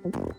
Hello.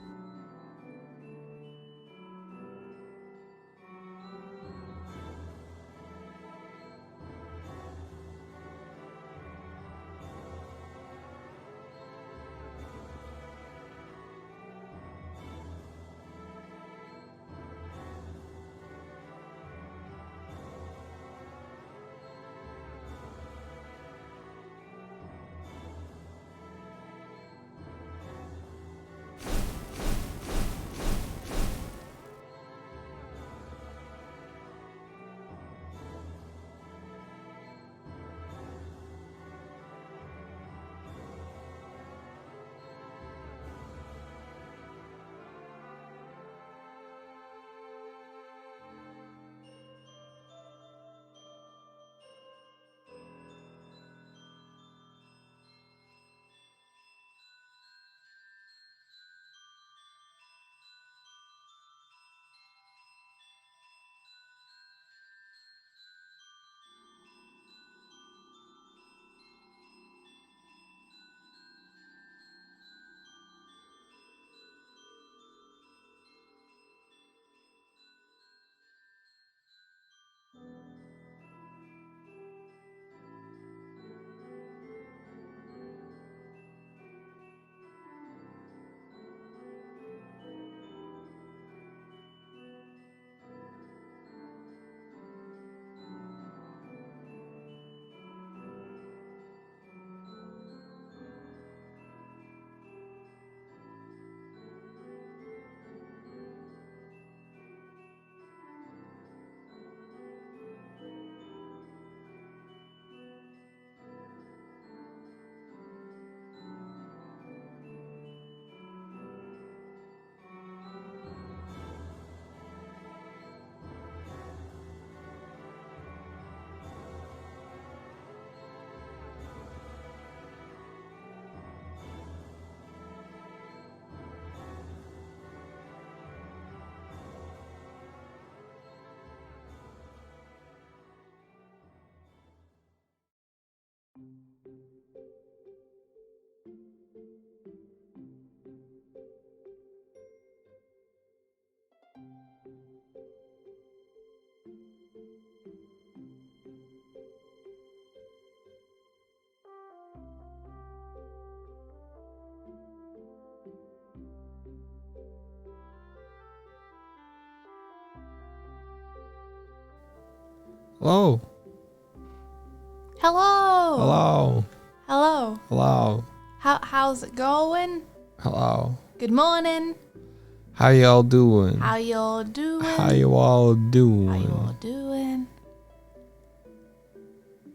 Hello. Hello. Hello. Hello. How's it going? Hello. Good morning. How y'all doing? How y'all doing? How you all doing? How you all doing?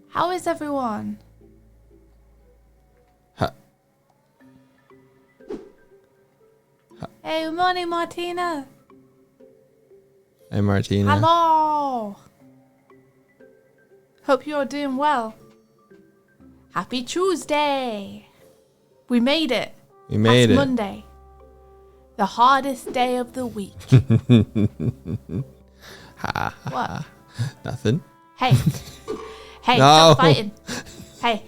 How is everyone? Hey, good morning, Martina. Hey, Martina. Hello. Hope you're doing well. Happy Tuesday. We made it. We made it. Monday. The hardest day of the week. What? Nothing. Hey. Hey, No. stop fighting. Hey.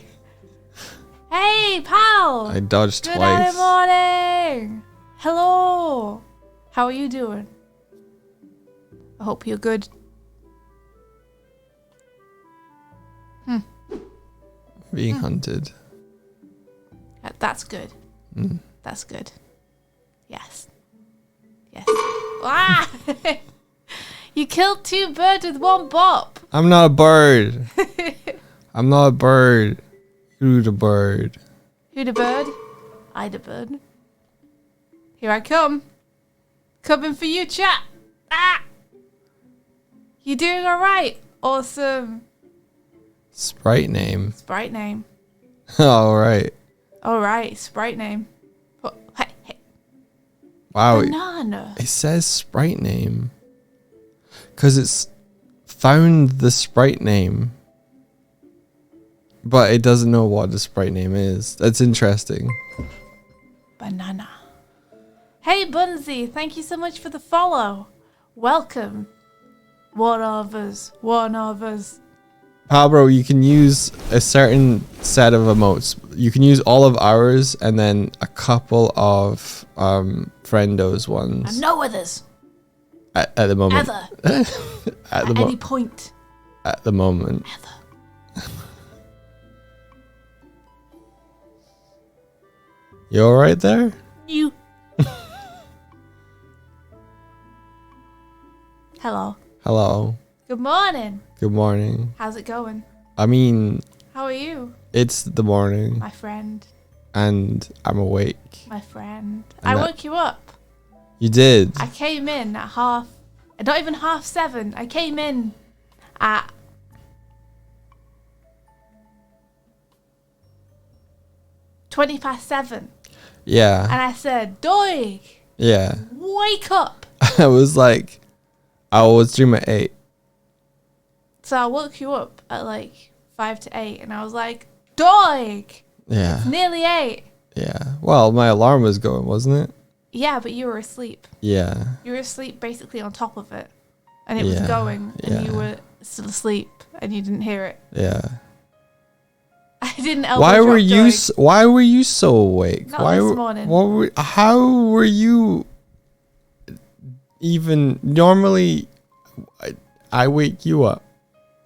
Hey, pal. I dodged Good twice. morning. Hello. How are you doing? I hope you're good. Being hunted. That's good. That's good. Yes. Yes. Ah! You killed 2 birds with 1 bop. I'm not a bird. I'm not a bird. Who's a bird? Who the bird? I the bird. Here I come. Coming for you, chat. Ah! You doing alright? Awesome. Sprite name. Sprite name. All right. Alright, sprite name. Oh, hey, hey. Wow. Banana. It says sprite name. Because it's found the sprite name. But it doesn't know what the sprite name is. That's interesting. Banana. Hey, Bunsy. Thank you so much for the follow. Welcome. One of us. One of us. Bro, you can use a certain set of emotes. You can use all of ours and then a couple of friendos ones. And no others. At the moment. Ever. At any point. At the moment. Ever. You alright there? You. Hello. Hello. Good morning. Good morning. How's it going? I mean, How are you? it's the morning My friend. and I'm awake. My friend. And I that- woke you up. You did? I came in at not even 7:30. I came in at 7:20. Yeah. And I said, Doig, Yeah. wake up. I was like, I was dreaming at 8. So I woke you up at like 5 to 8 and I was like, Doig, Yeah. nearly 8. Yeah. Well, my alarm was going, wasn't it? Yeah, but you were asleep. Yeah. You were asleep basically on top of it. And it was Yeah, going and you yeah. were still asleep and you didn't hear it. Yeah. I didn't elbow Why drop were you Doig. why were you so awake? Not Why this morning. how were you even normally I wake you up.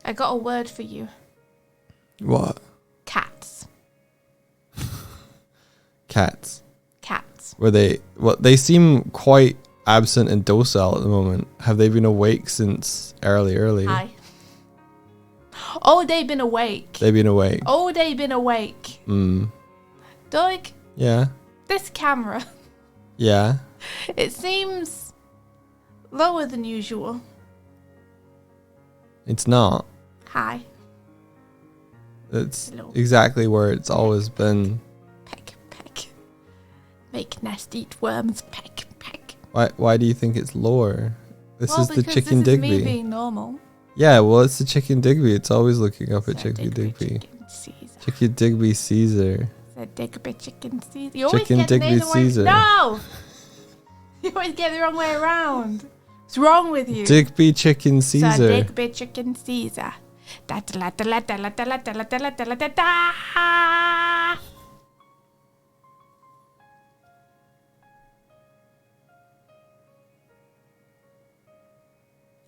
I got a word for you. What? Cats. Cats. Cats. Were they they seem quite absent and docile at the moment. Have they been awake since early? Hi. Oh, they've been awake. They've been awake. Oh, they've been awake. Doig, Yeah. this camera, Yeah. it seems lower than usual. It's not. Hi. It's Hello. exactly where it's always been. Peck, peck. Make nest, eat worms. Peck, peck. Why do you think it's lower? This Well, is the because chicken this is me Digby. being normal. Yeah, well, it's the chicken Digby. It's always looking up at So chicken Digby. Chicken Caesar. Chicken Digby Caesar. So Digby chicken Caesar. You always Chicken get the Digby name the way- Caesar. No! You always get it the wrong way around. What's wrong with you? Digby chicken So Caesar. Digby chicken Caesar. Da da da da da da da da da da da da da da.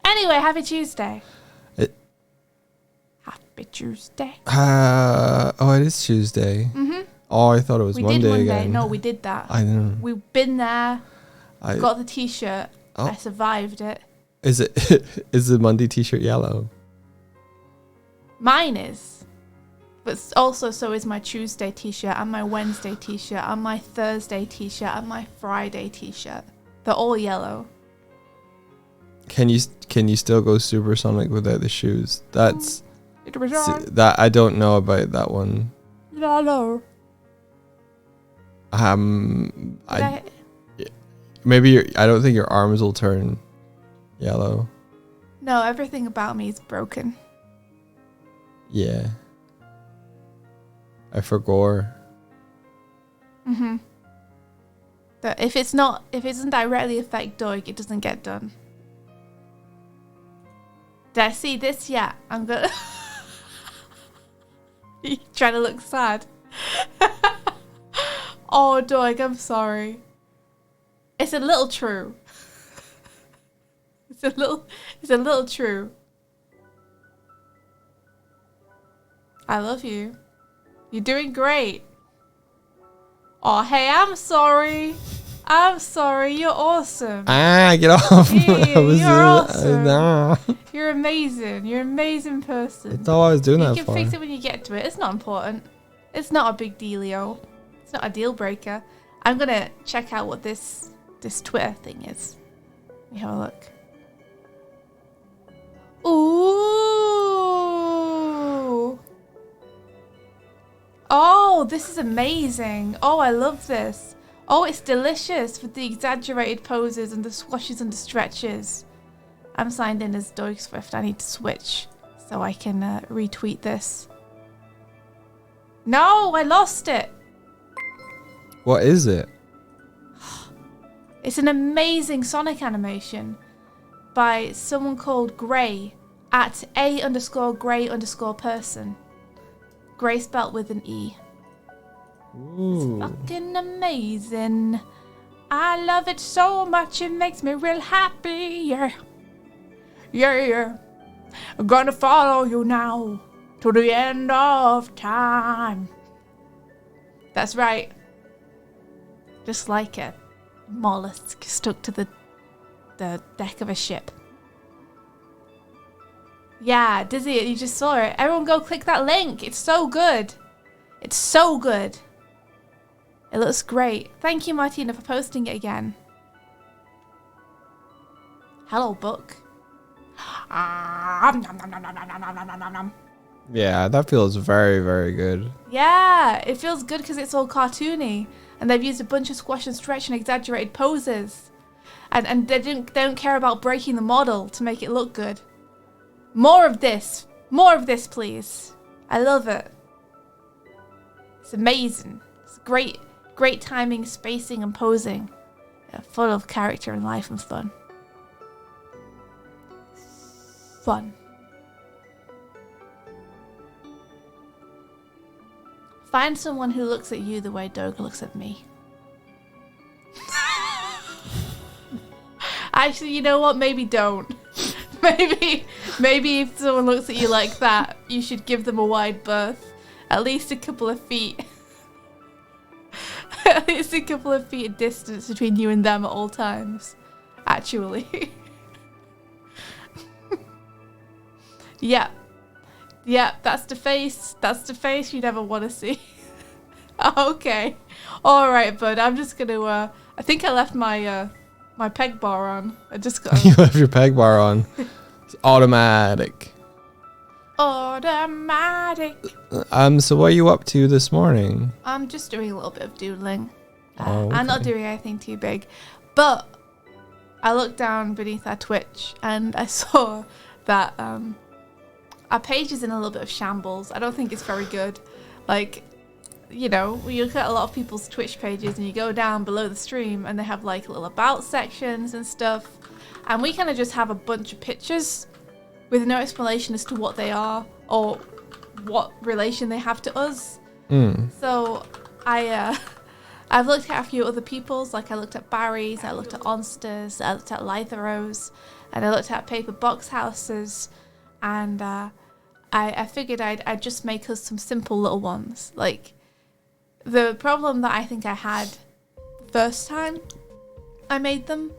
Anyway, happy Tuesday. It- Happy Tuesday. Oh, it is Tuesday. Oh, I thought it was We Monday did Monday. again. No, we did that. I know. We've been there. I Got the t-shirt. Oh. I survived it. is it is the Monday T-shirt yellow? Mine is. But also so is my Tuesday t-shirt and my Wednesday t-shirt and my Thursday t-shirt and my Friday t-shirt. They're all yellow. Can you still go supersonic without the shoes? That's It was that I don't know about that one. yellow. I maybe I don't think your arms will turn yellow. No, everything about me is broken. Yeah. I forgot. That if it doesn't directly affect Doig, it doesn't get done. Did I see this yet? I'm gonna. You trying to look sad? Oh, Doig, I'm sorry. It's a little true. It's a little true. I love you. You're doing great. Oh, hey, I'm sorry. I'm sorry. You're awesome. Get off. Yeah, I was you're awesome. nah. You're amazing. You're an amazing person. That's all I was doing You that can for. fix it when you get to it. It's not important. It's not a big dealio. It's not a deal breaker. I'm gonna check out what this Twitter thing is. Let me have a look. Ooh. Oh, this is amazing. Oh, I love this. Oh, it's delicious with the exaggerated poses and the squashes and the stretches. I'm signed in as Doig Swift. I need to switch so I can retweet this. No, I lost it. What is it? It's an amazing Sonic animation by someone called Gray At A_Gray_person. Gray spelt with an E. Ooh. It's fucking amazing. I love it so much, it makes me real happy. Yeah. Yeah. I'm gonna follow you now to the end of time. That's right. Just like a mollusk stuck to the deck of a ship. Yeah, Dizzy, you just saw it. Everyone go click that link. It's so good. It's so good. It looks great. Thank you, Martina, for posting it again. Hello, book. Yeah, that feels very, very good. Yeah, it feels good because it's all cartoony. And they've used a bunch of squash and stretch and exaggerated poses. And they don't care about breaking the model to make it look good. More of this. More of this, please. I love it. It's amazing. It's great timing, spacing, and posing. Yeah, full of character and life and fun. Fun. Find someone who looks at you the way Doig looks at me. Actually, you know what? Maybe don't. Maybe if someone looks at you like that, you should give them a wide berth. At least a couple of feet. At least a couple of feet of distance between you and them at all times. Actually. Yep. Yep, that's the face. That's the face you never want to see. Okay. Alright, bud. I'm just gonna, I think I left my peg bar on. I just got... You left your peg bar on. It's automatic. Automatic. So what are you up to this morning? I'm just doing a little bit of doodling. Okay. I'm not doing anything too big. But I looked down beneath our Twitch and I saw that our page is in a little bit of shambles. I don't think it's very good. Like, you know, when you look at a lot of people's Twitch pages and you go down below the stream and they have like little about sections and stuff. And we kind of just have a bunch of pictures with no explanation as to what they are or what relation they have to us. So I've looked at a few other people's, like I looked at Barry's, I looked at Onsters, I looked at Lytheros, and I looked at Paper Box Houses, and I figured I'd just make us some simple little ones. Like, the problem that I think I had first time I made them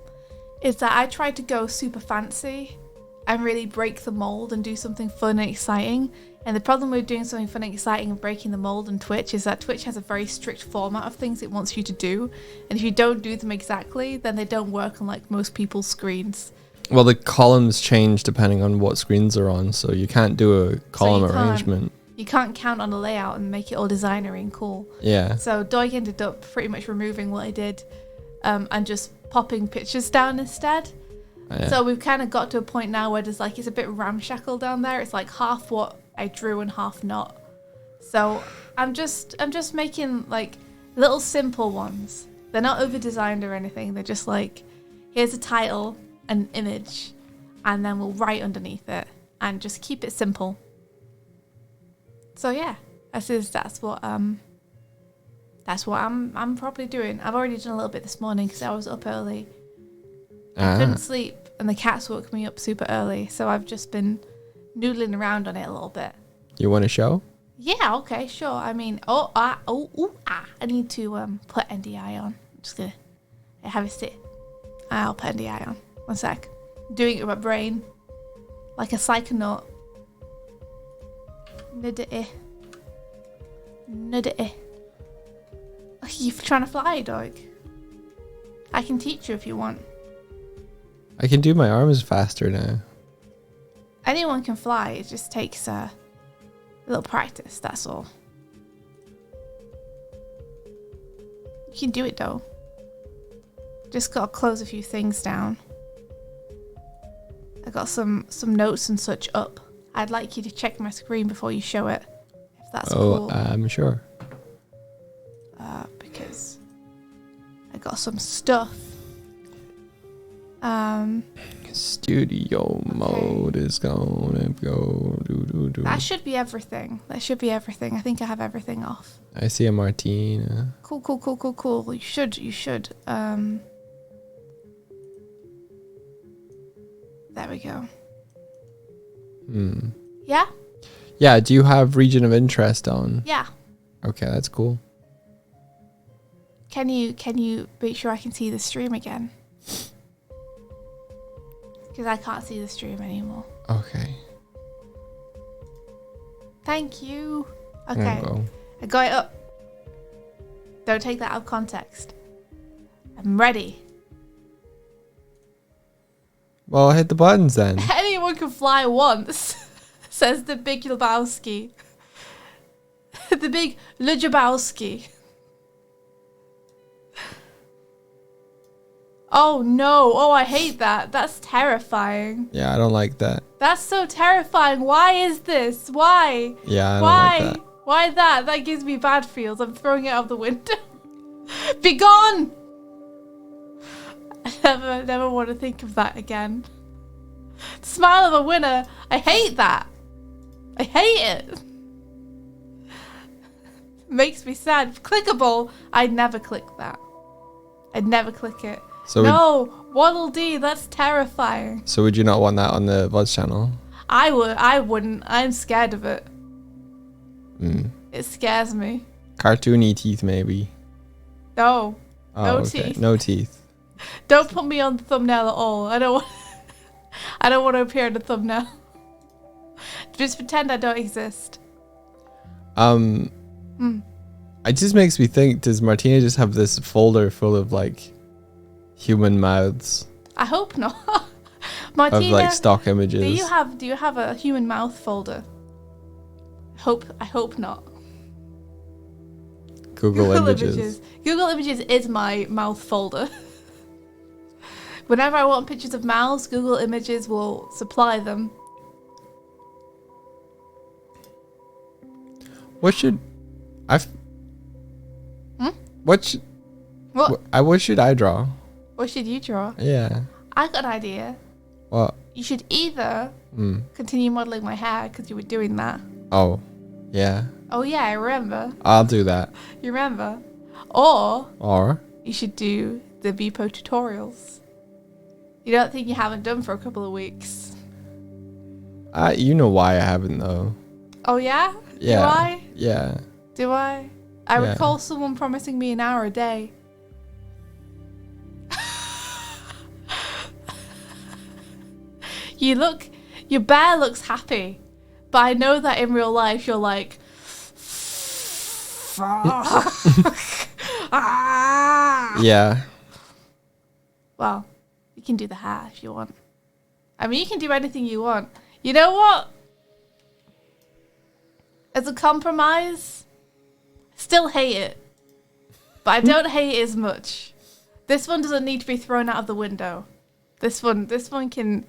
is that I tried to go super fancy and really break the mold and do something fun and exciting. And the problem with doing something fun and exciting and breaking the mold on Twitch is that Twitch has a very strict format of things it wants you to do. And if you don't do them exactly, then they don't work on like most people's screens. Well, the columns change depending on what screens are on, so you can't do a column arrangement. You can't count on a layout and make it all designery and cool. Yeah. So Doig ended up pretty much removing what I did and just popping pictures down instead. Yeah. So we've kind of got to a point now where there's like, it's a bit ramshackle down there. It's like half what I drew and half not. So I'm just making like little simple ones. They're not over designed or anything. They're just like, here's a title, an image, and then we'll write underneath it and just keep it simple. So yeah, that's what I'm probably doing. I've already done a little bit this morning because I was up early. I couldn't sleep and the cats woke me up super early, so I've just been noodling around on it a little bit. You want to show? Yeah, okay, sure. I mean, I need to put NDI on. I'm just gonna have a sit. I'll put NDI on. One sec. I'm doing it with my brain, like a psychonaut. Nudity. Are you trying to fly, Doig? I can teach you if you want. I can do my arms faster now. Anyone can fly. It just takes a little practice, that's all. You can do it though. Just gotta close a few things down. I got some notes and such up. I'd like you to check my screen before you show it, if that's cool. I'm sure. Because I got some stuff Studio mode is gonna go. That should be everything. That should be everything. I think I have everything off. I see a Martina. Cool. You should. There we go. Yeah? Yeah, do you have region of interest on? Yeah. Okay, that's cool. Can you make sure I can see the stream again? Because I can't see the stream anymore. Okay. Thank you. There Okay. you go. I got it up. Don't take that out of context. I'm ready. Well, hit the buttons then. Anyone can fly once, says the big Lebowski. The big Lebowski. Oh no. Oh, I hate that. That's terrifying. Yeah, I don't like that. That's so terrifying. Why is this? Why? Yeah, I don't Why? like that. Why that? That gives me bad feels. I'm throwing it out the window. Be gone! I never want to think of that again. Smile of a winner. I hate that. I hate it. Makes me sad. Clickable. I'd never click that. I'd never click it. So no, Waddle Dee, that's terrifying. So would you not want that on the VOD channel? I wouldn't. I'm scared of it. It scares me. Cartoony teeth, maybe. No. Oh, No okay. teeth. No teeth. Don't put me on the thumbnail at all. I don't want to appear in the thumbnail. Just pretend I don't exist. It just makes me think, does Martina just have this folder full of like human mouths I hope not. Martina, of like stock images? do you have a human mouth folder? I hope not. Google images. Google Images is my mouth folder. Whenever I want pictures of mouths, Google Images will supply them. What should What should I draw? What should you draw? Yeah. I got an idea. What? You should either continue modeling my hair because you were doing that. Oh, yeah. Oh yeah, I remember. I'll do that. You remember? Or Or you should do the Beepo tutorials. You don't think you haven't done for a couple of weeks? you know why I haven't though. Oh yeah? Yeah. Do I? Yeah. Do I? I Yeah. recall someone promising me an hour a day. Your bear looks happy, but I know that in real life you're like, fuck. Yeah. Well, you can do the hair if you want. I mean, you can do anything you want. You know what? As a compromise, still hate it. But I don't hate it as much. This one doesn't need to be thrown out of the window. This one can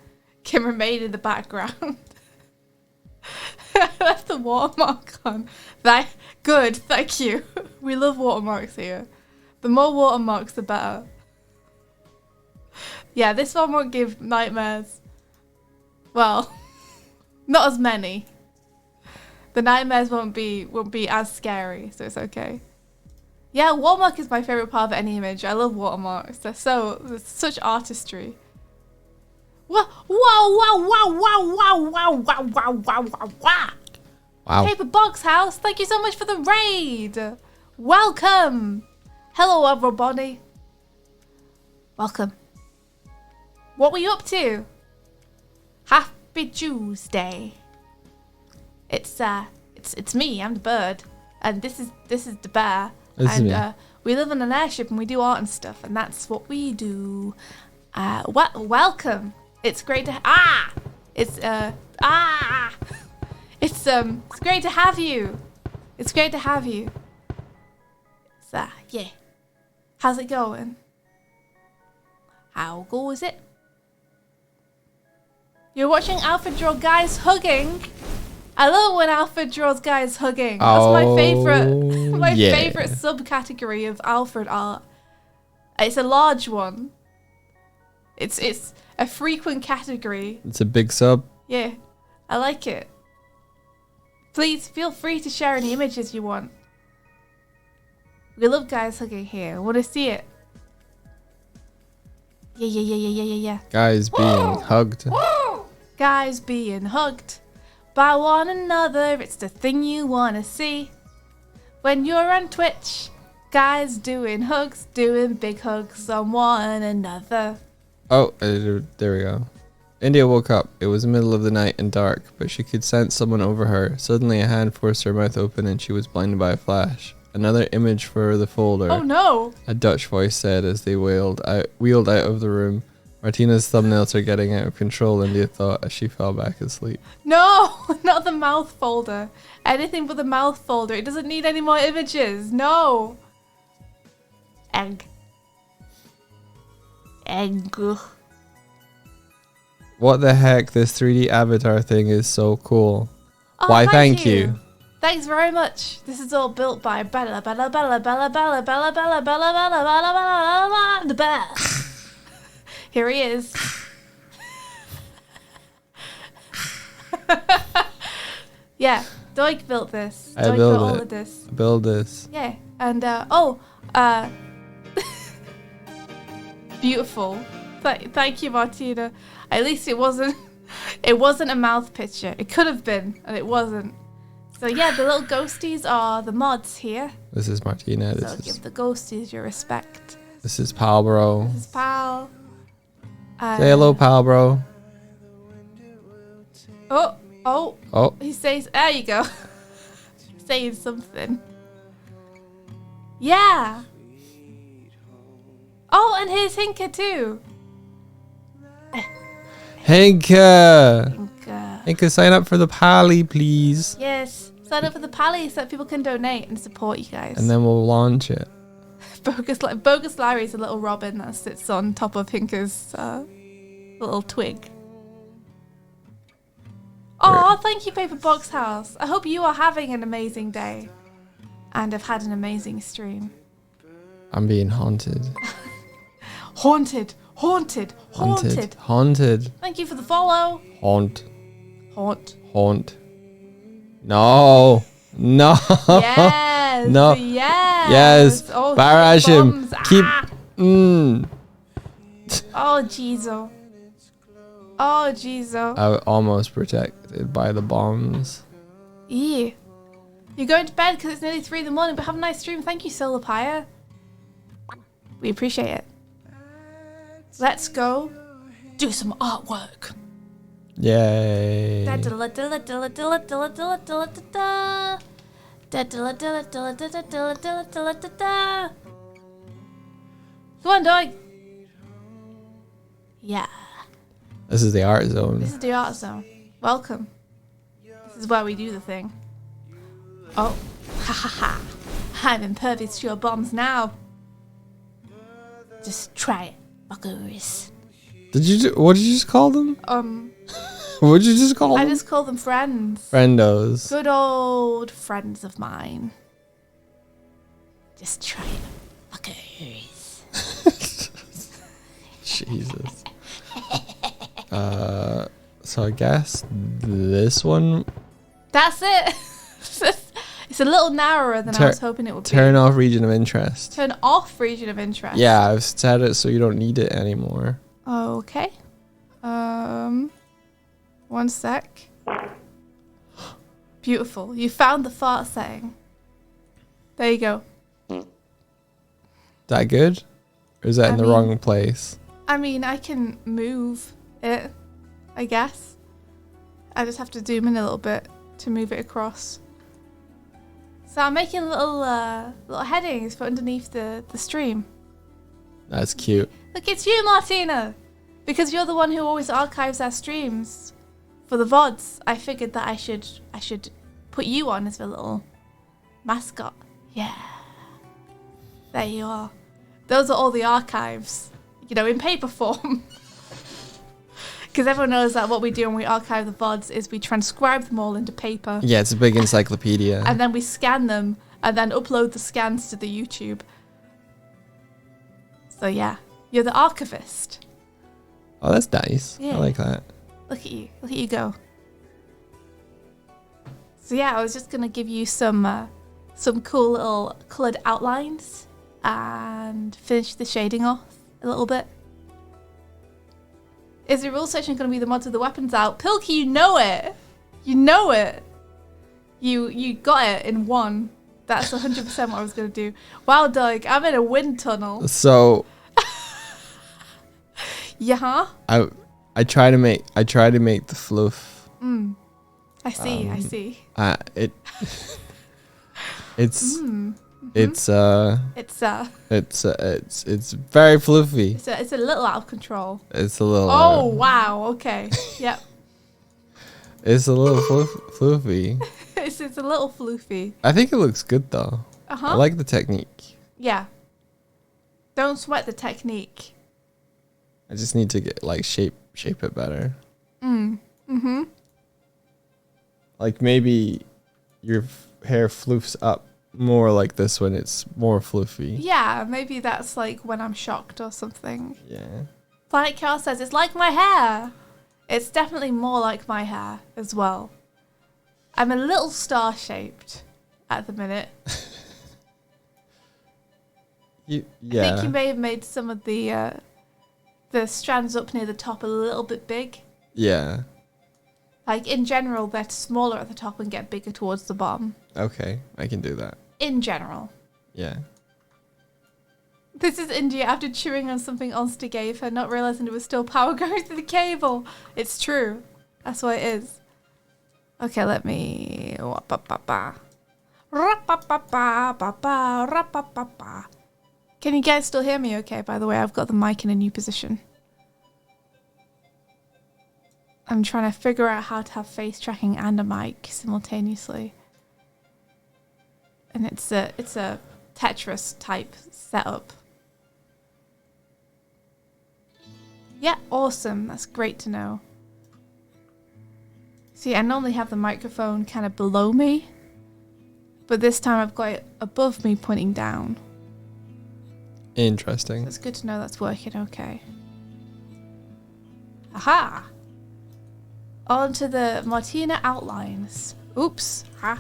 remain in the background. That's the watermark on. Good, thank you. We love watermarks here. The more watermarks, the better. Yeah, this one won't give nightmares. Well, not as many. The nightmares won't be as scary, so it's okay. Yeah, watermark is my favorite part of any image. I love watermarks. There's such artistry. Wow! Wow. Paper Box House, thank you so much for the raid. Welcome. Hello, everybody. Welcome. What were you up to? Happy Tuesday. It's me. I'm the bird, and this is the bear. This is me. We live in an airship and we do art and stuff, and that's what we do. Welcome. It's great to It's great to have you. It's great to have you. Yeah. How's it going? How goes it? You're watching Alfred draw guys hugging. I love it when Alfred draws guys hugging. That's my favorite subcategory of Alfred art. It's a large one. It's a frequent category. It's a big sub. Yeah, I like it. Please feel free to share any images you want. We love guys hugging here. I want to see it. Yeah. Guys being hugged. Guys being hugged by one another. It's the thing you want to see. When you're on Twitch, guys doing hugs, doing big hugs on one another. Oh, there we go. India woke up. It was the middle of the night and dark, but she could sense someone over her. Suddenly a hand forced her mouth open and she was blinded by a flash. Another image for the folder. Oh no! A Dutch voice said as they wheeled out of the room. Martina's thumbnails are getting out of control, India thought as she fell back asleep. No! Not the mouth folder. Anything but the mouth folder. It doesn't need any more images. No! Egg. What the heck? This 3D avatar thing is so cool. Oh, Why, thank you. Thanks very much. This is all built by Bella the bear. Here he is. Yeah, Doig built this. I Doig built built all it. of this. Build this. Yeah, and beautiful. Thank you, Martina. At least it wasn't a mouth picture. It could have been, and it wasn't. So yeah, the little ghosties are the mods here. This is Martina. So give the ghosties your respect. This is Pal Bro. This is Pal. Say hello, Pal Bro. Oh. He says, there you go. He's saying something. Yeah. Oh, and here's Hinka too. Hinka! Hinka, sign up for the Pally, please. Yes, sign up for the Pally so that people can donate and support you guys. And then we'll launch it. Bogus Larry's a little robin that sits on top of Hinka's little twig. Oh, thank you, Paper Box House. I hope you are having an amazing day and have had an amazing stream. I'm being haunted. Haunted. Thank you for the follow. Haunt. No. Yes. No. Yes. Oh, barrage him. Keep. Oh, Jeezo. I was almost protected by the bombs. Yeah. You're going to bed because it's nearly 3 in the morning, but have a nice stream. Thank you, Solar Pyre. We appreciate it. Let's go do some artwork. Yay. Go on, Doig. Yeah. This is the art zone. This is the art zone. Welcome. This is where we do the thing. Oh. Ha ha ha. I'm impervious to your bombs now. Just try it, fuckers. What did you just call them? What did you just call them? I just call them friends. Friendos. Good old friends of mine. Just try it, fuckers. Jesus. So I guess this one. That's it. It's a little narrower than I was hoping it would be. Turn off region of interest. Turn off region of interest. Yeah, I've set it so you don't need it anymore. Okay. 1 sec. Beautiful. You found the fart setting. There you go. That good? Or is that in the wrong place? I mean, I can move it, I guess. I just have to zoom in a little bit to move it across. So I'm making little headings for underneath the stream. That's cute. Look, it's you, Martina! Because you're the one who always archives our streams for the VODs. I figured that I should put you on as a little mascot. Yeah. There you are. Those are all the archives, in paper form. Because everyone knows that what we do when we archive the VODs is we transcribe them all into paper. Yeah, it's a big encyclopedia. And then we scan them and then upload the scans to the YouTube. So yeah, you're the archivist. Oh, that's nice. Yeah. I like that. Look at you. Look at you go. So yeah, I was just going to give you some cool little coloured outlines and finish the shading off a little bit. Is the rules section going to be the mods of the weapons out? Pilky, you know it. You know it. You got it in one. That's 100% what I was going to do. Wow, Doig, I'm in a wind tunnel. So Yeah. I try to make the fluff. I see. I see. It's very fluffy. It's a little out of control. It's a little. Oh wow. Okay. Yep. It's a little fluffy. It's a little floofy. I think it looks good though. I like the technique. Yeah. Don't sweat the technique. I just need to get shape it better. Like maybe your hair floofs up more like this when it's more fluffy. Yeah, maybe that's like when I'm shocked or something. Yeah. Planet Chaos says it's like my hair. It's definitely more like my hair as well. I'm a little star-shaped at the minute. Yeah. I think you may have made some of the strands up near the top a little bit big. Yeah. Like, in general, they're smaller at the top and get bigger towards the bottom. Okay, I can do that. In general. Yeah. This is India after chewing on something Onster gave her, not realizing it was still power going through the cable. It's true. That's what it is. Okay, let me... Can you guys still hear me okay, by the way? I've got the mic in a new position. I'm trying to figure out how to have face tracking and a mic simultaneously. And it's a Tetris type setup. Yeah, awesome. That's great to know. See, I normally have the microphone kind of below me, but this time I've got it above me pointing down. Interesting. So it's good to know that's working okay. Aha! On to the Martina outlines. Oops. Ha.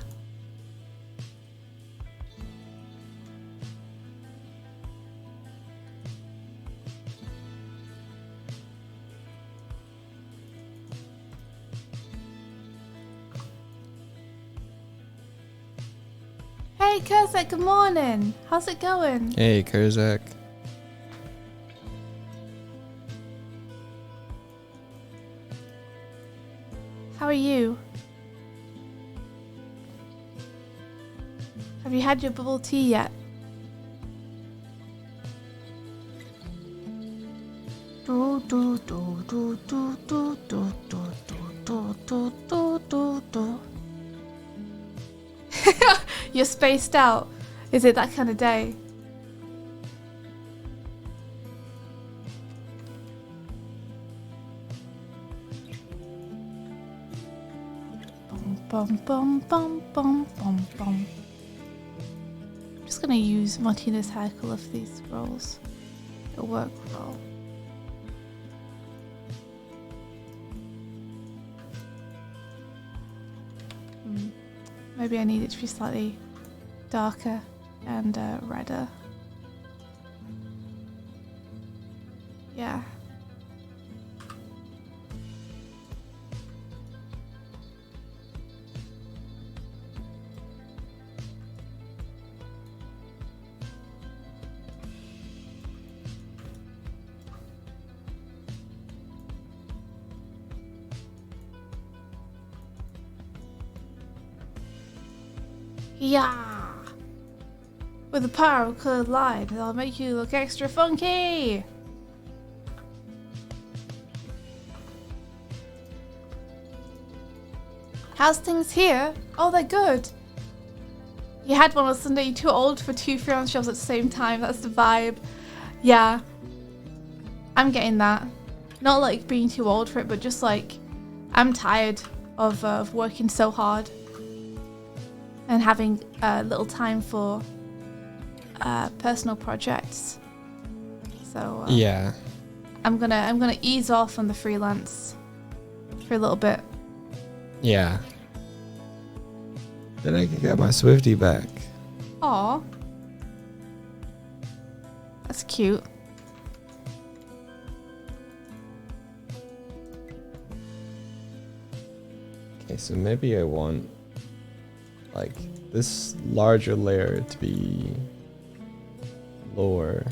Hey, Kurzak, good morning. How's it going? Hey, Kurzak. How are you? Have you had your bubble tea yet? Do do do do do do do do do do do do do. You're spaced out. Is it that kind of day? Bum bum bum bum bum bum. I'm just gonna use Martina's hair colour for these scrolls. It'll work well. Maybe I need it to be slightly darker and redder. Yeah. Yeah! With the power of coloured light, it'll make you look extra funky! How's things here? Oh, they're good! You had one on Sunday, you're too old for 2 freelance jobs at the same time, that's the vibe. Yeah. I'm getting that. Not like being too old for it, but just like, I'm tired of working so hard. And having little time for personal projects. So yeah, I'm gonna ease off on the freelance for a little bit. Yeah. Then I can get my Swiftie back. Aw. That's cute. Okay, so maybe I want like this larger layer to be lower.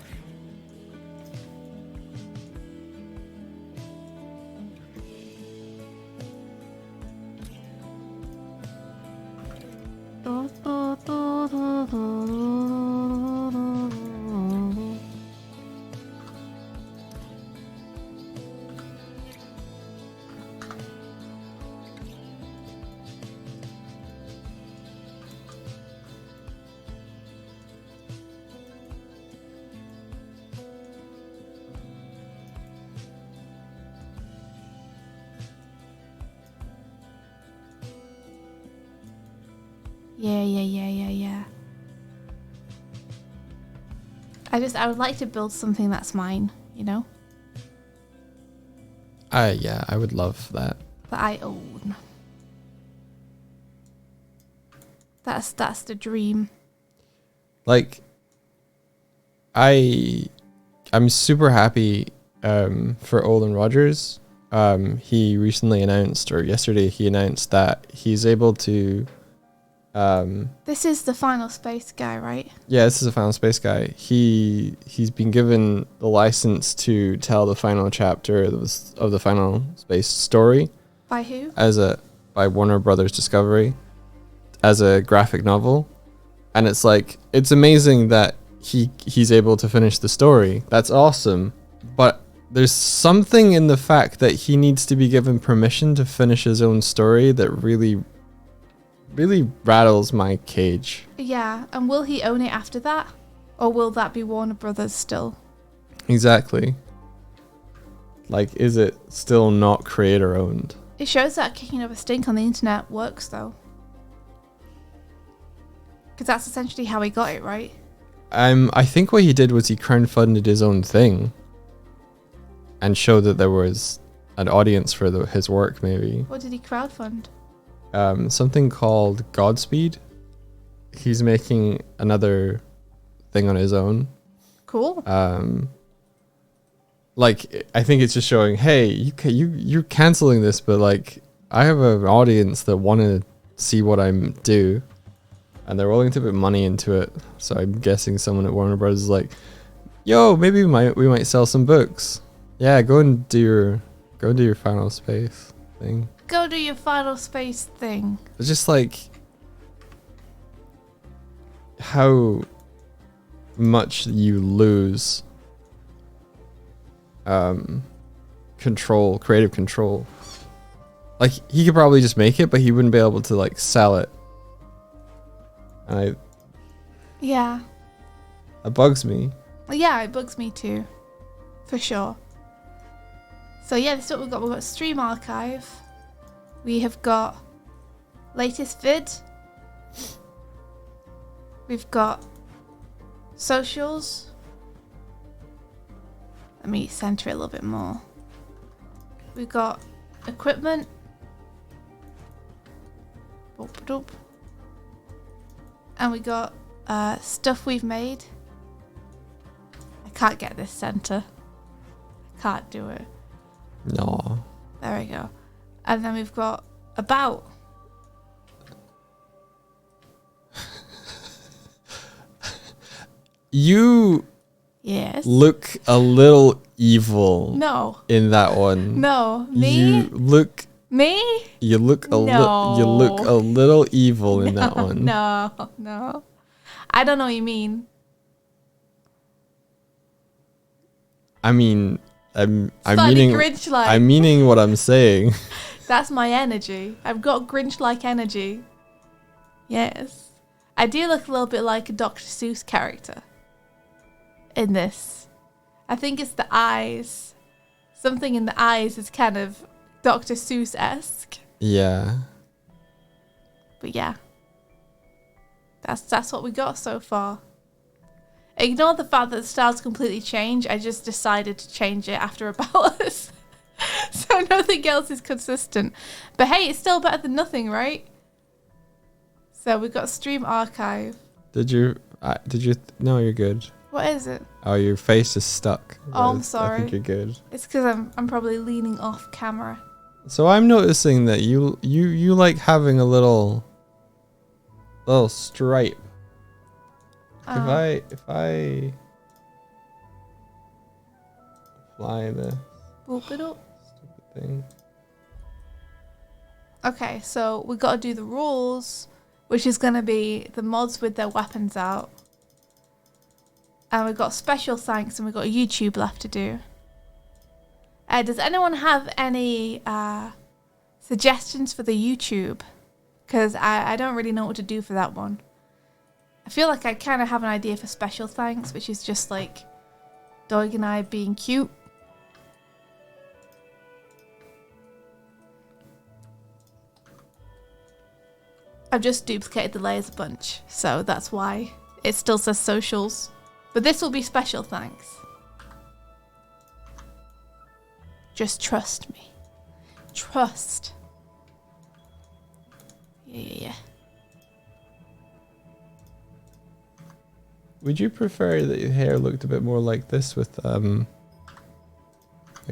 Yeah. I would like to build something that's mine, you know? Yeah, I would love that. That I own. That's the dream. Like, I'm super happy for Olin Rogers. He recently announced, or yesterday he announced that he's able to This is the Final Space guy, right? yeah, this is a Final Space guy. He's been given the license to tell the final chapter of the Final Space story. By who? By Warner Brothers Discovery as a graphic novel. And it's like, it's amazing that he's able to finish the story. That's awesome. But there's something in the fact that he needs to be given permission to finish his own story that really rattles my cage. Yeah, and will he own it after that? Or will that be Warner Brothers still? Exactly. Like, is it still not creator owned? It shows that kicking up a stink on the internet works, though. Because that's essentially how he got it, right? I think what he did was he crowdfunded his own thing and showed that there was an audience for his work, maybe. What did he crowdfund? Something called Godspeed. He's making another thing on his own. Cool. Like, I think it's just showing, hey, you're canceling this, but like, I have an audience that want to see what I do, and they're willing to put money into it. So I'm guessing someone at Warner Bros. Is like, yo, maybe we might sell some books. Yeah, go and do your Final Space thing. Go do your Final Space thing. It's just like how much you lose creative control. Like, he could probably just make it, but he wouldn't be able to like sell it. And Yeah. that bugs me. Yeah, it bugs me too. For sure. So yeah, this is what we've got. We've got Stream Archive. We have got latest vid. We've got socials. Let me center it a little bit more. We've got equipment. Boop-a-doop. And we got stuff we've made. I can't get this center. I can't do it. No. There we go. And then we've got about. You Yes. look a little evil. No. In that one. No. Me? You look Me? You look a No. you look a little evil in that one. No. I don't know what you mean. I mean, I'm Slightly meaning Grinch-like. I'm meaning what I'm saying. That's my energy. I've got Grinch-like energy. Yes. I do look a little bit like a Dr. Seuss character in this. I think it's the eyes. Something in the eyes is kind of Dr. Seuss-esque. Yeah. But yeah. That's what we got so far. Ignore the fact that the styles completely change. I just decided to change it after About Us. So nothing else is consistent. But hey, it's still better than nothing, right? So we've got Stream Archive. Did you? No, you're good. What is it? Oh, your face is stuck. Oh, I'm sorry. I think you're good. It's because I'm probably leaning off camera. So I'm noticing that you like having a little stripe. If I fly this stupid thing. Okay, so we got to do the rules, which is going to be the mods with their weapons out. And we've got special thanks and we've got YouTube left to do. Does anyone have any suggestions for the YouTube? Because I don't really know what to do for that one. I feel like I kind of have an idea for special thanks, which is just like Doig and I being cute. I've just duplicated the layers a bunch, so that's why it still says socials. But this will be special thanks. Just trust me. Trust. Yeah. Would you prefer that your hair looked a bit more like this with like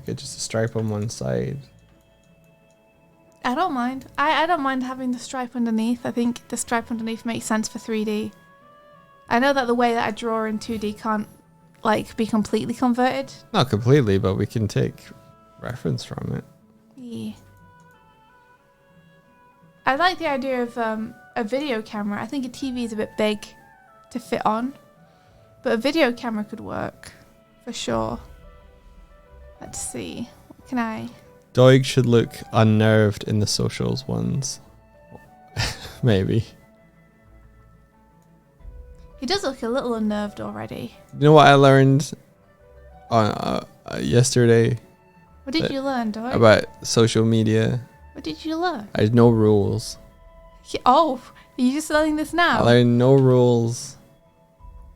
just a stripe on one side? I don't mind. I don't mind having the stripe underneath. I think the stripe underneath makes sense for 3D. I know that the way that I draw in 2D can't like be completely converted. Not completely, but we can take reference from it. Yeah. I like the idea of a video camera. I think a TV is a bit big to fit on. But a video camera could work, for sure. Let's see. What can I... Doig should look unnerved in the socials ones. Maybe. He does look a little unnerved already. You know what I learned on yesterday? What did you learn, Doig? About social media. What did you learn? I had no rules. Oh, are you just learning this now? I learned no rules.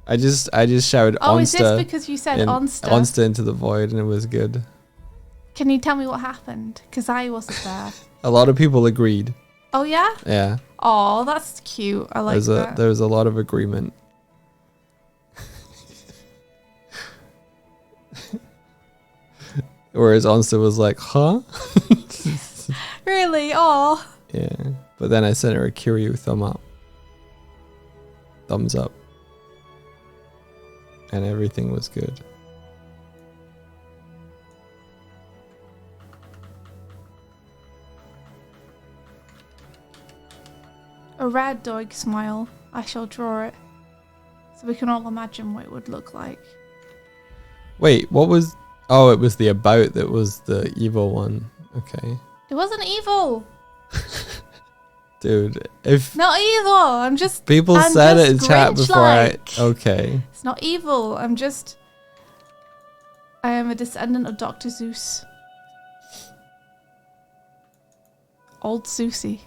I just shouted Oh, Onsta. is this because you said Onsta? Onsta into the void, and it was good. Can you tell me what happened? Because I wasn't there. A lot of people agreed. Oh, yeah? Yeah. Oh, that's cute. I like that. There was a lot of agreement. Whereas Onsta was like, huh? Really? Oh. Yeah. But then I sent her a Kiryu thumbs up. And everything was good. A rad Doig smile. I shall draw it. So we can all imagine what it would look like. Wait, what was... Oh, it was the about that was the evil one. Okay. It wasn't evil. Dude, if... Not evil. I'm just... People said it in chat before Grinch-like. Okay. It's not evil. I am a descendant of Dr. Zeus. Old Susie.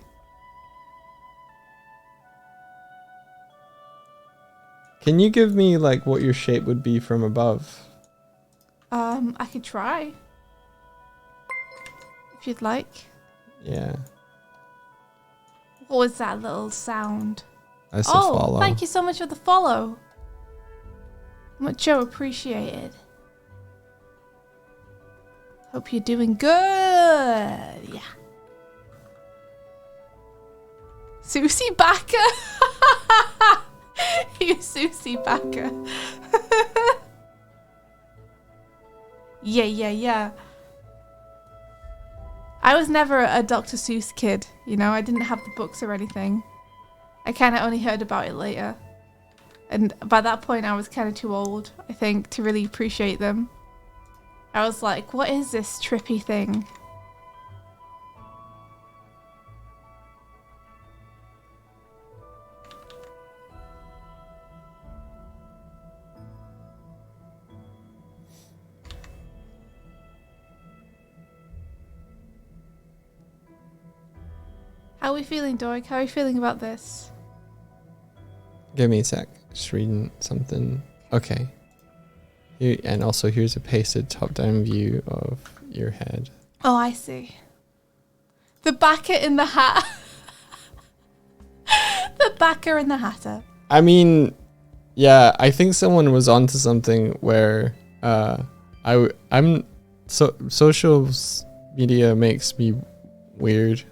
Can you give me, like, what your shape would be from above? I could try. If you'd like. Yeah. What was that little sound? That's a follow. Thank you so much for the follow. Mucho appreciated. Hope you're doing good. Yeah. Susie Backer. You Susie Backer. Yeah. I was never a Dr. Seuss kid, you know, I didn't have the books or anything. I kind of only heard about it later. And by that point I was kind of too old, I think, to really appreciate them. I was like, what is this trippy thing? How are we feeling, Doig? How are you feeling about this? Give me a sec. Just reading something. Okay. Here, and also here's a pasted top-down view of your head. Oh, I see. The backer in the hat. The backer in the hatter. I mean, yeah, I think someone was onto something where social media makes me weird.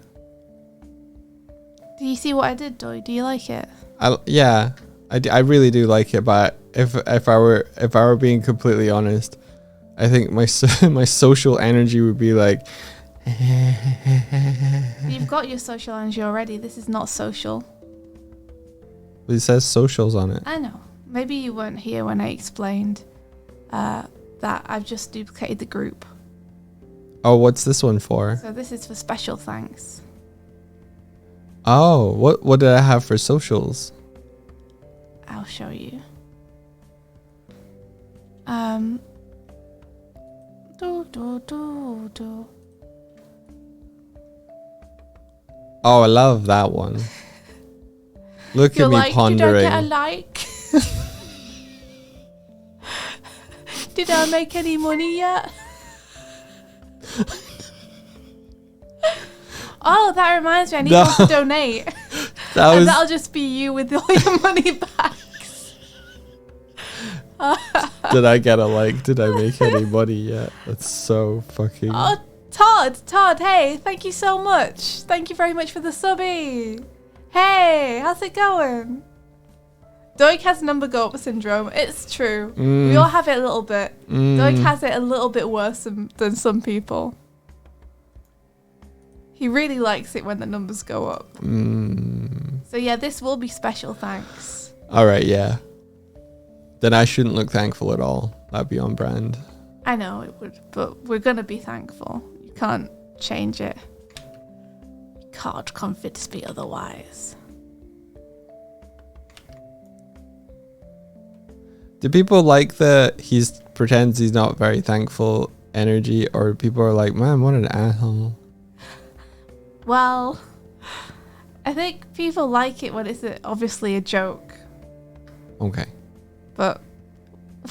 Do you see what I did, Doig? Do you like it? I really do like it, but if I were being completely honest, I think my social energy would be like. You've got your social energy already. This is not social. It says socials on it. I know. Maybe you weren't here when I explained that I've just duplicated the group. Oh, what's this one for? So this is for special thanks. Oh, what did I have for socials? I'll show you. Oh, I love that one. Look You're at me like, pondering. Did I get a like? Did I make any money yet? Oh, that reminds me. I need to donate. And that'll just be you with all your money backs. Did I get a like? Did I make any money yet? That's so fucking... Oh, Todd, hey, thank you so much. Thank you very much for the subby. Hey, how's it going? Doig has number go up syndrome. It's true. We all have it a little bit. Doig has it a little bit worse than some people. He really likes it when the numbers go up. So yeah, this will be special thanks. All right, yeah. Then I shouldn't look thankful at all. That'd be on brand. I know it would, but we're gonna be thankful. You can't change it. You can't convince me otherwise. Do people like the pretends he's not very thankful energy, or people are like, man, what an asshole? Well, I think people like it when it's obviously a joke. Okay. But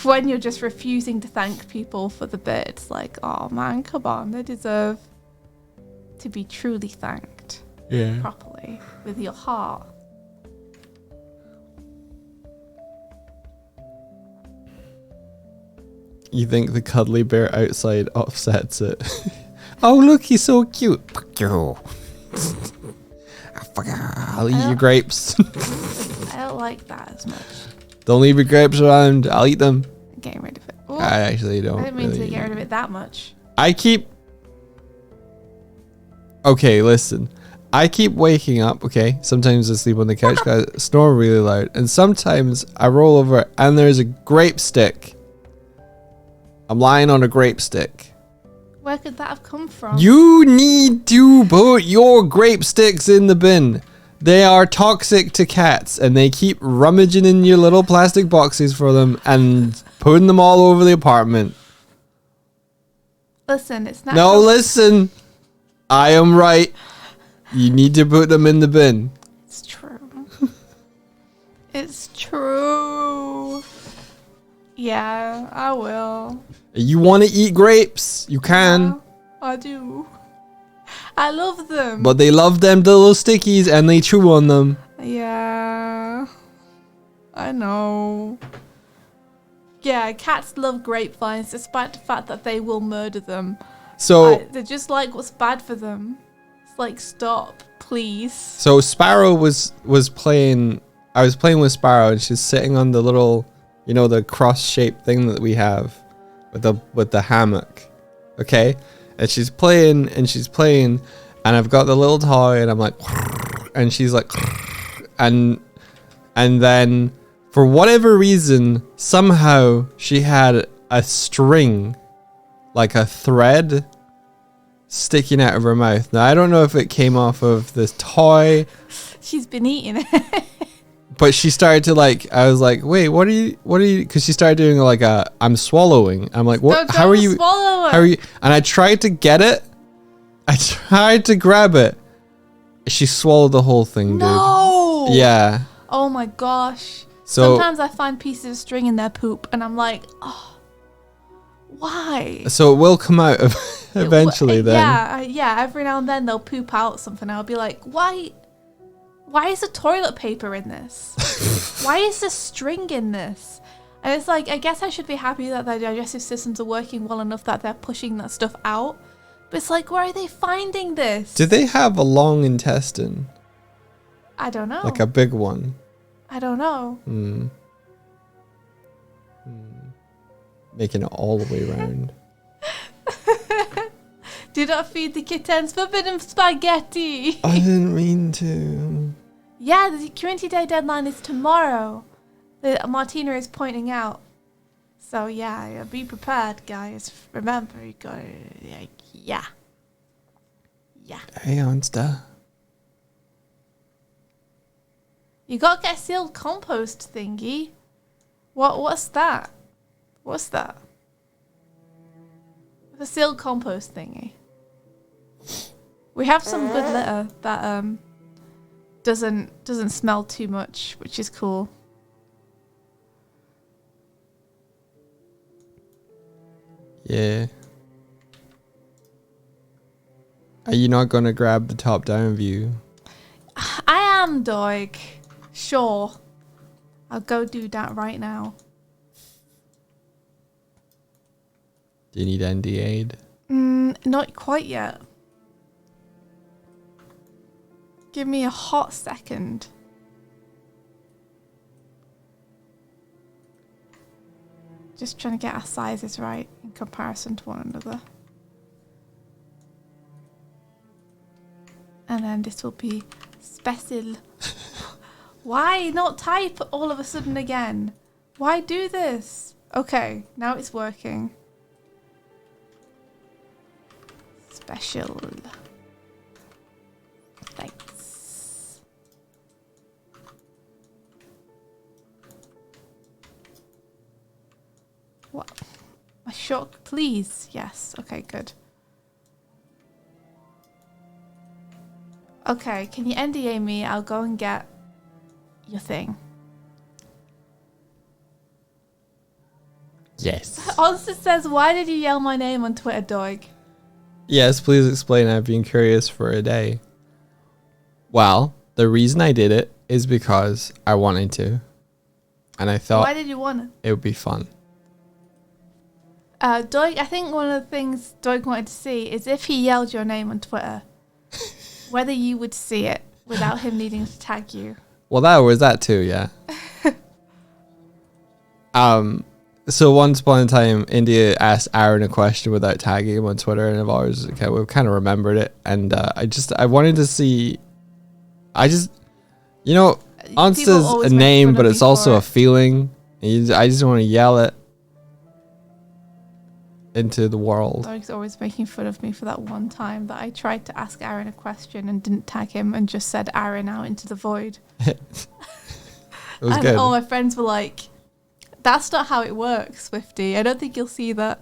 when you're just refusing to thank people for the bit, it's like, oh man, come on, they deserve to be truly thanked. Yeah. Properly, with your heart. You think the cuddly bear outside offsets it? Oh, look, he's so cute. Fuck you. I'll eat your grapes. I don't like that as much. Don't leave your grapes around. I'll eat them. I'm getting rid of it. Ooh, I actually don't. I didn't mean really to get rid of it that much. Okay, listen. I keep waking up, okay? Sometimes I sleep on the couch because I snore really loud. And sometimes I roll over and there's a grape stick. I'm lying on a grape stick. Where could that have come from? You need to put your grape sticks in the bin. They are toxic to cats and they keep rummaging in your little plastic boxes for them and putting them all over the apartment. Listen, it's not. No, listen. I am right. You need to put them in the bin. It's true. It's true. Yeah, I will. You want to eat grapes? You can. Yeah, I do. I love them. But they love them little stickies and they chew on them. Yeah. I know. Yeah, cats love grapevines despite the fact that they will murder them. So they just like what's bad for them. It's like, stop, please. So Sparrow was playing. I was playing with Sparrow and she's sitting on the little, you know, the cross-shaped thing that we have with the hammock. Okay? And she's playing and I've got the little toy and I'm like, and she's like, and then for whatever reason, somehow she had a string, like a thread, sticking out of her mouth. Now I don't know if it came off of this toy. She's been eating it. But she started to like, I was like, wait, what are you, because she started doing like I'm swallowing. I'm like, what, how are you, swallow it. how are you, and I tried to get it. I tried to grab it. She swallowed the whole thing, dude. No. Yeah. Oh my gosh. So Sometimes I find pieces of string in their poop, and I'm like, oh, why? So it will come out eventually then. Yeah. Every now and then they'll poop out something. I'll be like, why? Why is the toilet paper in this? Why is there string in this? And it's like, I guess I should be happy that their digestive systems are working well enough that they're pushing that stuff out. But it's like, where are they finding this? Do they have a long intestine? I don't know. Like a big one? I don't know. Making it all the way around. Do not feed the kittens forbidden spaghetti. I didn't mean to. Yeah, the community day deadline is tomorrow. That Martina is pointing out. So yeah, be prepared, guys. Remember, you gotta, yeah. Hey, Onsta. You gotta get a sealed compost thingy. What's that? What's that? The sealed compost thingy. We have some good litter that doesn't smell too much, which is cool. Yeah. Are you not gonna grab the top-down view? I am, Doig. Sure. I'll go do that right now. Do you need NDA'd? Not quite yet. Give me a hot second. Just trying to get our sizes right in comparison to one another. And then this will be special. Why not type all of a sudden again? Why do this? Okay, now it's working. Special. Thanks. What? My shock, please. Yes. Okay, good. Okay, can you NDA me? I'll go and get your thing. Yes. Onsta says, why did you yell my name on Twitter, Doig? Yes, please explain. I've been curious for a day. Well, the reason I did it is because I wanted to. And I thought Why did you want it? it would be fun. Doig, I think one of the things Doig wanted to see is if he yelled your name on Twitter, whether you would see it without him needing to tag you. Well, that was that too, yeah. So once upon a time, India asked Aaron a question without tagging him on Twitter, and we've kind of remembered it. And I wanted to see. Onsta's a name, but it's also a feeling. I just want to yell it into the world. Doig's always making fun of me for that one time that I tried to ask Aaron a question and didn't tag him and just said Aaron out into the void. It was and good. all my friends were like, that's not how it works, Swifty. I don't think you'll see that.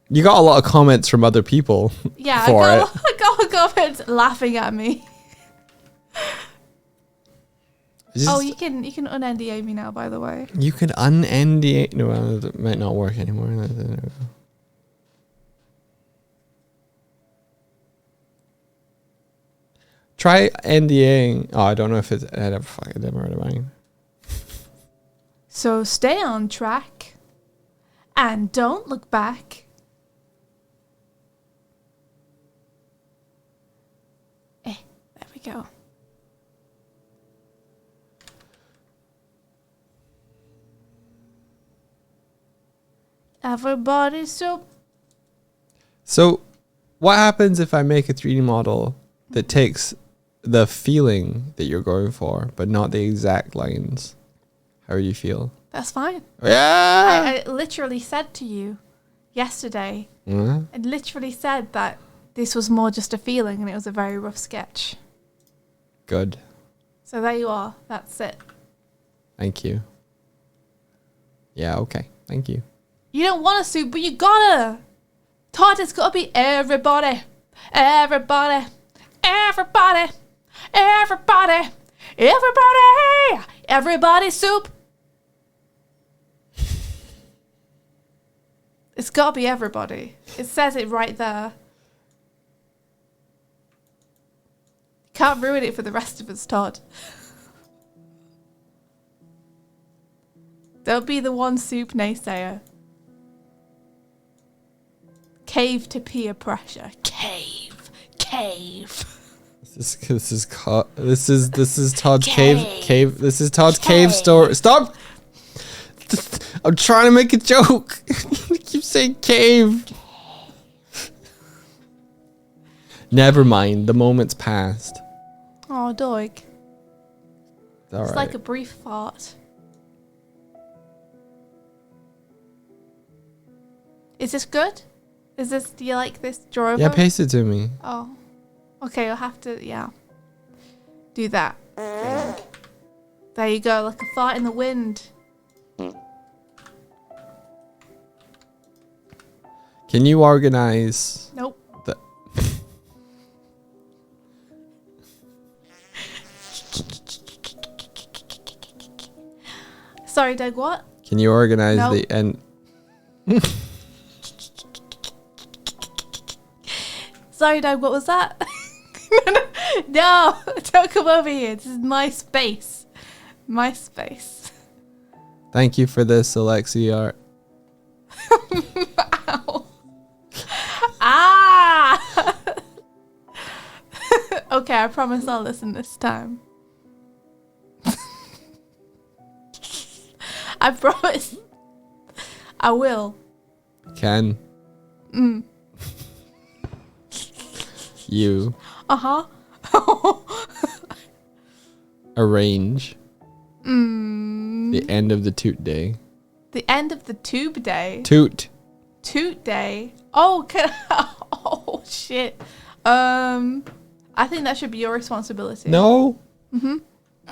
You got a lot of comments from other people. Yeah, for I it. got comments laughing at me. You can un-NDA me now, by the way. You can un-NDA. No, it might not work anymore. Try NDAing. Oh, I don't know if it's. I never heard of mine. So stay on track and don't look back. There we go. Everybody So, what happens if I make a 3D model that takes the feeling that you're going for, but not the exact lines? How do you feel? That's fine. Yeah. I literally said to you yesterday, Mm-hmm. I literally said that this was more just a feeling and it was a very rough sketch. Good. So there you are. That's it. Thank you. Yeah, okay. Thank you. You don't want a suit, but you gotta. Todd, it's gotta be everybody. Everybody. Everybody. Everybody. Everybody! Everybody soup! It's gotta be everybody. It says it right there. Can't ruin it for the rest of us, Todd. Don't be the one soup naysayer. Cave to peer pressure. Cave. This is Todd's cave. This is Todd's cave story. Stop! I'm trying to make a joke. You keep saying cave. Never mind. The moment's passed. Oh, Doig. It's all right. Like a brief fart. Is this good? Do you like this drawer? Yeah, paste it to me. Oh. Okay, you'll have to, do that. There you go, like a fart in the wind. Can you organize? Nope. Sorry, Doug, what? Can you organize the end? Sorry, Doug, what was that? No, don't come over here. This is my space. My space. Thank you for this, Alexi Art. Ow. Ah! Okay, I promise I'll listen this time. I promise. I will. Ken. You. Uh-huh. Arrange. The end of the toot day. The end of the tube day. Toot day. Oh, oh shit. I think that should be your responsibility. No.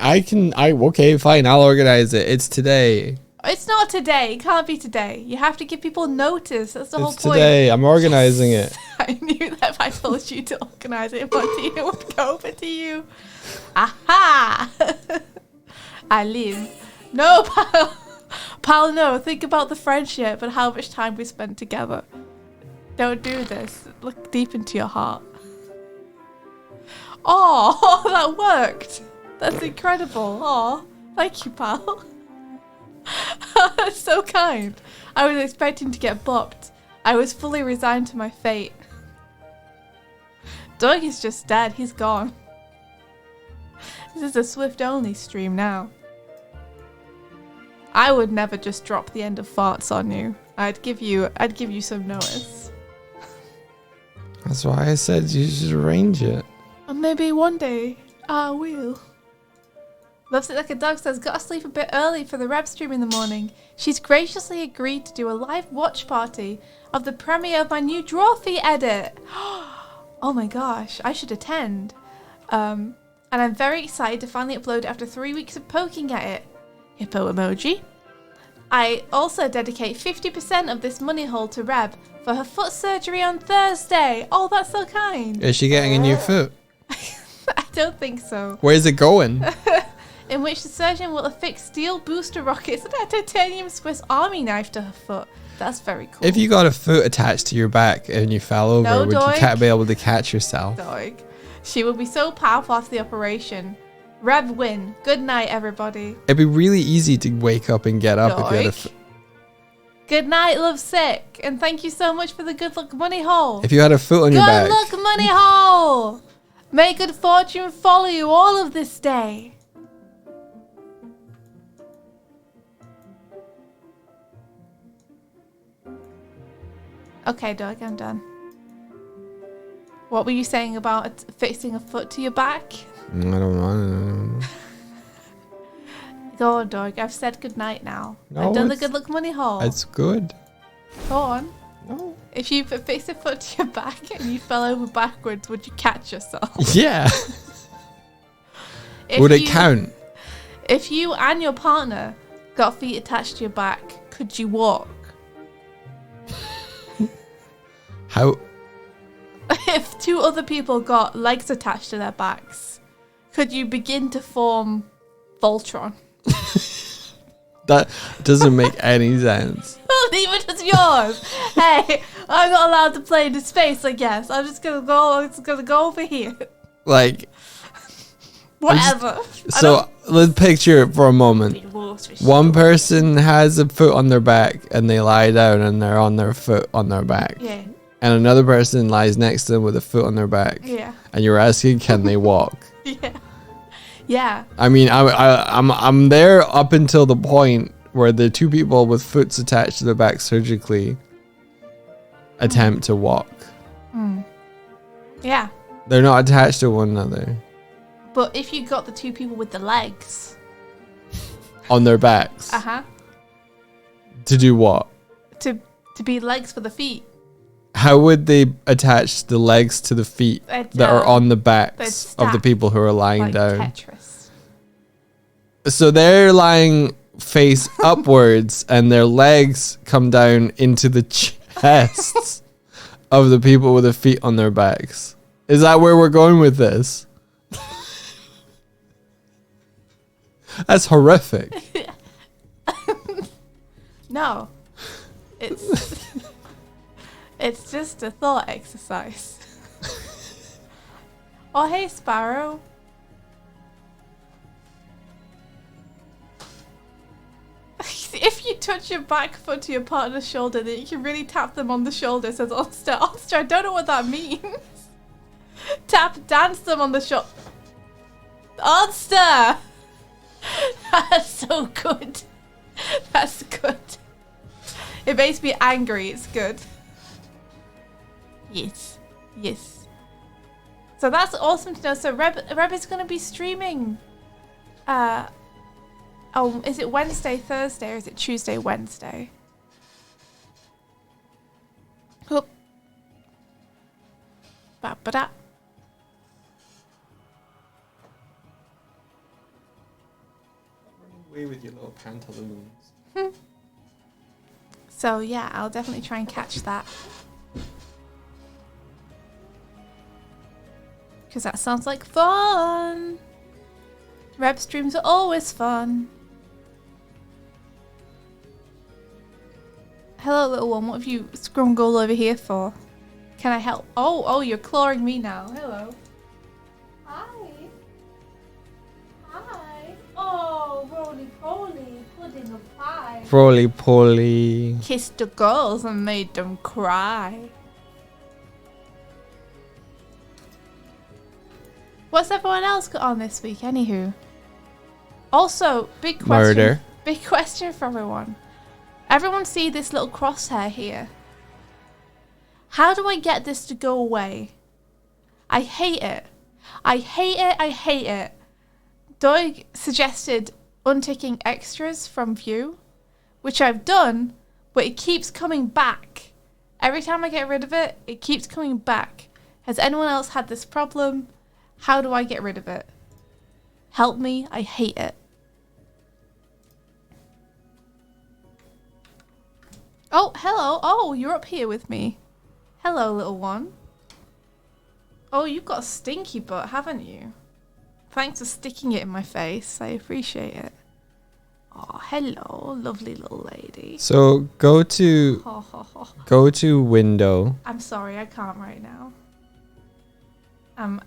Okay, fine. I'll organize it. It's today. It's not today. It can't be today. You have to give people notice. That's the whole point. Today. I'm organizing it. I knew that if I told you to organize it, it would go over to you. Aha! I live. No, pal. Pal, no. Think about the friendship and how much time we spent together. Don't do this. Look deep into your heart. Oh, that worked. That's incredible. Oh, thank you, pal. That's so kind. I was expecting to get bopped. I was fully resigned to my fate. Doig is just dead. He's gone. This is a Swift-only stream now. I would never just drop the end of farts on you. I'd give you some notice. That's why I said you should arrange it. And maybe one day I will. Loves it like a dog says, gotta sleep a bit early for the rep stream in the morning. She's graciously agreed to do a live watch party of the premiere of my new draw fee edit. Oh my gosh, I should attend. And I'm very excited to finally upload it after 3 weeks of poking at it. Hippo emoji. I also dedicate 50% of this money haul to Reb for her foot surgery on Thursday. Oh, that's so kind. Is she getting a new foot? I don't think so. Where's it going? In which the surgeon will affix steel booster rockets and a titanium Swiss army knife to her foot. That's very cool. If you got a foot attached to your back and you fell over, No, would you Doig. be able to catch yourself? Doig. She will be so powerful after the operation. Reb win. Good night, everybody. It'd be really easy to wake up and get up if you had a Doig. Good night, love sick. And thank you so much for the good luck money hole. if you had a foot on your back. Good luck money hole. May good fortune follow you all of this day. Okay, Doug, I'm done. What were you saying about fixing a foot to your back? I don't know. Go on, Doug. I've said goodnight now. No, I've done the it's- good luck money hole. It's good. Go on. No. If you fix a foot to your back and you fell over backwards, would you catch yourself? Yeah. If Would it you- count? If you and your partner got feet attached to your back, could you walk? How? If two other people got legs attached to their backs, could you begin to form Voltron? That doesn't make any sense. Neither does yours. Hey, I'm not allowed to play into space, I guess. I'm just gonna go over here. Like, whatever. So let's picture it for a moment. One person has a foot on their back and they lie down and they're on their foot on their back. Yeah. And another person lies next to them with a foot on their back. Yeah. And you're asking, can they walk? Yeah. Yeah. I mean, I'm there up until the point where the two people with foots attached to their back surgically attempt to walk. Yeah. They're not attached to one another. But if you got the two people with the legs on their backs. To do what? To be legs for the feet. How would they attach the legs to the feet that are on the backs of the people who are lying like down? Tetris. So they're lying face upwards and their legs come down into the chests of the people with the feet on their backs. Is that where we're going with this? That's horrific. No. It's just a thought exercise. Oh, hey, Sparrow. If you touch your back foot to your partner's shoulder, then you can really tap them on the shoulder, says Oster. Oster, I don't know what that means. Dance them on the shoulder. Oster! That's so good. That's good. It makes me angry. It's good. Yes. Yes. So that's awesome to know. So Reb is going to be streaming. Is it Wednesday, Thursday, or is it Tuesday, Wednesday? Oop. Ba-ba-da. Away with your little pantaloons. So yeah, I'll definitely try and catch that. Because that sounds like fun. Reb streams are always fun. Hello, little one. What have you scrungled over here for? Can I help? Oh, you're clawing me now. Hello. Hi. Hi. Oh, roly-poly, pudding of pie. Roly-poly. Kissed the girls and made them cry. What's everyone else got on this week, anywho? Also, big question. Murder. Big question for everyone. Everyone see this little crosshair here? How do I get this to go away? I hate it. I hate it. I hate it. Doig suggested unticking extras from view, which I've done, but it keeps coming back. Every time I get rid of it, it keeps coming back. Has anyone else had this problem? How do I get rid of it? Help me, I hate it. Oh, hello. Oh, you're up here with me. Hello, little one. Oh, you've got a stinky butt, haven't you? Thanks for sticking it in my face. I appreciate it. Oh, hello, lovely little lady. So go to window. I'm sorry, I can't right now. I'm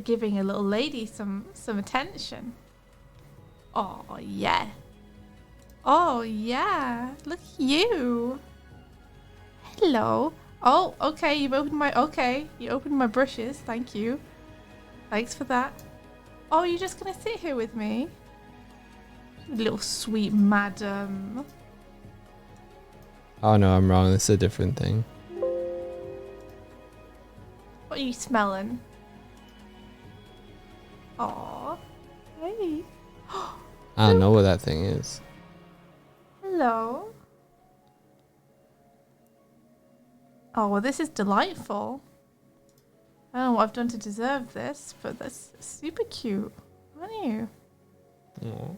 giving a little lady some attention. Oh yeah. Oh yeah. Look at you. Hello. Oh, okay. You opened my brushes. Thank you. Thanks for that. Oh, you're just gonna sit here with me, little sweet madam. Oh no, I'm wrong. This is a different thing. What are you smelling? Aw. Hey. I don't know what that thing is. Hello. Oh, well, this is delightful. I don't know what I've done to deserve this, but that's super cute, aren't you? Aww.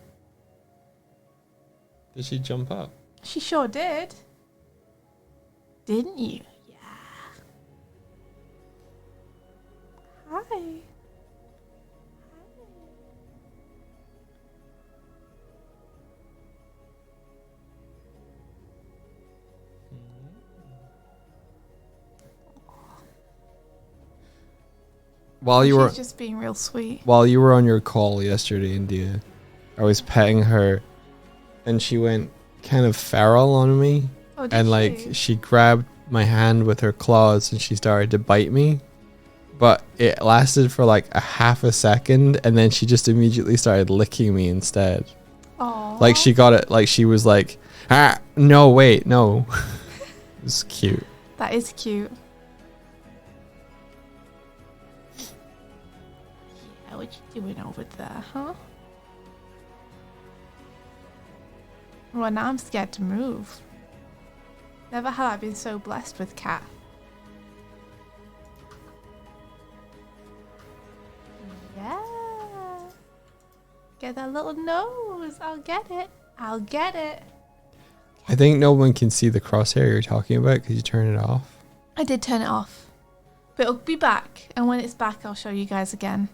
Did she jump up? She sure did. Didn't you? Yeah. Hi. Hi. While you were She's just being real sweet. while you were on your call yesterday, India, I was petting her, and she went kind of feral on me, Oh, did and like she grabbed my hand with her claws and she started to bite me. But it lasted for like a half a second, and then she just immediately started licking me instead. Aww. Like she got it, like she was like, ah, no, wait, no. It was cute. That is cute. Yeah, what you doing over there, huh? Well, now I'm scared to move. Never have I been so blessed with cat. Yeah. Get that little nose. I'll get it. I'll get it. I think no one can see the crosshair you're talking about because you turn it off. I did turn it off. But it'll be back. And when it's back, I'll show you guys again.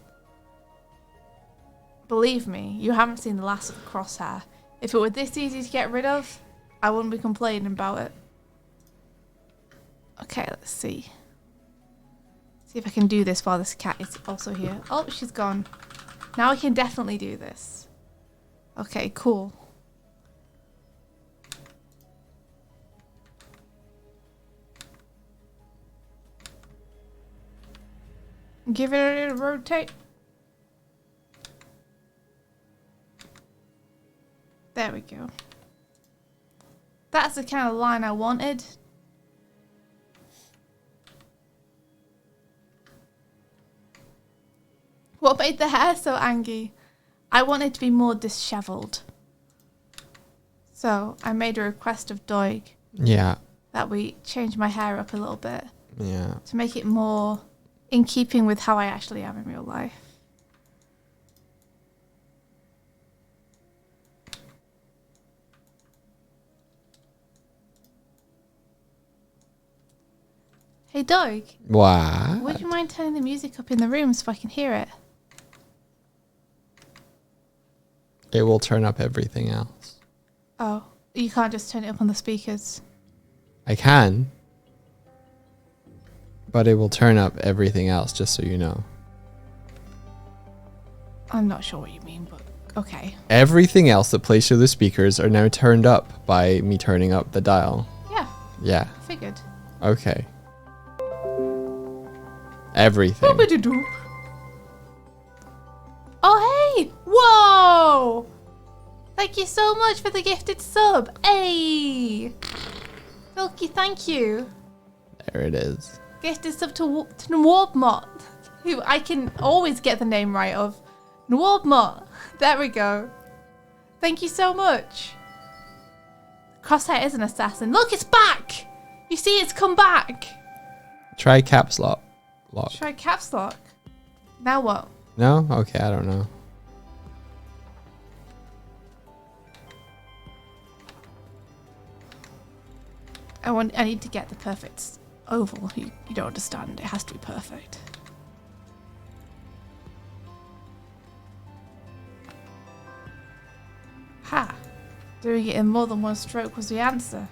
Believe me, you haven't seen the last of the crosshair. If it were this easy to get rid of, I wouldn't be complaining about it. Okay, let's see. See if I can do this while this cat is also here. Oh, she's gone. Now I can definitely do this. Okay, cool. Give it a little rotate. There we go. That's the kind of line I wanted. What made the hair so angry? I wanted to be more dishevelled. So I made a request of Doig Yeah. that we change my hair up a little bit Yeah. to make it more in keeping with how I actually am in real life. Hey Doig, What? would you mind turning the music up in the room so I can hear it? It will turn up everything else. Oh, you can't just turn it up on the speakers. I can. But it will turn up everything else, just so you know. I'm not sure what you mean, but okay. Everything else that plays through the speakers are now turned up by me turning up the dial. Yeah, Yeah. figured. Okay. Everything. Boop-a-doo-doop. Oh, hey! Whoa! Thank you so much for the gifted sub. Hey! Milky, thank you. There it is. Gifted sub to Nwarbmot, who I can always get the name right of. Nwarbmot. There we go. Thank you so much. Crosshair is an assassin. Look, it's back! You see, it's come back. Try caps lock. Try caps lock. Now what? No? Okay, I don't know. I need to get the perfect oval. You don't understand. It has to be perfect. Ha! Doing it in more than one stroke was the answer.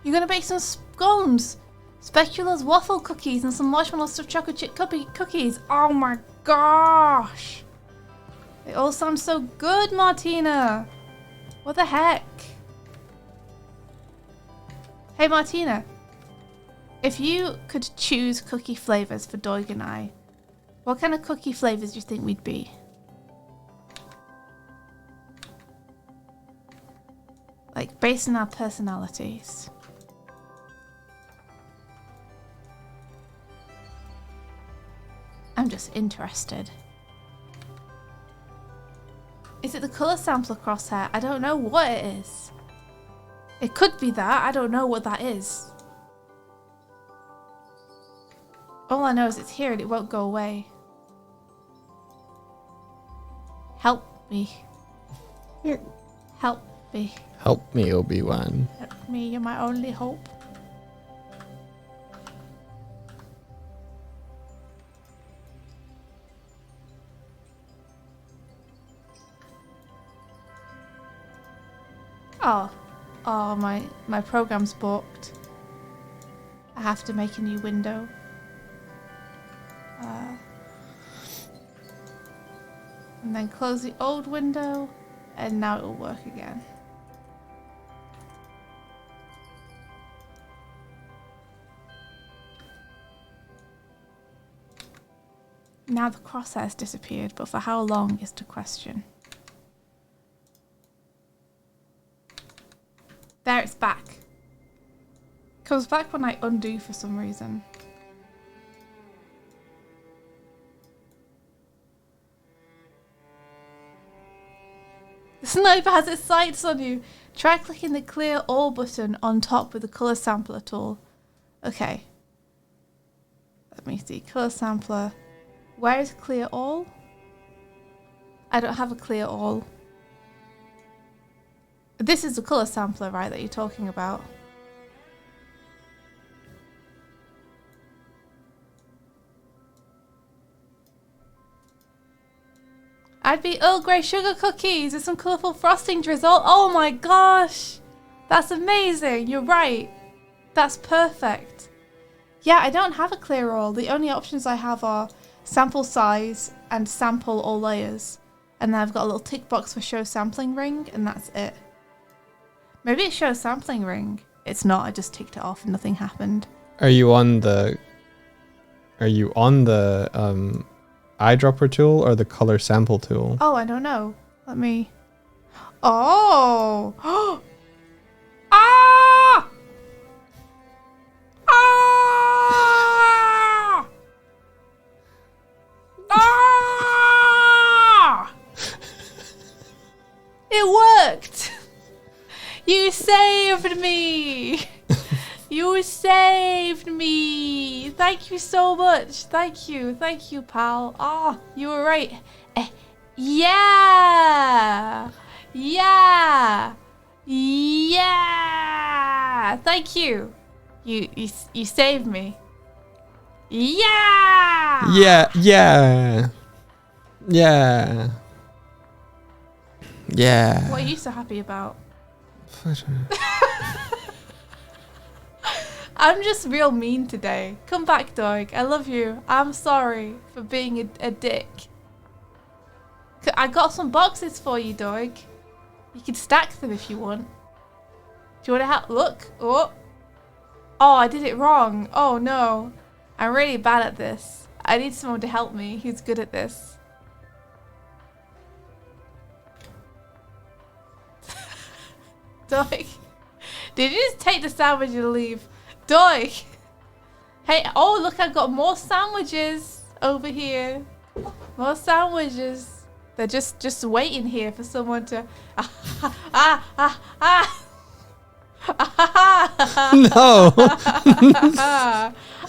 You're gonna bake some scones, speculoos, waffle cookies, and some marshmallow stuffed chocolate chip cookies. Oh my gosh! They all sound so good, Martina. What the heck? Hey, Martina. If you could choose cookie flavors for Doig and I, what kind of cookie flavors do you think we'd be? Like, based on our personalities. I'm just interested. Is it the colour sampler crosshair? I don't know what it is. It could be that. I don't know what that is. All I know is it's here and it won't go away. Help me. Help me. Help me, Obi-Wan. Help me. You're my only hope. Oh. Oh, my program's booked. I have to make a new window. And then close the old window, and now it will work again. Now the crosshair's disappeared, but for how long is the question. There, it's back. Comes back when I undo for some reason. The sniper has its sights on you. Try clicking the clear all button on top with the color sampler tool. Okay. Let me see. Color sampler. Where is clear all? I don't have a clear all. This is the color sampler, right, that you're talking about? I'd be Earl Grey sugar cookies with some colourful frosting drizzle. Oh my gosh! That's amazing. You're right. That's perfect. Yeah, I don't have a clear all. The only options I have are sample size and sample all layers. And then I've got a little tick box for show sampling ring, and that's it. Maybe it shows sampling ring. It's not, I just ticked it off and nothing happened. Are you on the eyedropper tool or the color sample tool? Oh, I don't know. Let me... Oh! Ah! Ah! Ah! It worked! You saved me! You saved me! Thank you so much. Thank you, pal. Ah, you were right. Yeah! Yeah! Yeah! Thank you. You saved me. Yeah! Yeah, yeah. Yeah. Yeah. What are you so happy about? I'm just real mean today. Come back, Doig. I love you. I'm sorry for being a dick. I got some boxes for you, Doig. You can stack them if you want. Do you want to help? Look. Oh. Oh, I did it wrong. Oh, no. I'm really bad at this. I need someone to help me who's good at this. Doig. Did you just take the sandwich and leave? Doig. Hey, oh, look, I've got more sandwiches over here. More sandwiches. They're just waiting here for someone to... No.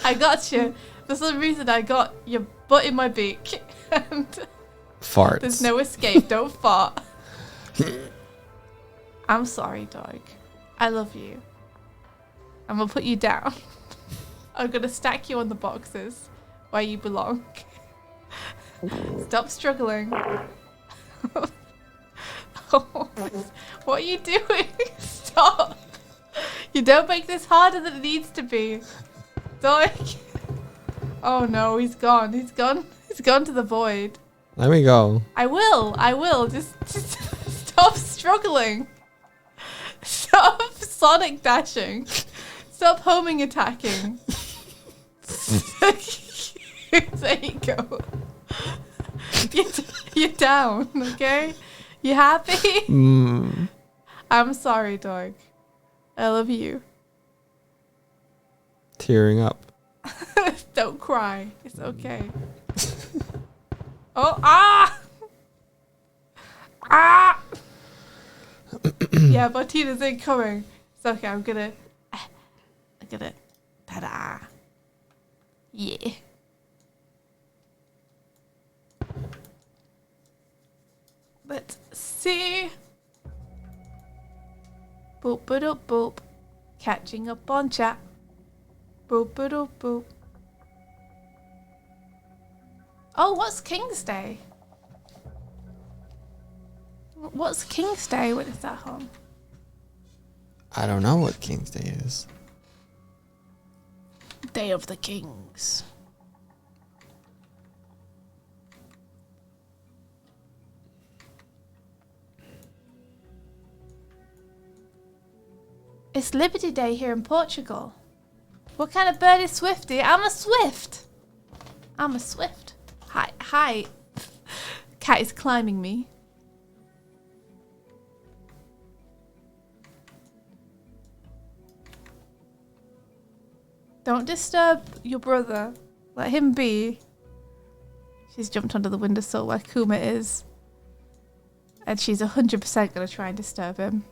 I got you. For some reason, I got your butt in my beak. And Farts. there's no escape. Don't fart. I'm sorry, Doig. I love you. I'm gonna put you down. I'm gonna stack you on the boxes where you belong. Stop struggling. Oh, what are you doing? Stop. You don't make this harder than it needs to be. Doig. Oh no, he's gone. He's gone to the void. Let me go. I will. Just stop struggling. Stop sonic dashing. Stop homing attacking. There you go. You're down, okay? You happy? I'm sorry, Doig. I love you. Tearing up. Don't cry. It's okay. Oh, ah! Ah! Yeah, Martina's incoming. It's okay, I'm gonna, ta-da. Yeah. Let's see. Boop, boop, boop. Catching up on chat. Boop, boop, boop. Oh, what's King's Day? What's King's Day? What is that on? I don't know what King's Day is. Day of the Kings. It's Liberty Day here in Portugal. What kind of bird is Swifty? I'm a Swift. I'm a Swift. Hi, hi. Cat is climbing me. Don't disturb your brother. Let him be. She's jumped onto the windowsill where Kuma is. And she's 100% going to try and disturb him.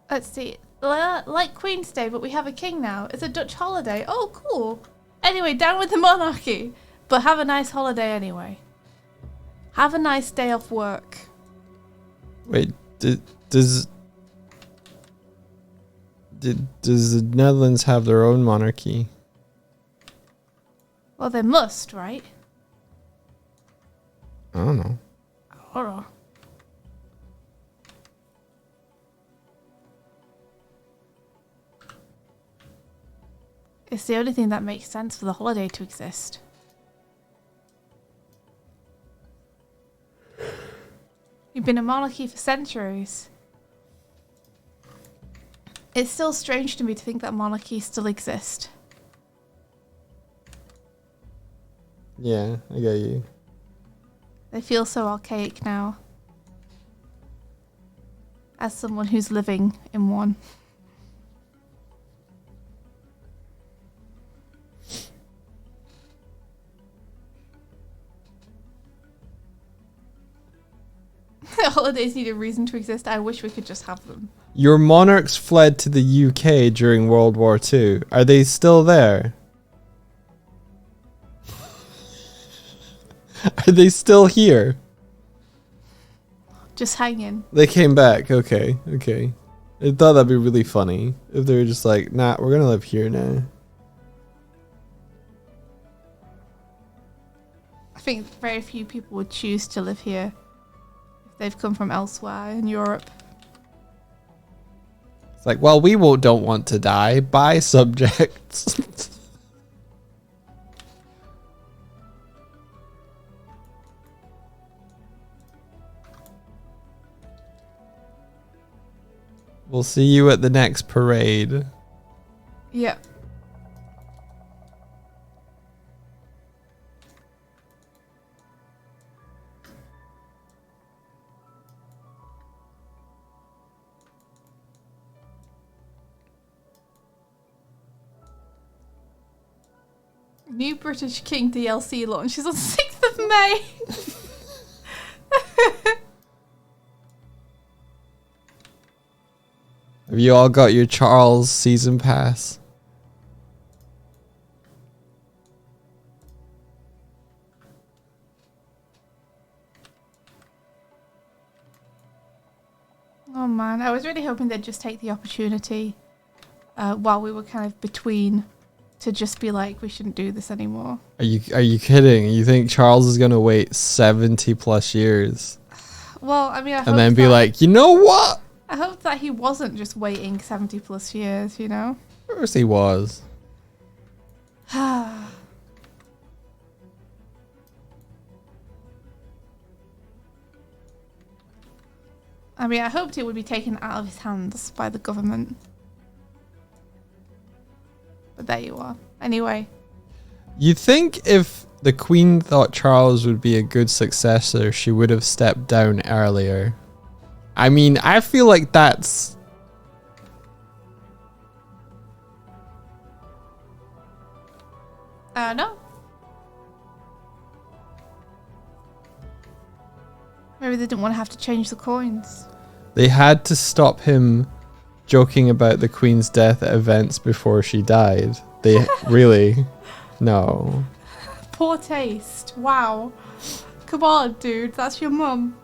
Let's see. Like Queen's Day, but we have a king now. It's a Dutch holiday. Oh, cool. Anyway, down with the monarchy. But have a nice holiday anyway. Have a nice day off work. Wait, does the Netherlands have their own monarchy? Well, they must, right? I don't know. Horror. It's the only thing that makes sense for the holiday to exist. You've been a monarchy for centuries. It's still strange to me to think that monarchies still exist. Yeah, I get you. They feel so archaic now. As someone who's living in one. Holidays need a reason to exist. I wish we could just have them. Your monarchs fled to the UK during World War II. Are they still there? Are they still here? Just hanging. They came back. Okay, okay. I thought that'd be really funny if they were just like, nah, we're gonna live here now. I think very few people would choose to live here if they've come from elsewhere in Europe. It's like, well, we don't want to die. Bye, subjects. We'll see you at the next parade. Yep. New British King DLC launches on 6th of May. Have you all got your Charles season pass? Oh man, I was really hoping they'd just take the opportunity while we were kind of between to just be like, we shouldn't do this anymore. Are you kidding? You think Charles is gonna wait 70 plus years? Well, I mean, and then be like, you know what? I hope that he wasn't just waiting 70 plus years, you know? Of course he was. I mean, I hoped it would be taken out of his hands by the government. But there you are. Anyway. You think if the Queen thought Charles would be a good successor, she would have stepped down earlier? I mean, I feel like that's... No. Maybe they didn't want to have to change the coins. They had to stop him joking about the Queen's death at events before she died. They really... No. Poor taste. Wow. Come on, dude. That's your mum.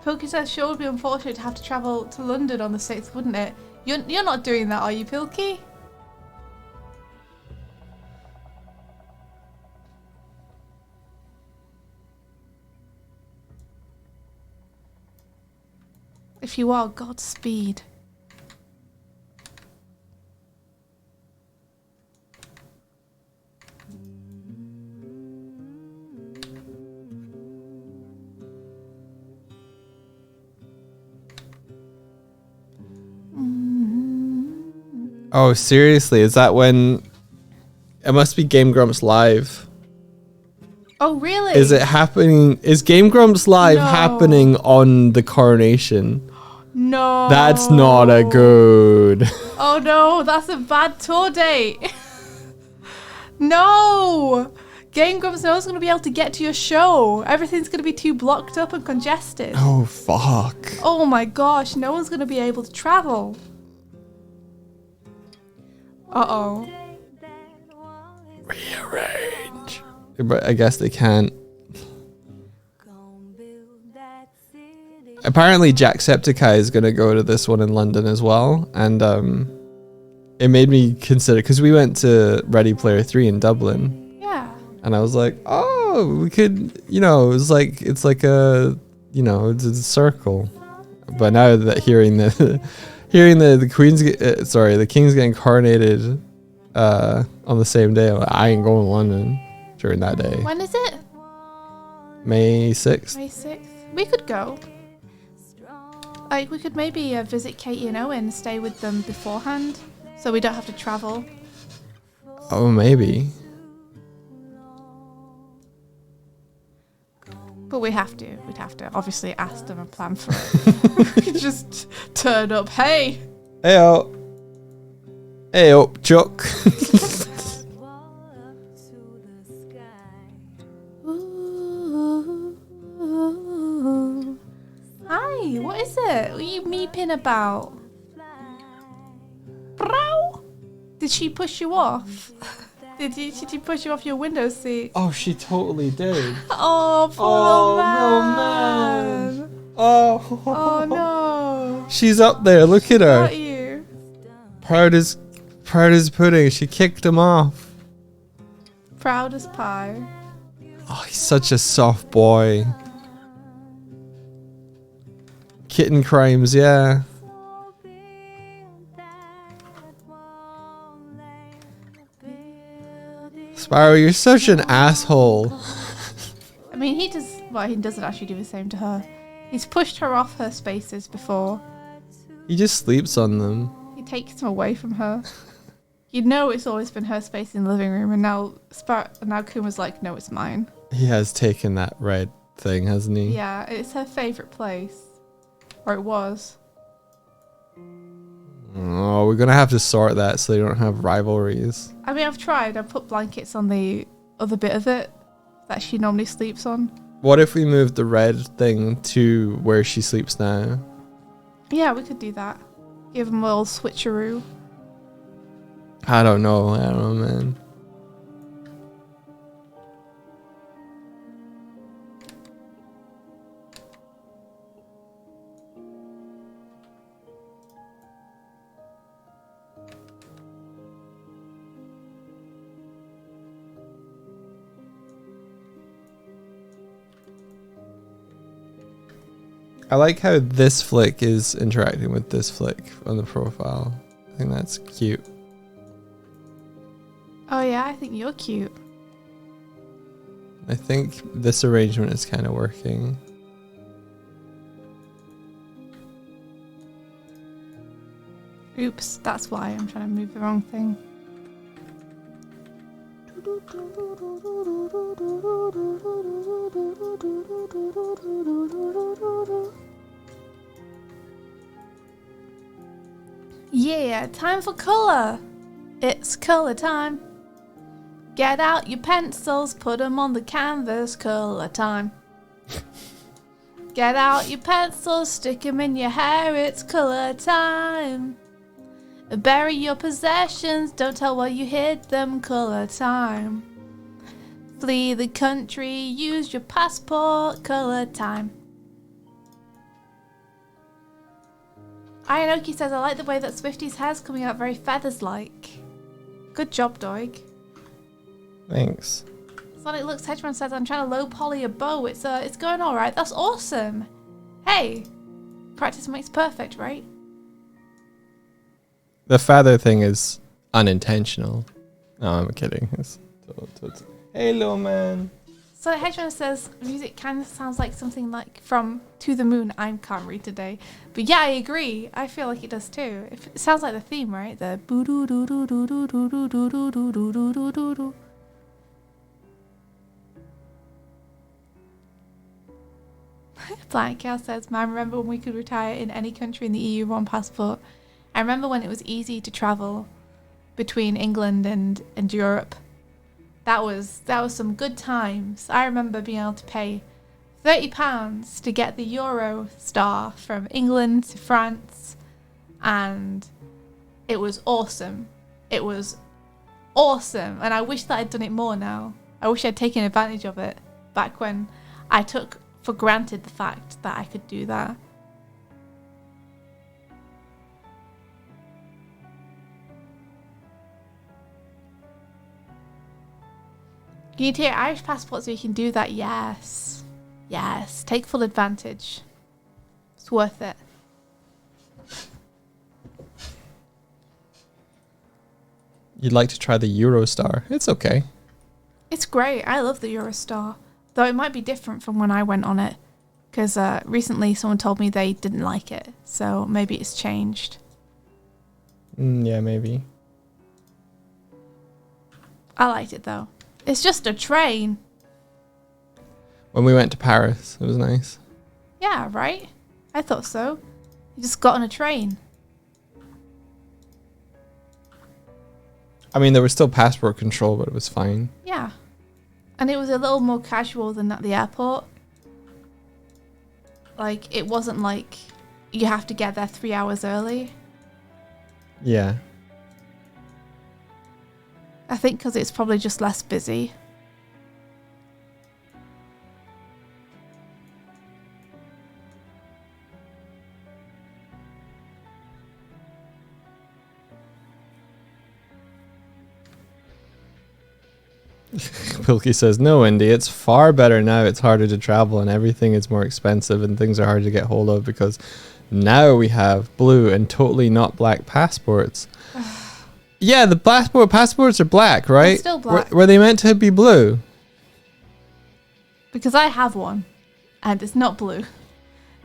Pilkey says sure would be unfortunate to have to travel to London on the 6th, wouldn't it? You're not doing that, are you, Pilkey? If you are, Godspeed. Oh, seriously? Is that when... It must be Game Grumps Live. Oh, really? Is it happening... Is Game Grumps Live happening on the coronation? No. That's not a good... Oh no, that's a bad tour date. No! Game Grumps no one's going to be able to get to your show. Everything's going to be too blocked up and congested. Oh, fuck. Oh my gosh, no one's going to be able to travel. Uh-oh. Rearrange. But I guess they can't. Apparently Jacksepticeye is going to go to this one in London as well. And it made me consider, because we went to Ready Player 3 in Dublin. Yeah. And I was like, oh, we could, you know, it's like a, you know, it's a circle. But now that hearing the Queen's, the King's getting coronated on the same day, I ain't going to London during that day. When is it? May 6th. May 6th. We could go. Like, we could maybe visit Katie and Owen and stay with them beforehand, so we don't have to travel. Oh, maybe. But we'd have to obviously ask them and plan for it. We could just turn up. Hey! Heyo. Heyo, Chuck. Hi, what is it? What are you meeping about? Bro! Did she push you off? Did she push you off your window seat? Oh, she totally did. Oh, poor man. Oh. Oh no. She's up there. Look at her. Got you. Proud as pudding. She kicked him off. Proud as pie. Oh, he's such a soft boy. Kitten crimes, yeah. Spyro, you're such an asshole. I mean, he doesn't actually do the same to her. He's pushed her off her spaces before. He just sleeps on them. He takes them away from her. You know it's always been her space in the living room, and now Kuma's like, no, it's mine. He has taken that red thing, hasn't he? Yeah, it's her favourite place. Or it was. Oh, we're gonna have to sort that so they don't have rivalries. I mean, I've tried. I put blankets on the other bit of it that she normally sleeps on. What if we moved the red thing to where she sleeps now? Yeah, we could do that. Give them a little switcheroo. I don't know, man. I like how this flick is interacting with this flick on the profile. I think that's cute. Oh yeah, I think you're cute. I think this arrangement is kind of working. Oops, that's why I'm trying to move the wrong thing. Yeah, time for colour. It's colour time. Get out your pencils, put them on the canvas, colour time. Get out your pencils, stick them in your hair, it's colour time. Bury your possessions, don't tell where you hid them, colour time. Flee the country, use your passport, colour time. Ayanoki says, I like the way that Swifty's hair's coming out very feathers-like. Good job, Doig. Thanks. Sonic Looks Hedgeman says, I'm trying to low poly a bow. It's going alright. That's awesome. Hey, practice makes perfect, right? The feather thing is unintentional. No, I'm kidding. Hey, little man. Sonic Hedgeman says, music kind of sounds like something like from To the Moon. I can't read today. But yeah, I agree. I feel like it does too. It sounds like the theme, right? The boo doo doo doo doo doo doo doo doo doo doo doo doo doo doo. Black Cow says, man, remember when we could retire in any country in the EU on passport? I remember when it was easy to travel between England and Europe. That was some good times. I remember being able to pay £30 to get the Euro Star from England to France, and it was awesome. It was awesome, and I wish that I'd done it more now. I wish I'd taken advantage of it back when I took for granted the fact that I could do that. You need to get Irish passport so you can do that. Yes. Yes. Take full advantage. It's worth it. You'd like to try the Eurostar. It's okay. It's great. I love the Eurostar. Though it might be different from when I went on it. Because recently someone told me they didn't like it. So maybe it's changed. Yeah, maybe. I liked it though. It's just a train. When we went to Paris, it was nice. Yeah, right? I thought so. You just got on a train. I mean, there was still passport control, but it was fine. Yeah. And it was a little more casual than at the airport. Like, it wasn't like you have to get there 3 hours early. Yeah. I think because it's probably just less busy. Pilkey says, no, Indy, it's far better now. It's harder to travel and everything is more expensive and things are hard to get hold of because now we have blue and totally not black passports. Yeah, the passports are black, right? They're still black. Were they meant to be blue? Because I have one. And it's not blue.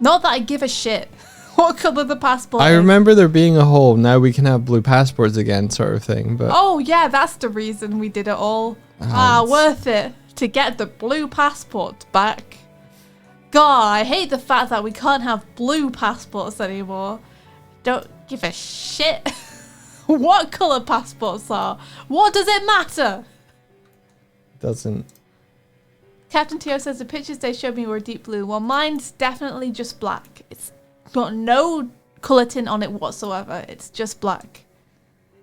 Not that I give a shit what colour the passport I is. remember there being a whole, now we can have blue passports again sort of thing. But Oh, yeah, that's the reason we did it all. Worth it to get the blue passport back. God, I hate the fact that we can't have blue passports anymore. Don't give a shit what colour passports are. What does it matter? doesn't. Captain Teo says the pictures they showed me were deep blue. Well, mine's definitely just black. It's got no colour tint on it whatsoever. It's just black.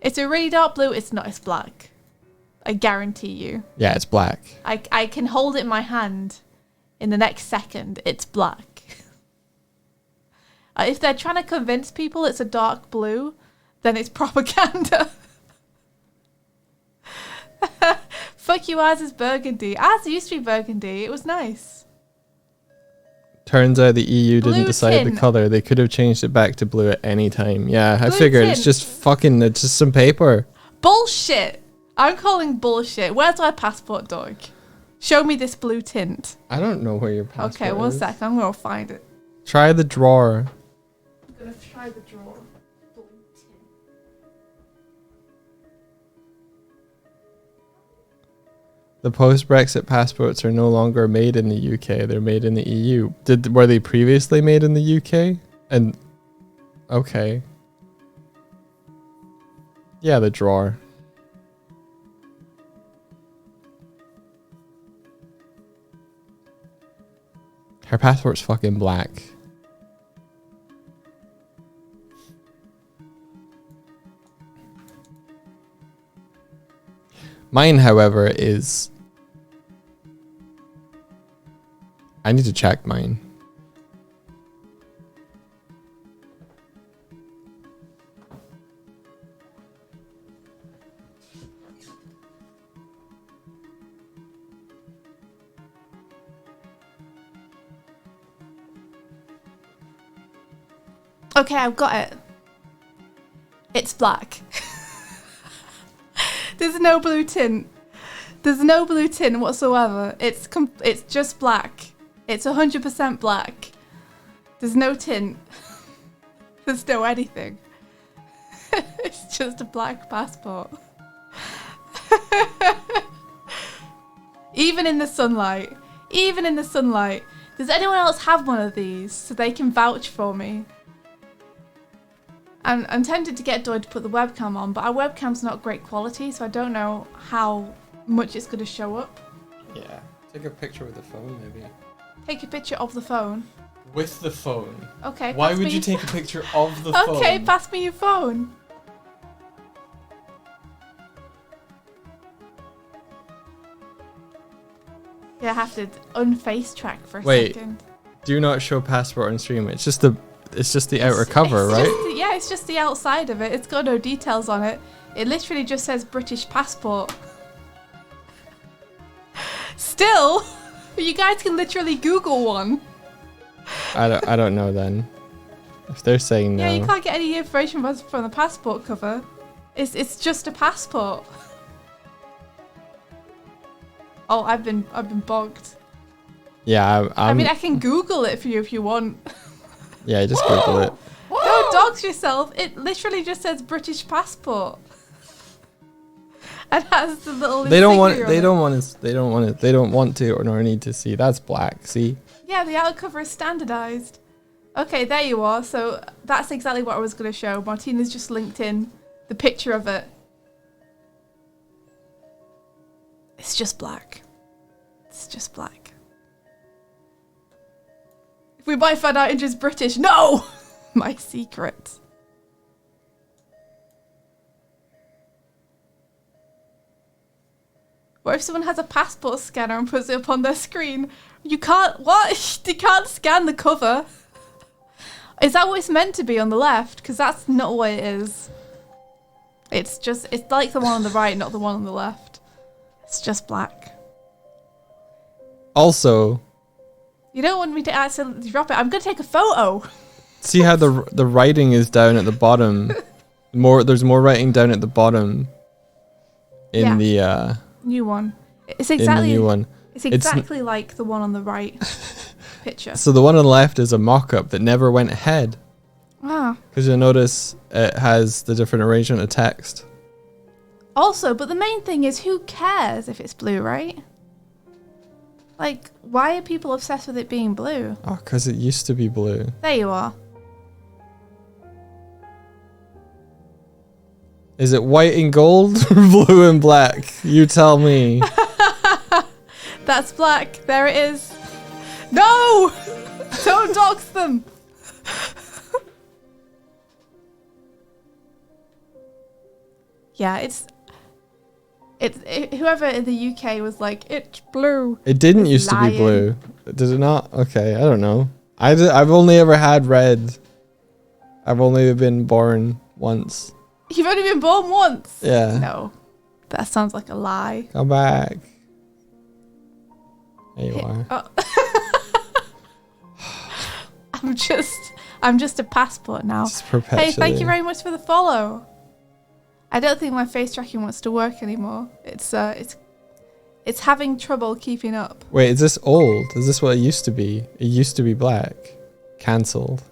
It's a really dark blue. It's not. It's black. I guarantee you. Yeah, it's black. I can hold it in my hand in the next second. It's black. If they're trying to convince people it's a dark blue, then it's propaganda. Fuck you, ours is burgundy. Ours used to be burgundy. It was nice. Turns out the EU didn't Blue decide the tin. color. They could have changed it back to blue at any time. Yeah, I Blue figured tin. it's just fucking, it's just some paper. Bullshit. I'm calling bullshit. Where's my passport, dog? Show me this blue tint. I don't know where your passport Okay, one is. sec. I'm going to find it. Try the drawer. I'm going to try the drawer. Blue tint. The post-Brexit passports are no longer made in the UK. They're made in the EU. Were they previously made in the UK? And okay. Yeah, the drawer. Her passport's fucking black. Mine, however, is... I need to check mine. Okay, I've got it. It's black. There's no blue tint. There's no blue tint whatsoever. It's just black. It's 100% black. There's no tint. There's no anything. It's just a black passport. Even in the sunlight. Even in the sunlight. Does anyone else have one of these so they can vouch for me? I'm tempted to get Doig to put the webcam on, but our webcam's not great quality, so I don't know how much it's going to show up. Yeah. Take a picture with the phone, maybe. Take a picture of the phone. With the phone. Okay. Why would you take a picture of the phone? Okay, pass me your phone. Yeah, I have to unface track for a second. Do not show passport on stream. It's just the outer cover, right? It's just the outside of it. It's got no details on it. It literally just says British passport. Still, you guys can literally Google one. I don't know then. If they're saying no. Yeah, you can't get any information from the passport cover. It's just a passport. Oh, I've been bogged. Yeah, I mean, I can Google it for you if you want. Yeah, just Google it. Don't dox yourself. It literally just says British passport. And has the little. They don't want to or need to see. That's black. See? Yeah, the outer cover is standardized. Okay, there you are. So that's exactly what I was going to show. Martina's just linked in the picture of it. It's just black. It's just black. If we might find out India's British. No! My secret. What if someone has a passport scanner and puts it up on their screen? You can't, what? You can't scan the cover. Is that what it's meant to be on the left? Because that's not what it is. It's like the one on the right, not the one on the left. It's just black. Also, you don't want me to accidentally drop it. I'm going to take a photo. See how the writing is down at the bottom? There's more writing down at the bottom in the new one. It's exactly in the new one. It's exactly like the one on the right picture. So the one on the left is a mock-up that never went ahead. Ah. Because you'll notice it has the different arrangement of text. Also, but the main thing is, who cares if it's blue, right? Like, why are people obsessed with it being blue? Oh, because it used to be blue. There you are. Is it white and gold or blue and black? You tell me. That's black. There it is. No! Don't dox them. Yeah, it's whoever in the UK was like, it's blue. It didn't used to be blue. Did it not? Okay, I don't know. I've only ever had red. I've only been born once. You've only been born once? Yeah. No. That sounds like a lie. Come back. There you are. Oh. I'm just a passport now. Hey, thank you very much for the follow. I don't think my face tracking wants to work anymore. It's having trouble keeping up. Wait, is this old? Is this what it used to be? It used to be black. Cancelled.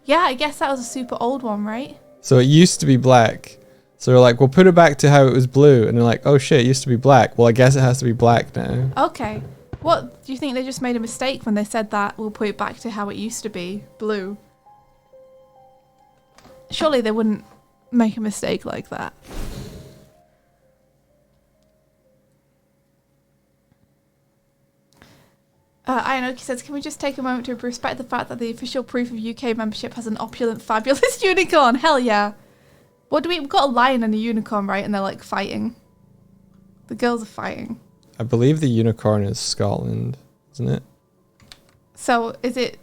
Yeah, I guess that was a super old one, right? So it used to be black. So they're like, we'll put it back to how it was blue. And they're like, oh shit, it used to be black. Well, I guess it has to be black now. Okay. What, do you think they just made a mistake when they said that we'll put it back to how it used to be, blue? Surely they wouldn't make a mistake like that. Ionoki says, can we just take a moment to respect the fact that the official proof of UK membership has an opulent, fabulous unicorn? Hell yeah. What do we've got a lion and a unicorn, right? And they're like fighting. The girls are fighting. I believe the unicorn is Scotland, isn't it? So is it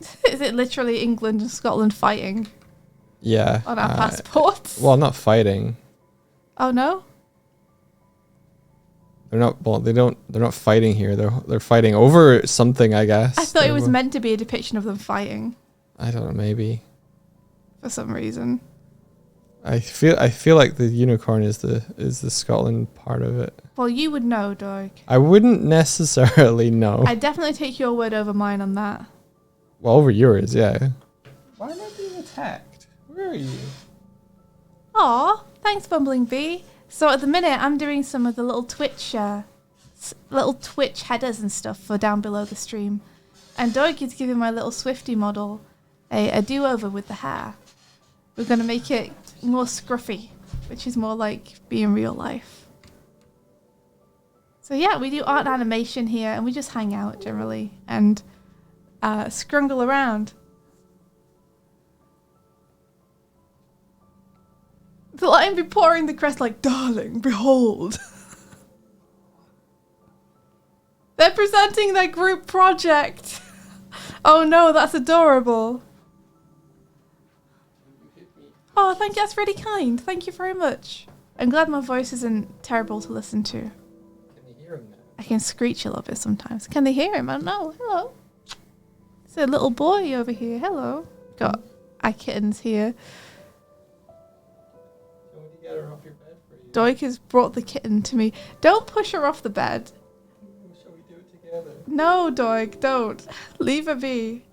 literally England and Scotland fighting? Yeah. On our passports? Well, not fighting. Oh no? They're not. Well, they're not fighting here. They're fighting over something, I guess. I thought it was meant to be a depiction of them fighting. I don't know. Maybe. for some reason. I feel like the unicorn is the Scotland part of it. Well, you would know, Doig. I wouldn't necessarily know. I definitely take your word over mine on that. Well, over yours, yeah. Why am I being attacked? Where are you? Aw, thanks, Bumbling Bee. So at the minute, I'm doing some of the little Twitch headers and stuff for down below the stream. And Doig is giving my little Swifty model a do-over with the hair. We're going to make it more scruffy, which is more like being real life. So yeah, we do art and animation here, and we just hang out generally and scrungle around. The lion be pouring the crest like, darling, behold. They're presenting their group project. Oh no, that's adorable. Oh, thank you. That's really kind. Thank you very much. I'm glad my voice isn't terrible to listen to. Can you hear him now? I can screech a little bit sometimes. Can they hear him? I don't know. Hello. There's a little boy over here. Hello. Got our kittens here. Do you want me to get her off your bed for you? Doig has brought the kitten to me. Don't push her off the bed. Shall we do it together? No, Doig, don't. Leave her be.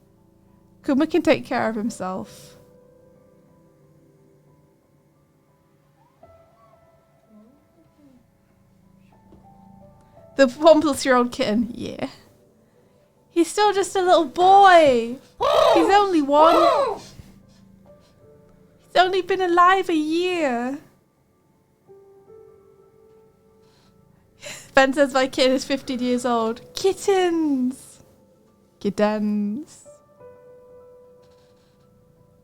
Kuma can take care of himself. The 1+-year-old kitten, yeah. He's still just a little boy. He's only one. He's only been alive a year. Ben says my kitten is 15 years old. Kittens. Kittens.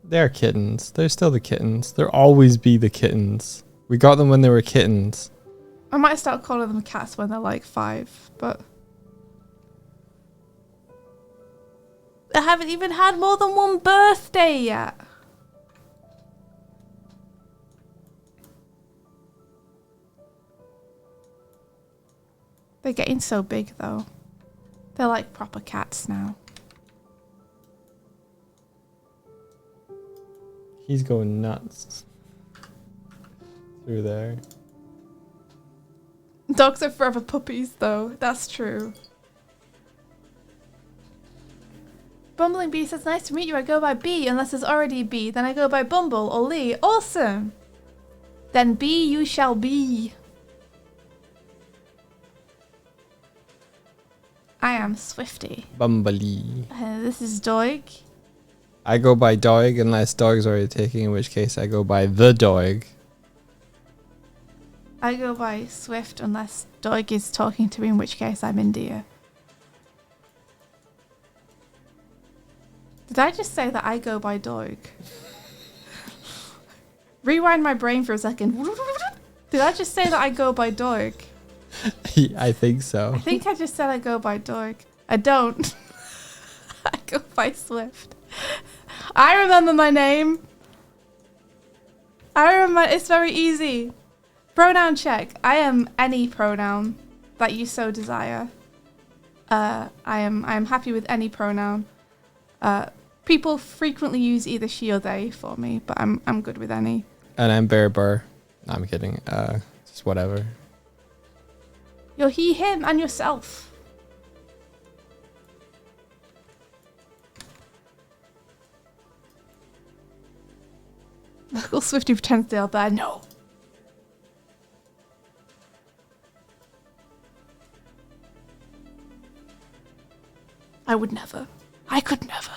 They're kittens. They're still the kittens. They'll always be the kittens. We got them when they were kittens. I might start calling them cats when they're like 5, but I haven't even had more than one birthday yet. They're getting so big though. They're like proper cats now. He's going nuts through there. Dogs are forever puppies though. That's true. Bumbling Bee says, nice to meet you. I go by B unless there's already a B. Then I go by Bumble or Lee. Awesome. Then B you shall be. I am Swifty. Bumbly. This is Doig. I go by Doig unless Doig's already taking, in which case I go by the Doig. I go by Swift unless Doig is talking to me, in which case I'm India. Did I just say that I go by Doig? Rewind my brain for a second. Did I just say that I go by Doig? I think so. I think I just said I go by Doig. I don't. I go by Swift. I remember my name. It's very easy. Pronoun check. I am any pronoun that you so desire. I am happy with any pronoun. People frequently use either she or they for me, but I'm good with any. And I'm Bear Burr. No, I'm kidding. Just whatever. You're he, him, and yourself. Uncle Swifty pretends they are there. No. I would never. I could never.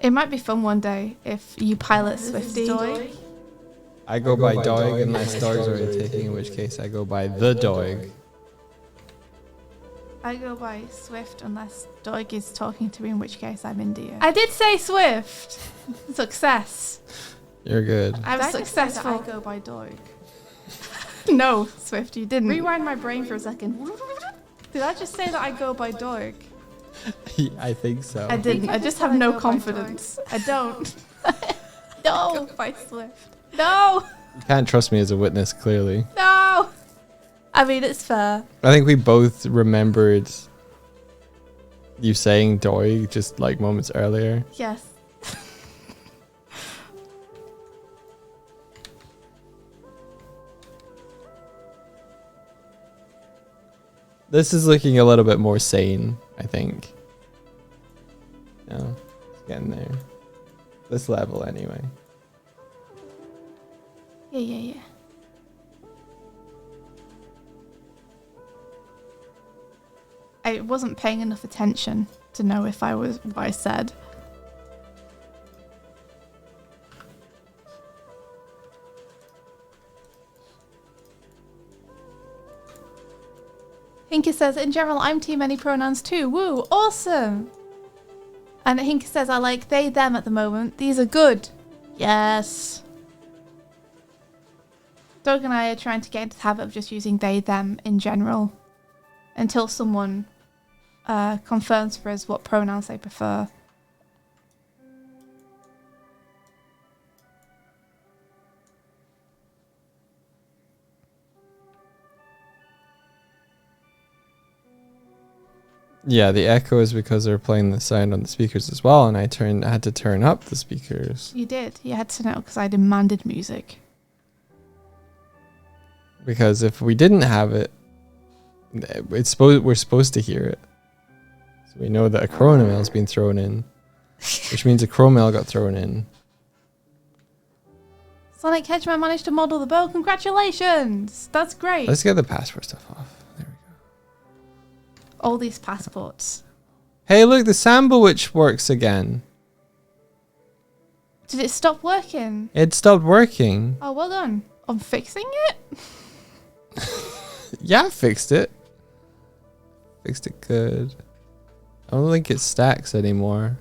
It might be fun one day if you pilot Swifty. I go by Doig unless Doig's already taking, in which case I go by the Doig. I go by Swift unless Doig is talking to me, in which case I'm India. I did say Swift. Success. You're good. I'm successful. I go by Doig. No, Swift, you didn't. Rewind my brain for a second. Did I just say that I go by Doig? I think so. I didn't. I just have no confidence. I don't. No. Go by Swift. No. You can't trust me as a witness, clearly. No. I mean, it's fair. I think we both remembered you saying Doig just like moments earlier. Yes. This is looking a little bit more sane, I think. No, it's getting there. This level, anyway. Yeah. I wasn't paying enough attention to know if I was what I said. Hinky says, in general, I'm team any pronouns too. Woo, awesome. And Hinky says, I like they, them at the moment. These are good. Yes. Doug and I are trying to get into the habit of just using they, them in general until someone confirms for us what pronouns they prefer. Yeah, the echo is because they're playing the sound on the speakers as well, and I had to turn up the speakers. You did. You had to know because I demanded music. Because if we didn't have it, we're supposed to hear it. So we know that a chronomail's been thrown in, which means a chromail got thrown in. Sonic Hedgeman managed to model the bow. Congratulations! That's great. Let's get the passport stuff off. There we go. All these passports. Hey, look, the Samba Witch works again. Did it stop working? It stopped working. Oh, well done. On fixing it? Yeah, I fixed it. Fixed it good. I don't think it stacks anymore.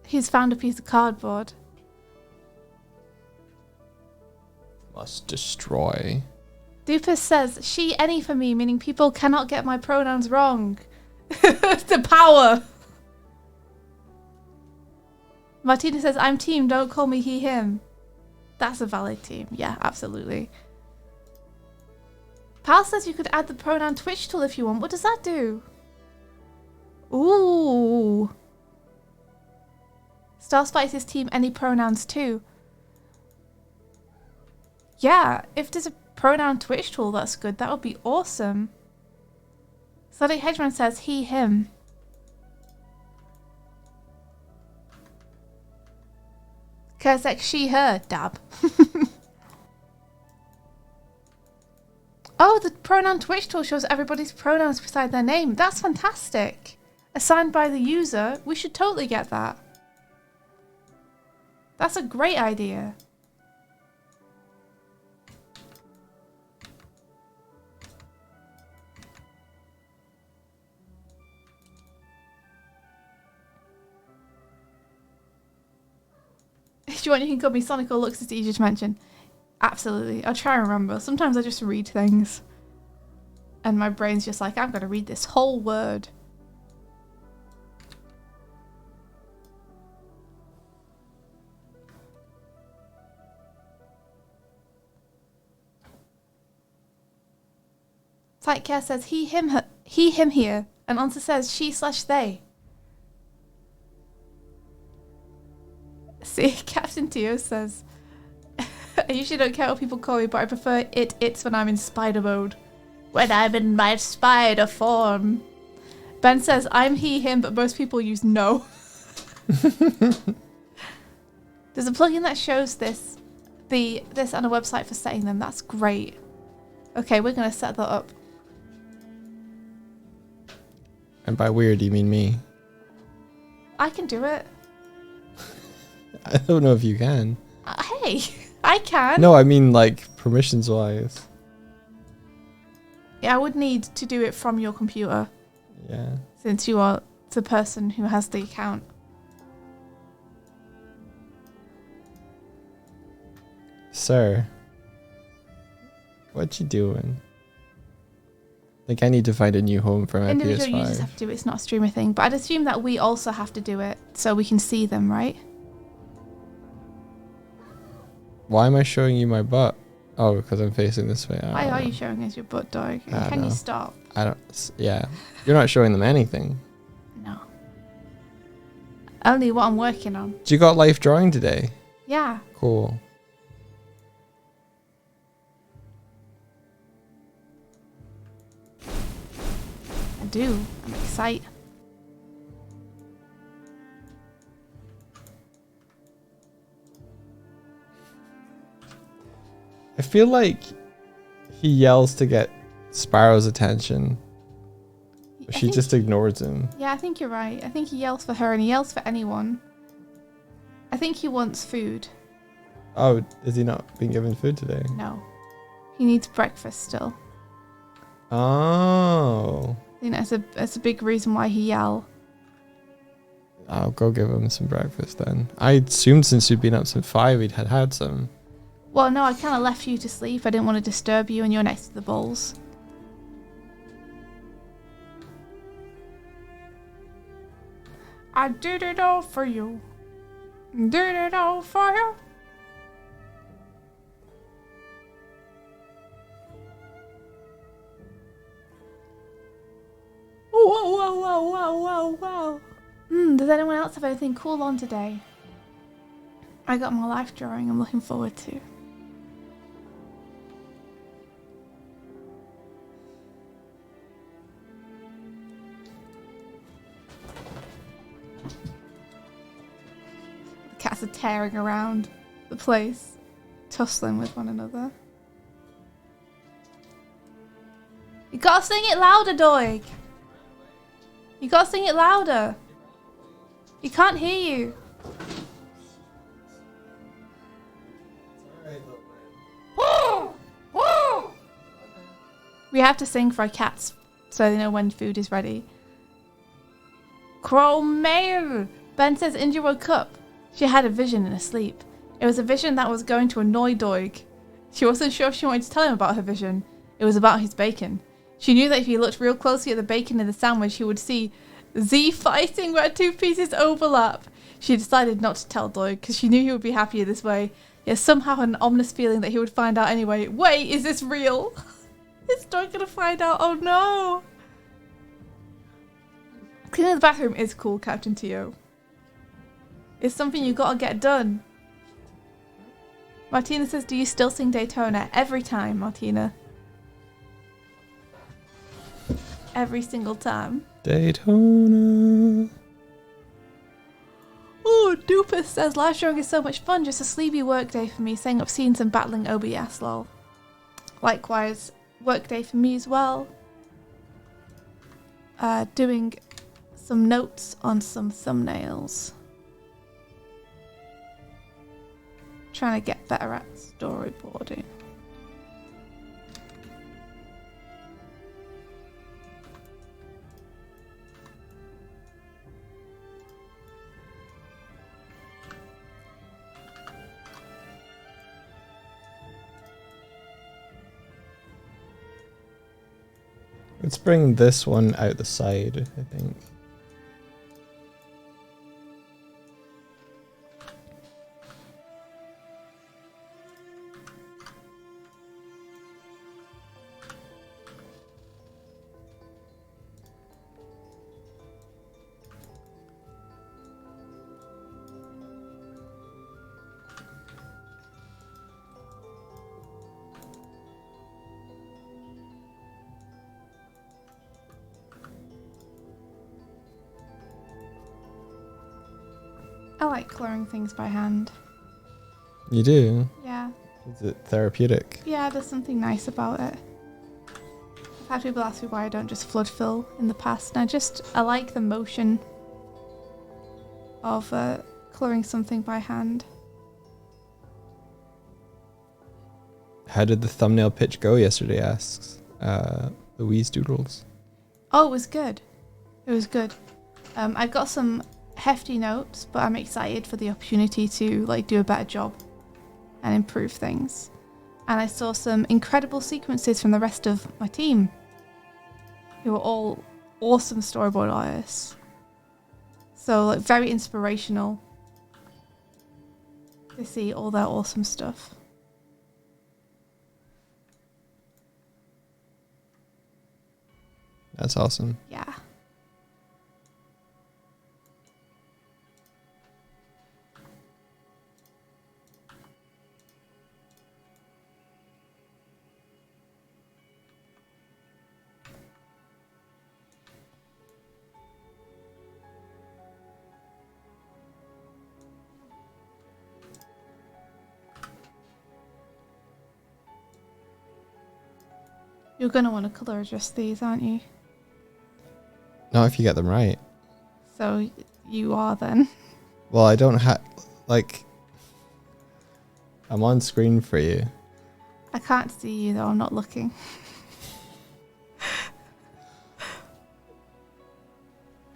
He's found a piece of cardboard. Must destroy. Dupus says, she, any for me, meaning people cannot get my pronouns wrong. The power. Martina says, I'm team, don't call me he, him. That's a valid team. Yeah, absolutely. Pal says you could add the pronoun Twitch tool if you want. What does that do? Ooh. Star Spice is team any pronouns too. Yeah, if there's a pronoun Twitch tool that's good, that would be awesome. Sonic Hedgeman says he, him. Kursek, she, her. Dab. Oh, the pronoun Twitch tool shows everybody's pronouns beside their name. That's fantastic. Assigned by the user. We should totally get that. That's a great idea. If you want, you can call me Sonic or Lux, it's easier to mention. Absolutely. I'll try and remember. Sometimes I just read things. And my brain's just like, I'm going to read this whole word. Typecare says he, him, her, he, him here. And Answer says she/they. See, Captain Teo says, I usually don't care what people call me, but I prefer it's when I'm in spider mode. When I'm in my spider form. Ben says, I'm he, him, but most people use no. There's a plugin that shows this on a website for setting them. That's great. Okay, we're going to set that up. And by weird, you mean me? I can do it. I don't know if you can. Hey, I can. No, I mean like permissions wise. Yeah, I would need to do it from your computer. Yeah. Since you are the person who has the account. Sir. What you doing? I think I need to find a new home for my Individual PS5. users have to do it, it's not a streamer thing. But I'd assume that we also have to do it so we can see them, right? Why am I showing you my butt? Oh, because I'm facing this way. Why are you showing us your butt, Doig? Can you stop? I don't. Yeah. You're not showing them anything. No. Only what I'm working on. You got life drawing today? Yeah. Cool. do. I'm excited. I feel like he yells to get Sparrow's attention. But she just ignores him. Yeah, I think you're right. I think he yells for her and he yells for anyone. I think he wants food. Oh, is he not being given food today? No. He needs breakfast still. Oh. I think that's a big reason why he yell. I'll go give him some breakfast then. I assumed since you'd been up since 5 he'd had some. Well, no, I kind of left you to sleep. I didn't want to disturb you and you're next to the bowls. I did it all for you. Did it all for you. Whoa, whoa, whoa, whoa, whoa, whoa. Does anyone else have anything cool on today? I got my life drawing I'm looking forward to. The cats are tearing around the place, tussling with one another. You gotta sing it louder, Doig! You gotta sing it louder! You can't hear you. We have to sing for our cats so they know when food is ready. Cromail! Ben says India woke up. She had a vision in her sleep. It was a vision that was going to annoy Doig. She wasn't sure if she wanted to tell him about her vision. It was about his bacon. She knew that if he looked real closely at the bacon in the sandwich, he would see Z fighting where two pieces overlap. She decided not to tell Doig because she knew he would be happier this way. Yet somehow had an ominous feeling that he would find out anyway. Wait, is this real? Is Doig gonna find out? Oh no! Cleaning the bathroom is cool, Captain Tio. It's something you gotta get done. Martina says, do you still sing Daytona? Every time, Martina. Every single time. Daytona. Oh, Doopus says, live showing is so much fun, just a sleepy workday for me, saying I've seen some battling OBS, lol. Likewise, workday for me as well. Doing some notes on some thumbnails. Trying to get better at storyboarding. Let's bring this one out the side, I think. I like colouring things by hand. You do? Yeah. Is it therapeutic? Yeah, there's something nice about it. I've had people ask me why I don't just flood fill in the past, and I like the motion of colouring something by hand. How did the thumbnail pitch go yesterday, asks Louise Doodles. Oh, it was good. It was good. I got some hefty notes, but I'm excited for the opportunity to do a better job and improve things. And I saw some incredible sequences from the rest of my team, who are all awesome storyboard artists. So very inspirational to see all their awesome stuff. That's awesome. Yeah. You're going to want to colour adjust these, aren't you? Not if you get them right. So you are then. Well, I don't have... Like... I'm on screen for you. I can't see you though, I'm not looking.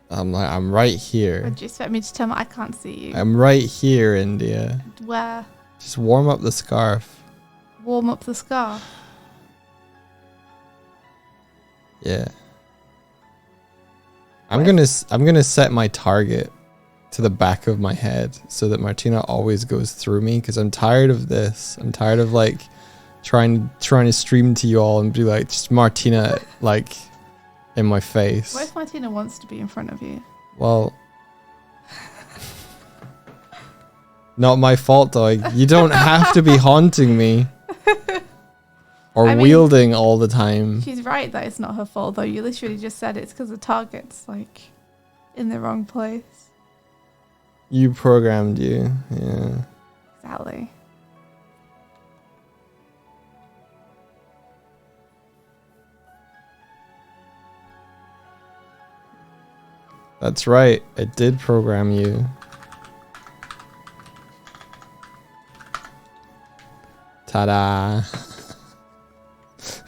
I'm right here. Would you expect me to tell me I can't see you? I'm right here, India. Where? Just warm up the scarf. Warm up the scarf. Yeah. I'm gonna set my target to the back of my head so that Martina always goes through me, because I'm tired of this. I'm tired of like trying to stream to you all and be like just Martina like in my face. What if Martina wants to be in front of you? Well, not my fault, Doig. You don't have to be haunting me or wielding all the time. She's right that it's not her fault, though. You literally just said it's because the target's like in the wrong place. You programmed you, yeah. Exactly. That's right. I did program you. Ta-da.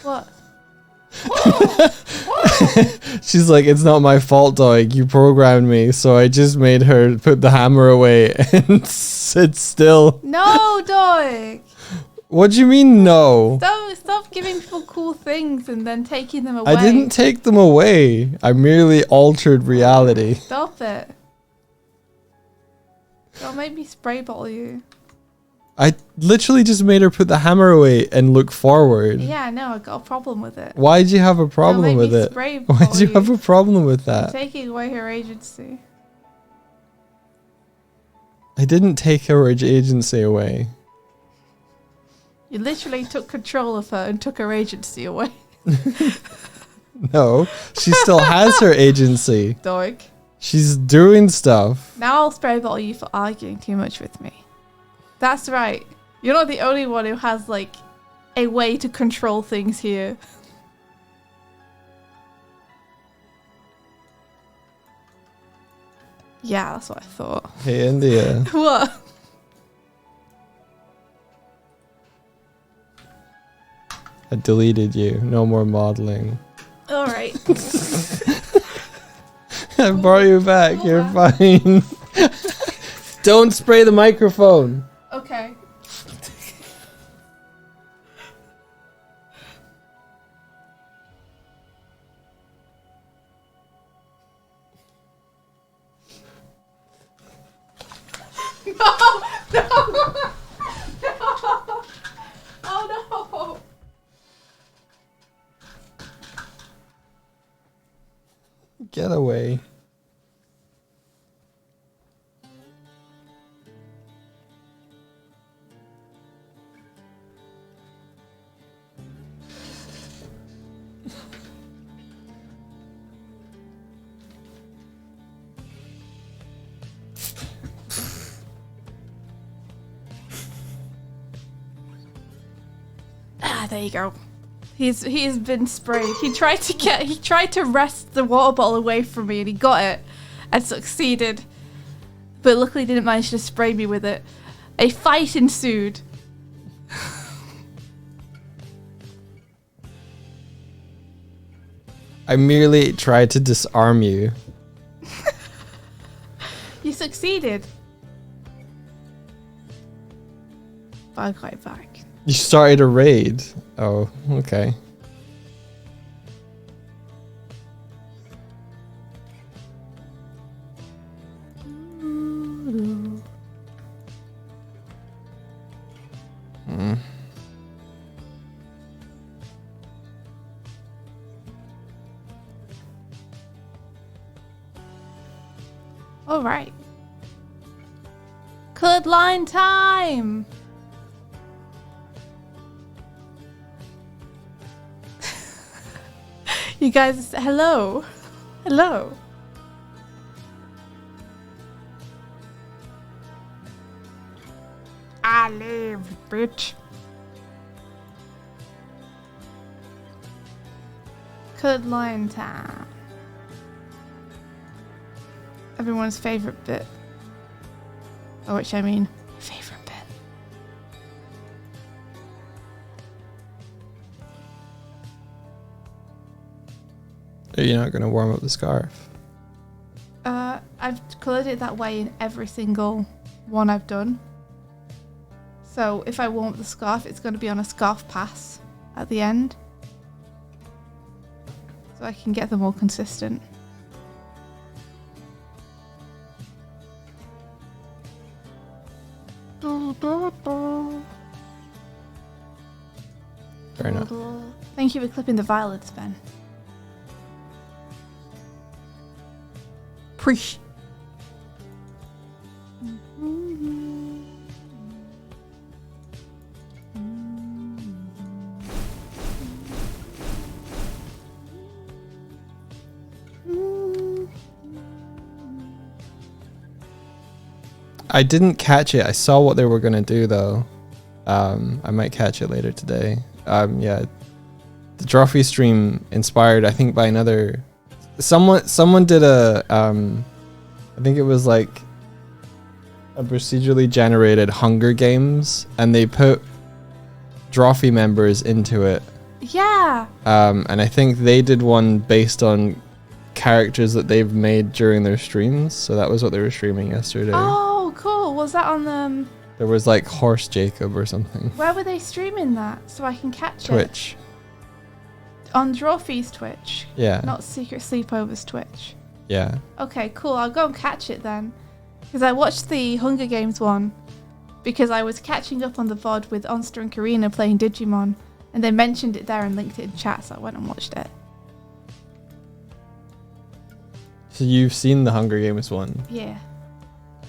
What? She's like, it's not my fault, Doig. You programmed me, so I just made her put the hammer away and sit still. No, Doig! What do you mean, no? Stop giving people cool things and then taking them away. I didn't take them away. I merely altered reality. Stop it. Don't make me spray bottle you. I literally just made her put the hammer away and look forward. Yeah, I know. I got a problem with it. Why did you have a problem with it? Why did you have a problem with that? I'm taking away her agency. I didn't take her agency away. You literally took control of her and took her agency away. No, she still has her agency. Doig. She's doing stuff. Now I'll spray bottle you for arguing too much with me. That's right. You're not the only one who has, like, a way to control things here. Yeah, that's what I thought. Hey, India. What? I deleted you. No more modeling. Alright. I brought you back. You're fine. Don't spray the microphone. Okay. No! No! No! Oh no! Get away. Ah, there you go. He's been sprayed. He tried to wrest the water bottle away from me and he got it and succeeded. But luckily didn't manage to spray me with it. A fight ensued. I merely tried to disarm you. You succeeded. But I got it back. You started a raid. Oh, okay. All right. Colored line time. You guys, hello. Hello. I live, bitch. Coloured line time. Everyone's favourite bit. Or which I mean, favourite bit. Are you not going to warm up the scarf? I've coloured it that way in every single one I've done. So if I warm up the scarf, it's going to be on a scarf pass at the end. So I can get them all consistent. Fair enough. Thank you for clipping the violets, Ben. Preach. I didn't catch it. I saw what they were going to do, though. I might catch it later today. Yeah. The Drawfee stream inspired, I think, by another... Someone did a... I think it was like a procedurally generated Hunger Games, and they put Drawfee members into it. Yeah. And I think they did one based on characters that they've made during their streams. So that was what they were streaming yesterday. Oh, cool. Was that on There was like Horse Jacob or something. Where were they streaming that so I can catch Twitch. it? On Drawfee's Twitch. Yeah. Not Secret Sleepover's Twitch. Yeah. Okay, cool. I'll go and catch it then. Because I watched the Hunger Games one because I was catching up on the VOD with Onster and Karina playing Digimon, and they mentioned it there and linked it in chat, so I went and watched it. So you've seen the Hunger Games one? Yeah.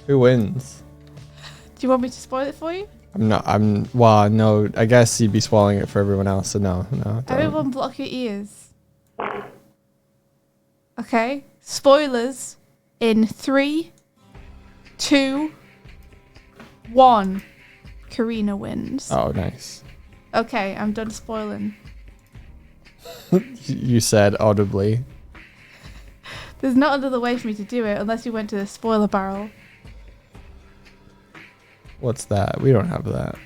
Who wins? Do you want me to spoil it for you? Well, no, I guess you'd be spoiling it for everyone else, so no. Don't. Everyone block your ears. Okay. Spoilers in 3, 2, 1. Karina wins. Oh, nice. Okay, I'm done spoiling. You said audibly. There's not another way for me to do it unless you went to the spoiler barrel. What's that? We don't have that.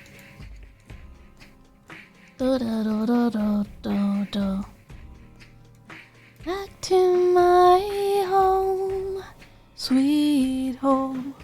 Back to my home, sweet home.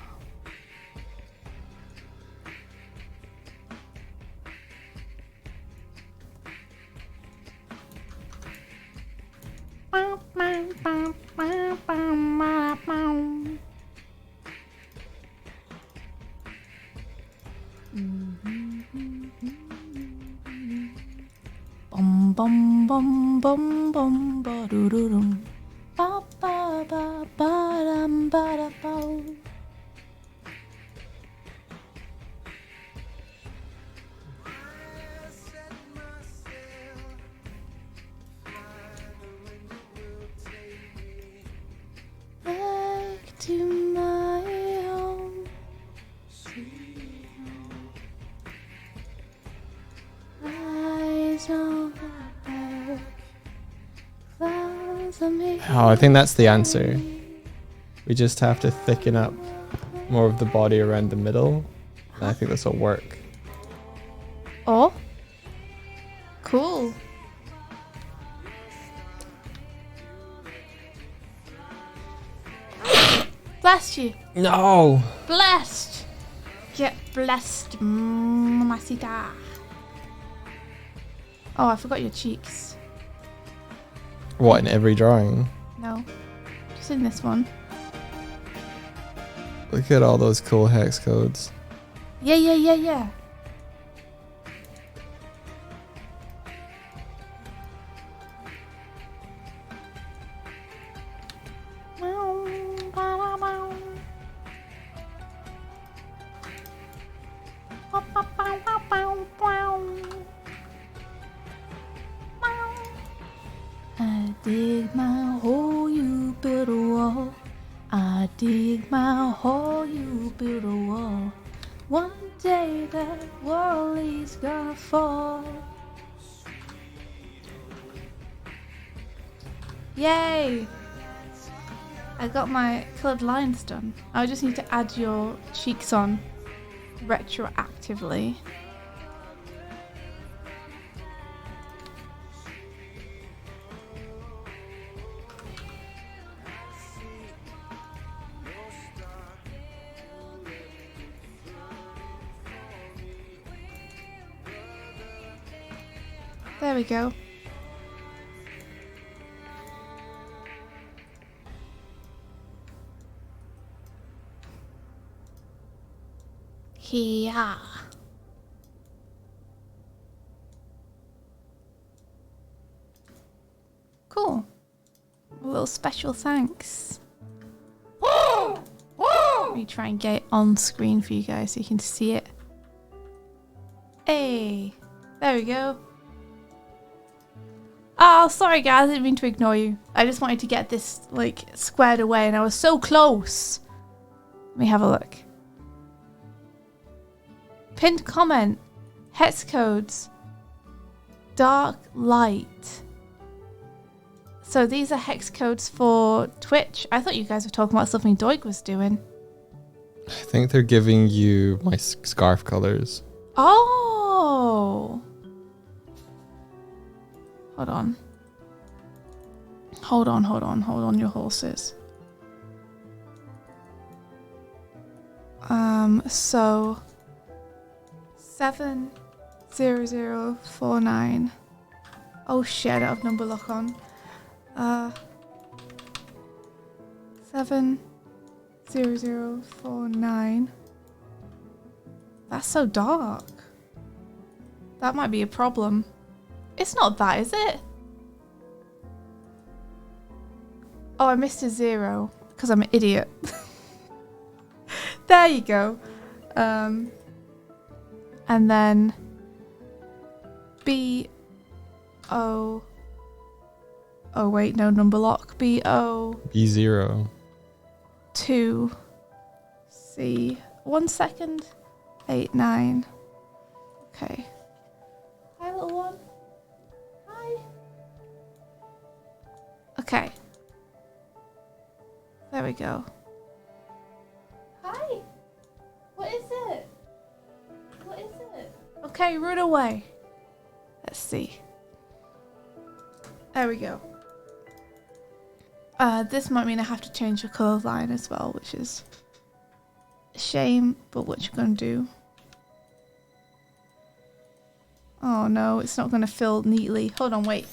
Bum bum bum bum bum ba doo doo dum ba ba ba ba dum ba da ba. Back to my home, sweet home. Eyes on the back, clouds are making. Oh, I think that's the answer. We just have to thicken up more of the body around the middle. And I think this will work. Oh, cool. Bless you. No! Blessed. Get blessed, mamacita. Oh, I forgot your cheeks. What, in every drawing? No, just in this one. Look at all those cool hex codes. Yeah. I dig my hole, you build a wall. I dig my hole, you build a wall. One day that wall is gonna fall. Yay! I got my coloured lines done. I just need to add your cheeks on retroactively. There we go. Yeah. Cool. A little special thanks. Let me try and get it on screen for you guys so you can see it. Hey, there we go. Oh, sorry guys, I didn't mean to ignore you. I just wanted to get this like squared away and I was so close. Let me have a look. Pinned comment. Hex codes. Dark light. So these are hex codes for Twitch. I thought you guys were talking about something Doig was doing. I think they're giving you my scarf colors. Oh. Hold on. Hold on your horses. So 70049. Oh shit, I don't have number lock on. 70049. That's so dark. That might be a problem. It's not that, is it? Oh, I missed a 0 because I'm an idiot. There you go. And then B-O... Oh wait, no number lock. B-O... B0. 2 C. 1 second. 8 9. Okay. Hi, little one. Hi. Okay. There we go. Hi. What is it? What is it? Okay, run away. Let's see. There we go. This might mean I have to change the colour line as well, which is a shame, but what you gonna do? Oh no, it's not gonna fill neatly. Hold on, wait.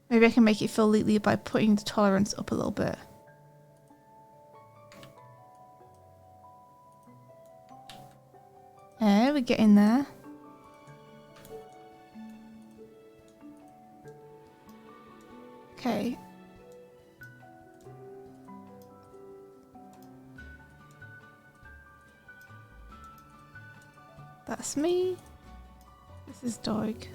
Maybe I can make it fill neatly by putting the tolerance up a little bit. We're getting there. Okay. That's me. This is Doig.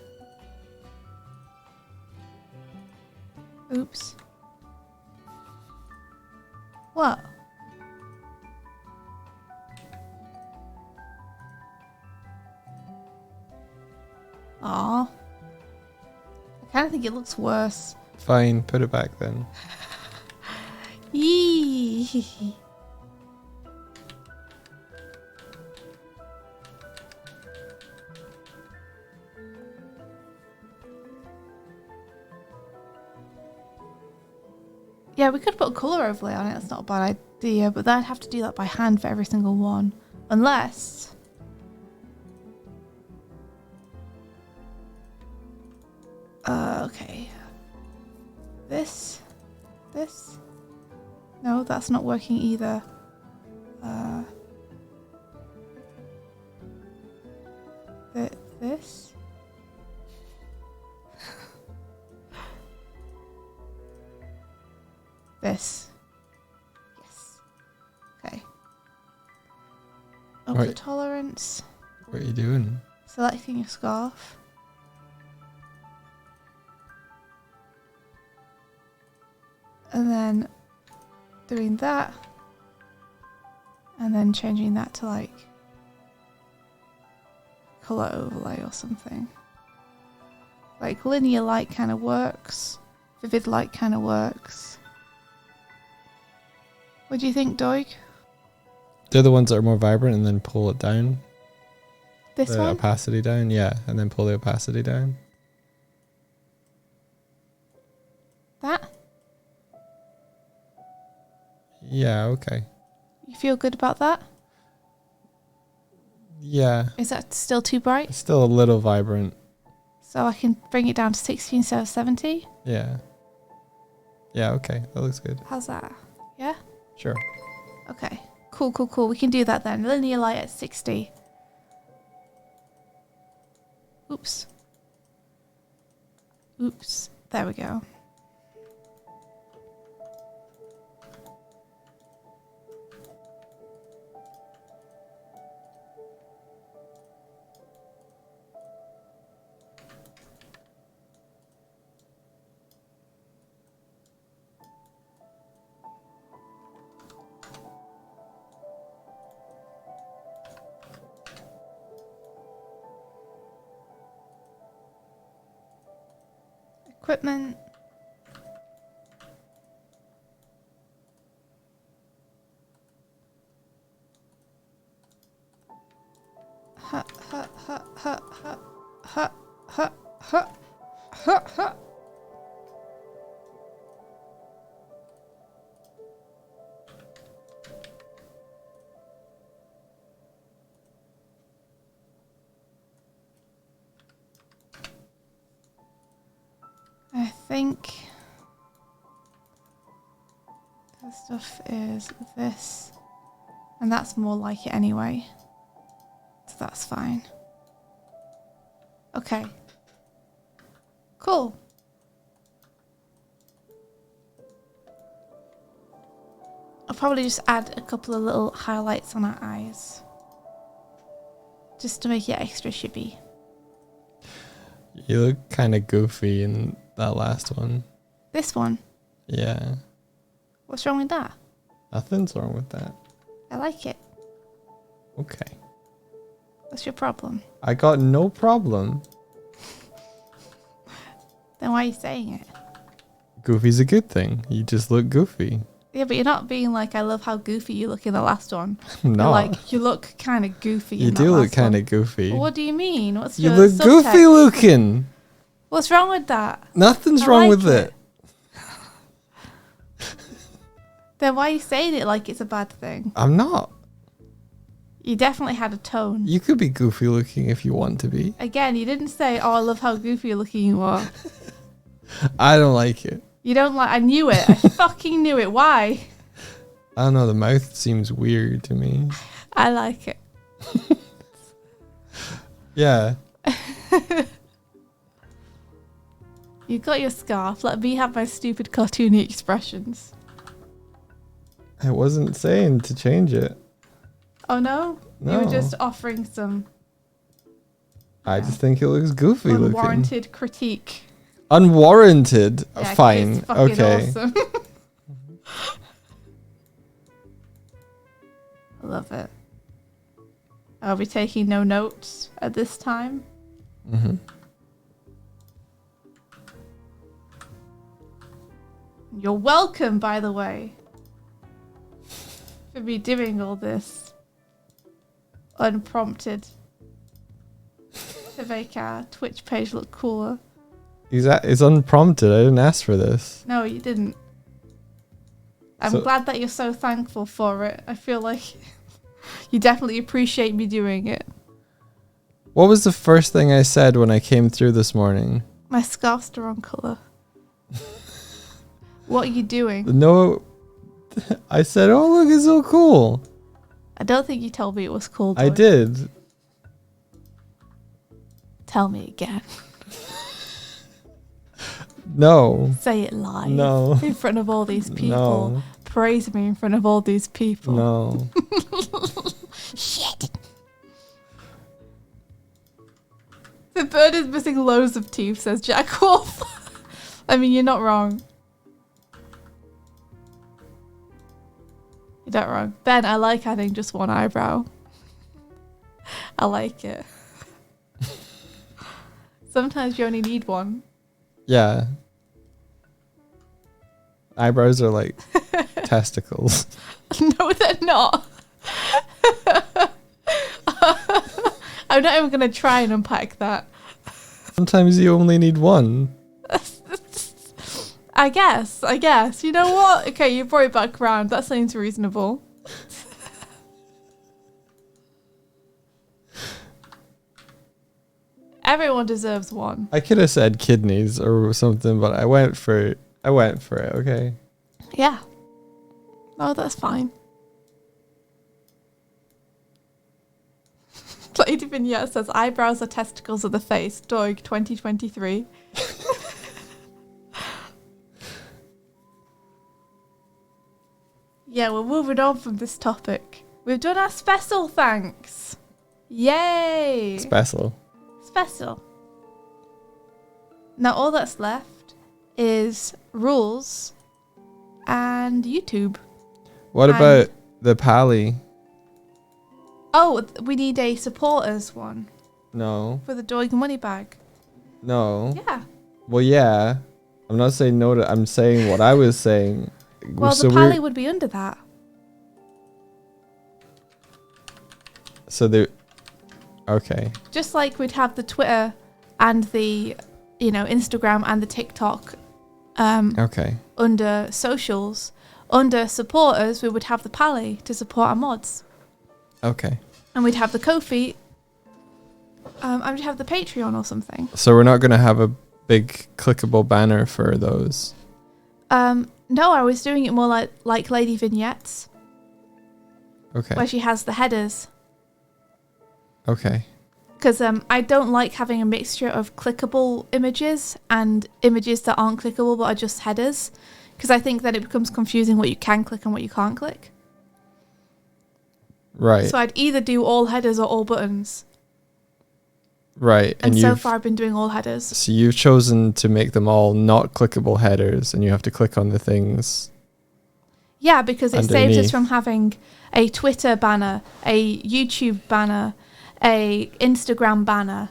Oops. What? Aw. I kind of think it looks worse. Fine, put it back then. Yee. Yeah, we could put a colour overlay on it. That's not a bad idea, but then I'd have to do that by hand for every single one. Unless... okay. This? No, that's not working either. This? This. Yes. Okay. Up the tolerance. What are you doing? Selecting a scarf. And then doing that. And then changing that to like colour overlay or something. Like linear light kind of works. Vivid light kind of works. What do you think, Doig? They're the ones that are more vibrant and then pull it down. This The one? opacity down, yeah. And then pull the opacity down. That? Yeah, okay. You feel good about that? Yeah. Is that still too bright? It's still a little vibrant. So I can bring it down to 60 instead of 70? Yeah. Yeah, okay. That looks good. How's that? Yeah? Sure. Okay. Cool, cool, cool. We can do that then. Linear light at 60. Oops. Oops. There we go. Equipment. Ha ha ha ha ha ha ha ha ha ha. I think the stuff is this, and that's more like it anyway, so that's fine. Okay, cool. I'll probably just add a couple of little highlights on our eyes, just to make it extra chibi. You look kind of goofy in that last one. This one, Yeah. what's wrong with that? Nothing's wrong with that. I like it. Okay. What's your problem? I got no problem. Then why are you saying it? Goofy's a good thing. You just look goofy. Yeah, but you're not being like, I love how goofy you look in the last one. No. You're like, you look kind of goofy. You in do that look last kind one. of goofy. Well, what do you mean? What's You your look subtext? goofy looking. What's wrong with that? Nothing's I wrong like with it. Then why are you saying it like it's a bad thing? I'm not. You definitely had a tone. You could be goofy looking if you want to be. Again, you didn't say, oh, I love how goofy looking you are. I don't like it. You don't like, I knew it. I fucking knew it. Why? I don't know. The mouth seems weird to me. I like it. Yeah. You got your scarf. Let me have my stupid cartoony expressions. I wasn't saying to change it. Oh no? You No. were just offering some I just think it looks goofy looking. unwarranted critique. Unwarranted? Yeah, 'cause Fine. it's fucking Okay. awesome. I love it. I'll be taking no notes at this time. Mm-hmm. You're welcome, by the way, for me doing all this unprompted to make our Twitch page look cooler. It's unprompted. I didn't ask for this. No, you didn't. I'm So- glad that you're so thankful for it. I feel like you definitely appreciate me doing it. What was the first thing I said when I came through this morning? My scarf's the wrong colour. What are you doing? No. I said, oh, look, it's so cool. I don't think you told me it was cool. I Doig. did. Tell me again. No. Say it live. No. In front of all these people. No. Praise me in front of all these people. No. Shit. The bird is missing loads of teeth, says Jack Wolf. I mean, you're not wrong. You're not wrong. Ben, I like adding just one eyebrow. I like it. Sometimes you only need one. Yeah. Eyebrows are like testicles. No, they're not. I'm not even going to try and unpack that. Sometimes you only need one. I guess. You know what? Okay, you brought it back around. That seems reasonable. Everyone deserves one. I could have said kidneys or something, but I went for it, okay? Yeah. Oh, that's fine. Lady Vignette says, eyebrows are testicles of the face. Doig 2023. Yeah, we're moving on from this topic. We've done our special thanks. Yay! Special. Now all that's left is rules and YouTube. What about the Pally? Oh, we need a supporters one No. for the Doig money bag. No. Yeah. Well, yeah. I'm not saying no to... I'm saying what I was saying. Well, So the Pally would be under that. So there... Okay. Just like we'd have the Twitter and the, Instagram and the TikTok Okay. under socials. Under supporters, we would have the Pally to support our mods. Okay. And we'd have the Ko-fi. And we'd have the Patreon or something. So we're not going to have a big clickable banner for those. No, I was doing it more like Lady Vignettes. Okay. Where she has the headers. Okay. Because I don't like having a mixture of clickable images and images that aren't clickable but are just headers. Because I think that it becomes confusing what you can click and what you can't click. Right. So I'd either do all headers or all buttons. Right. And so far I've been doing all headers. So you've chosen to make them all not clickable headers and you have to click on the things. Yeah, because it underneath. saves us from having a Twitter banner, a YouTube banner, a Instagram banner,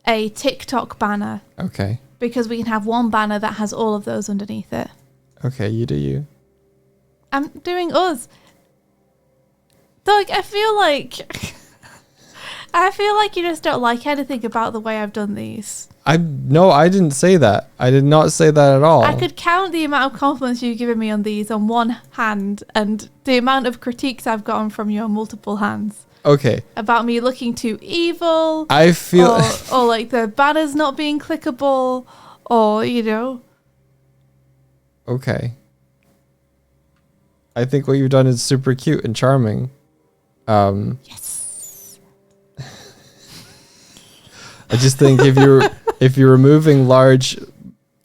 a TikTok banner. Okay. Because we can have one banner that has all of those underneath it. Okay, you do you. I'm doing us. Doug, I feel like you just don't like anything about the way I've done these. No, I didn't say that. I did not say that at all. I could count the amount of compliments you've given me on these on one hand and the amount of critiques I've gotten from you on multiple hands. Okay. About me looking too evil. I feel... or like the banners not being clickable. Or, Okay. I think what you've done is super cute and charming. Yes. I just think if you're removing large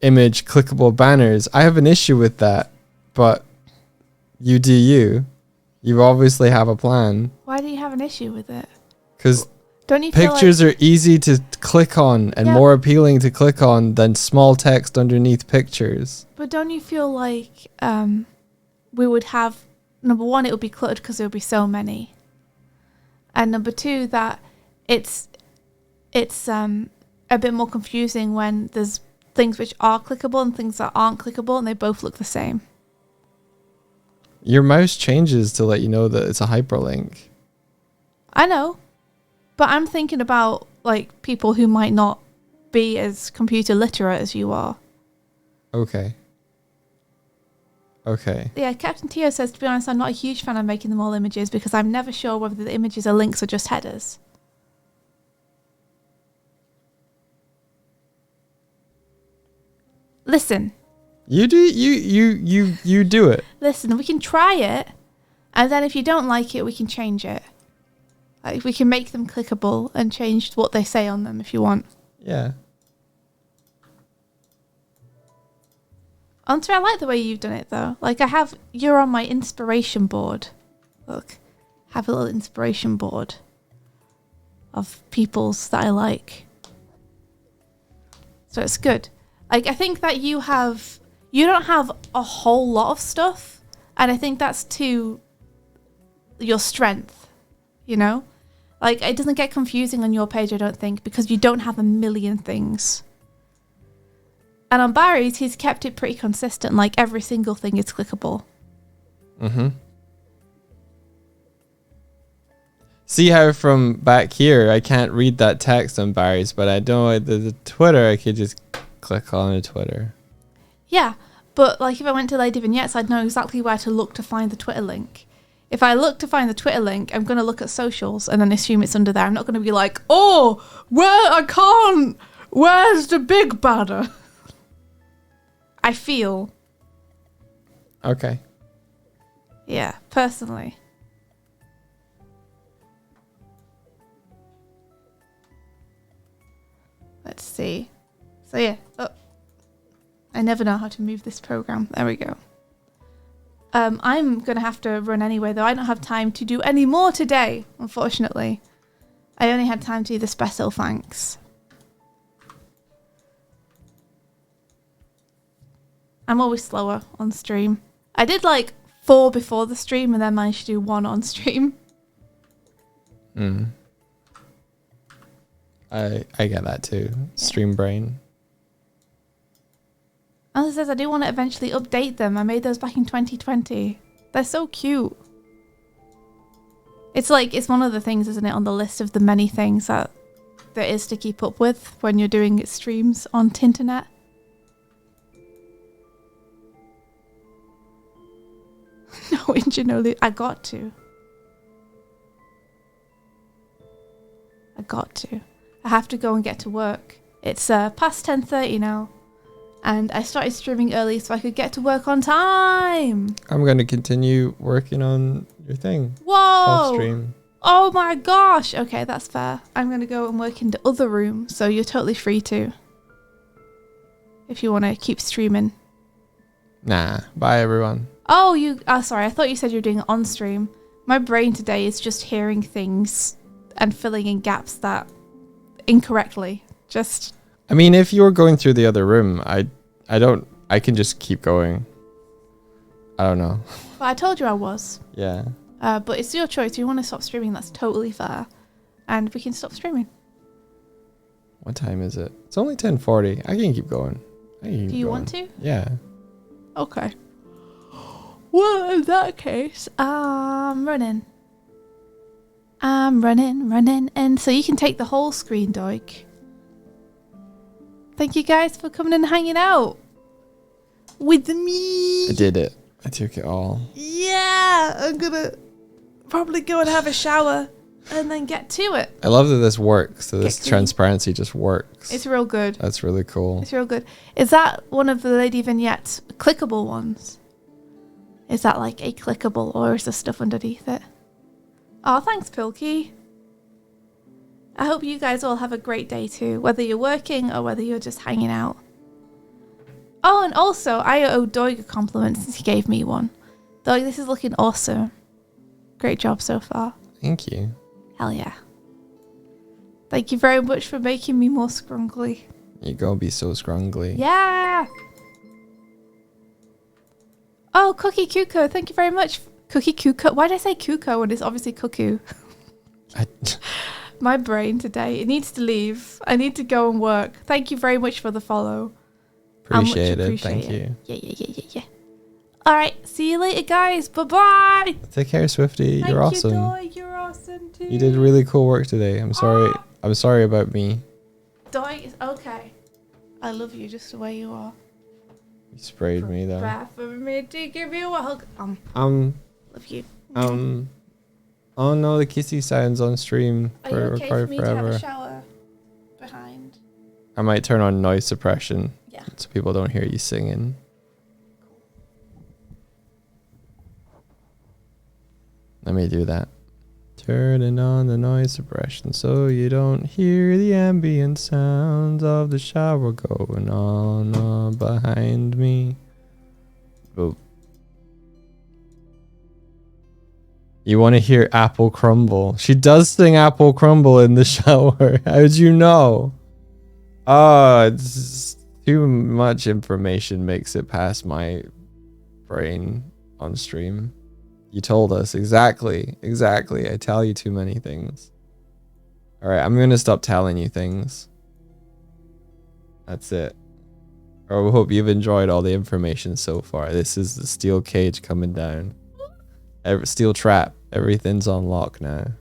image clickable banners, I have an issue with that. But you do you. You obviously have a plan. Why do you have an issue with it? Because don't you pictures are easy to click on and more appealing to click on than small text underneath pictures. But don't you feel like we would have, number one, it would be cluttered because there would be so many. And number two, that it's a bit more confusing when there's things which are clickable and things that aren't clickable and they both look the same. Your mouse changes to let you know that it's a hyperlink. I know. But I'm thinking about like people who might not be as computer literate as you are. Okay. Okay. Yeah, Captain Tio says, to be honest, I'm not a huge fan of making them all images because I'm never sure whether the images are links or just headers. Listen. You do you do it. Listen, we can try it, and then if you don't like it, we can change it. Like we can make them clickable and change what they say on them if you want. Yeah. Hunter, I like the way you've done it though. Like you're on my inspiration board. Look, have a little inspiration board of people's that I like. So it's good. Like I think that you don't have a whole lot of stuff, and I think that's to your strength, Like it doesn't get confusing on your page, I don't think, because you don't have a million things. And on Barry's, he's kept it pretty consistent. Like every single thing is clickable. Mm-hmm. See how from back here I can't read that text on Barry's, but I know the Twitter I could just click on the Twitter. Yeah, but like if I went to Lady Vignettes, I'd know exactly where to look to find the Twitter link. If I look to find the Twitter link, I'm going to look at socials and then assume it's under there. I'm not going to be like, oh, I can't. Where's the big banner? I feel. Okay. Yeah, personally. Let's see. So yeah. Oh. I never know how to move this program. There we go. I'm going to have to run anyway, though. I don't have time to do any more today, unfortunately. I only had time to do the special thanks. I'm always slower on stream. I did like 4 before the stream and then managed to do 1 on stream. I get that too. Stream brain. As it says, I do want to eventually update them. I made those back in 2020. They're so cute. It's like, it's one of the things, isn't it, on the list of the many things that there is to keep up with when you're doing streams on Tinternet. No, Ingenuity. I got to. I have to go and get to work. It's past 10:30 now. And I started streaming early so I could get to work on time. I'm going to continue working on your thing. Whoa! Off stream. Oh my gosh. Okay, that's fair. I'm going to go and work in the other room, so you're totally free to. If you want to keep streaming. Nah. Bye, everyone. Oh, sorry. I thought you said you were doing it on stream. My brain today is just hearing things and filling in gaps that incorrectly. Just... I mean, if you're going through the other room, I can just keep going. I don't know. Well, I told you I was. Yeah. But it's your choice. If you want to stop streaming, that's totally fair. And we can stop streaming. What time is it? It's only 10:40. I can keep going. Do you want to? Yeah. Okay. Well, in that case, I'm running. And so you can take the whole screen, Doig. Thank you guys for coming and hanging out with me. I did it. I took it all. Yeah, I'm gonna probably go and have a shower and then get to it. I love that this works. So this transparency just works. It's real good. That's really cool. It's real good. Is that one of the Lady Vignettes clickable ones? Is that like a clickable, or is there stuff underneath it? Oh, thanks, Pilkey. I hope you guys all have a great day too, whether you're working or whether you're just hanging out. Oh, and also, I owe Doig a compliment since he gave me one. Doig, this is looking awesome. Great job so far. Thank you. Hell yeah. Thank you very much for making me more scrungly. You're gonna be so scrungly. Yeah! Oh, Cookie Cuckoo, thank you very much. Cookie Cuckoo. Why did I say Cuckoo when it's obviously Cuckoo? My brain today. It needs to leave. I need to go and work. Thank you very much for the follow. Appreciate it. Thank you. Yeah. All right. See you later, guys. Bye-bye. Take care, Swifty. You're awesome. Doig. You're awesome, too. You did really cool work today. I'm sorry. I'm sorry about me. Doig is okay. I love you just the way you are. You sprayed me, though. For me to give you a hug. Love you. Oh no, the kissy sounds on stream Are you okay for me forever. to have a shower behind? I might turn on noise suppression. Yeah. So people don't hear you singing. Let me do that. Turning on the noise suppression so you don't hear the ambient sounds of the shower going on behind me. Oh. You want to hear Apple Crumble? She does sing Apple Crumble in the shower. How'd you know? Oh, it's too much information makes it past my brain on stream. You told us exactly. I tell you too many things. All right, I'm going to stop telling you things. That's it. I hope you've enjoyed all the information so far. This is the steel cage coming down. Steel trap. Everything's on lock now.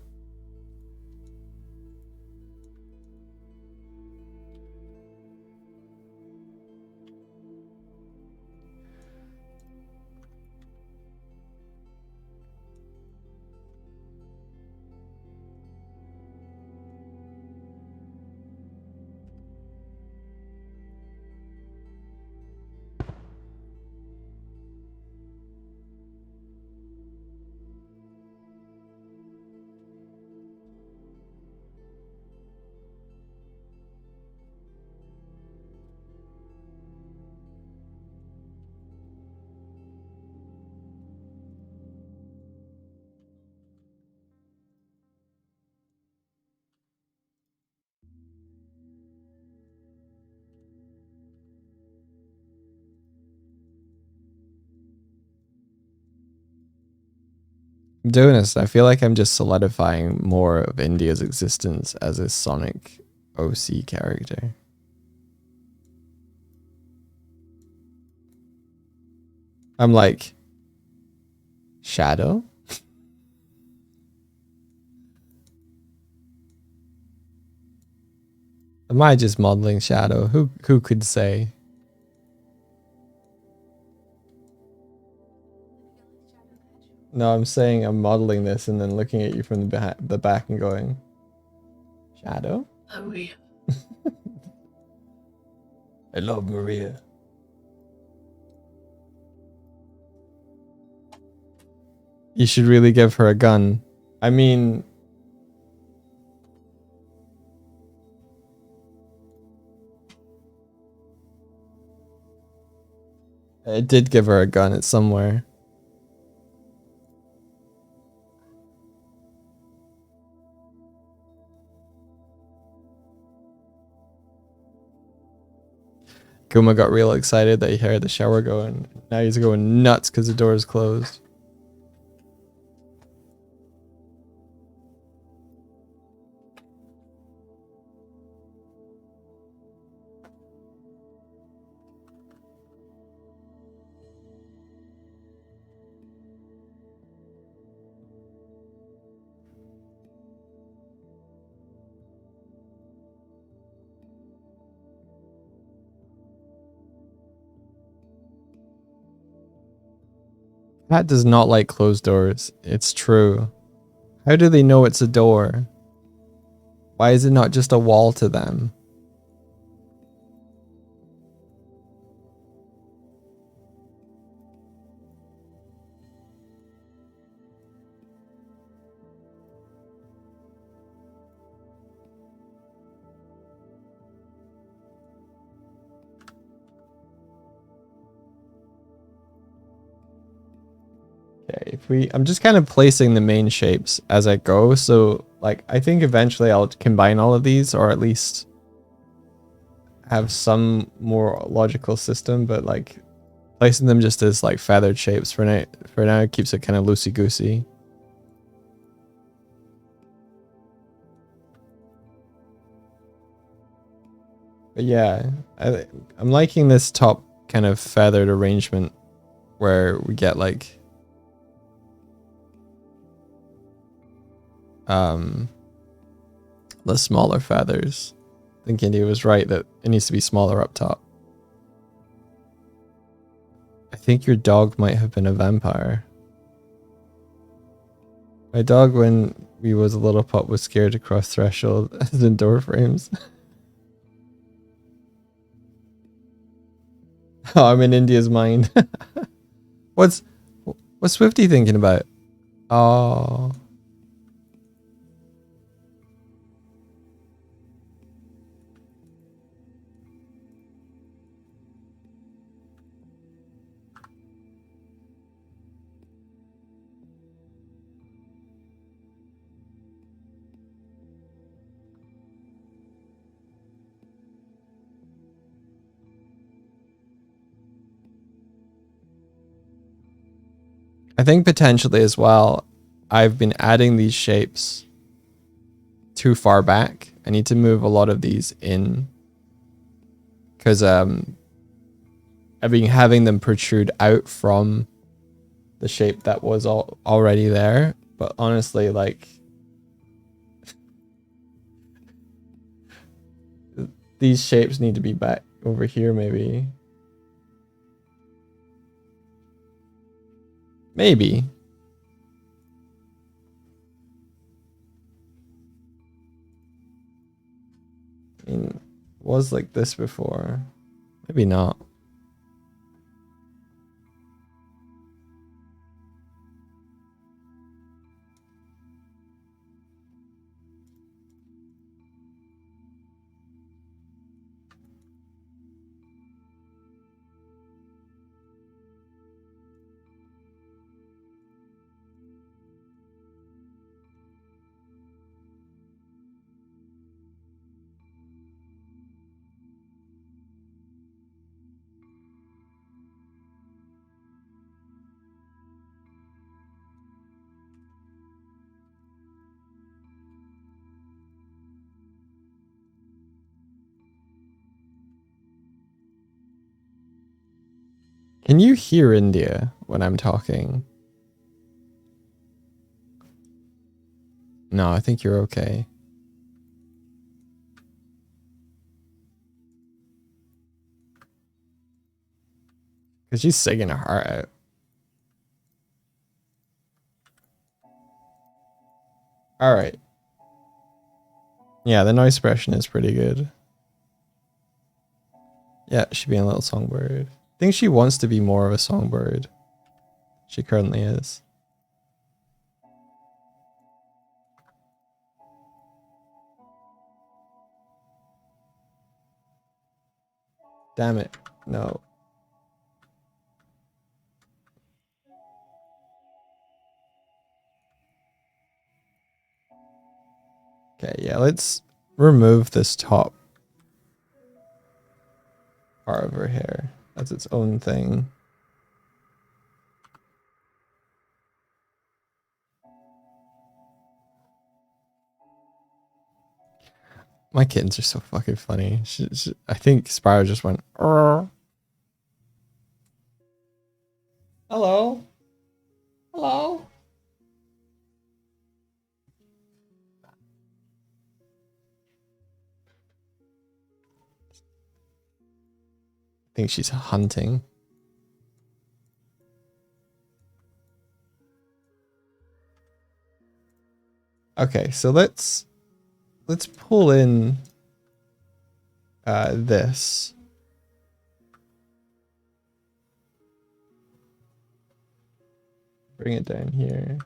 I'm doing this. I feel like I'm just solidifying more of India's existence as a Sonic OC character. I'm like, Shadow? Am I just modeling Shadow? Who could say? No, I'm saying I'm modeling this and then looking at you from the back and going, Shadow? Maria. I love Maria. You should really give her a gun. I mean, I did give her a gun. It's somewhere. Kuma got real excited that he heard the shower going. Now he's going nuts because the door is closed. Cat does not like closed doors. It's true. How do they know it's a door? Why is it not just a wall to them? Okay, I'm just kind of placing the main shapes as I go. So like, I think eventually I'll combine all of these, or at least have some more logical system, but like placing them just as like feathered shapes for now it keeps it kind of loosey goosey. But yeah, I'm liking this top kind of feathered arrangement where we get like the smaller feathers. I think India was right that it needs to be smaller up top. I think your dog might have been a vampire. My dog, when we was a little pup, was scared to cross threshold as in door frames. Oh, I'm in India's mind. What's Swifty thinking about? Oh. I think potentially as well, I've been adding these shapes too far back. I need to move a lot of these in because I mean, having them protrude out from the shape that was already there. But honestly, like, these shapes need to be back over here, maybe. Maybe. I mean, it was like this before. Maybe not. Can you hear India when I'm talking? No, I think you're okay. Because she's singing her heart out. All right. Yeah, the noise suppression is pretty good. Yeah, she's being a little songbird. I think she wants to be more of a songbird. She currently is. Damn it. No. Okay, yeah, let's remove this top part of her hair. That's its own thing. My kittens are so fucking funny. I think Spyro just went, "Arr." Hello? Hello? I think she's hunting. Okay, so let's pull in this. Bring it down here.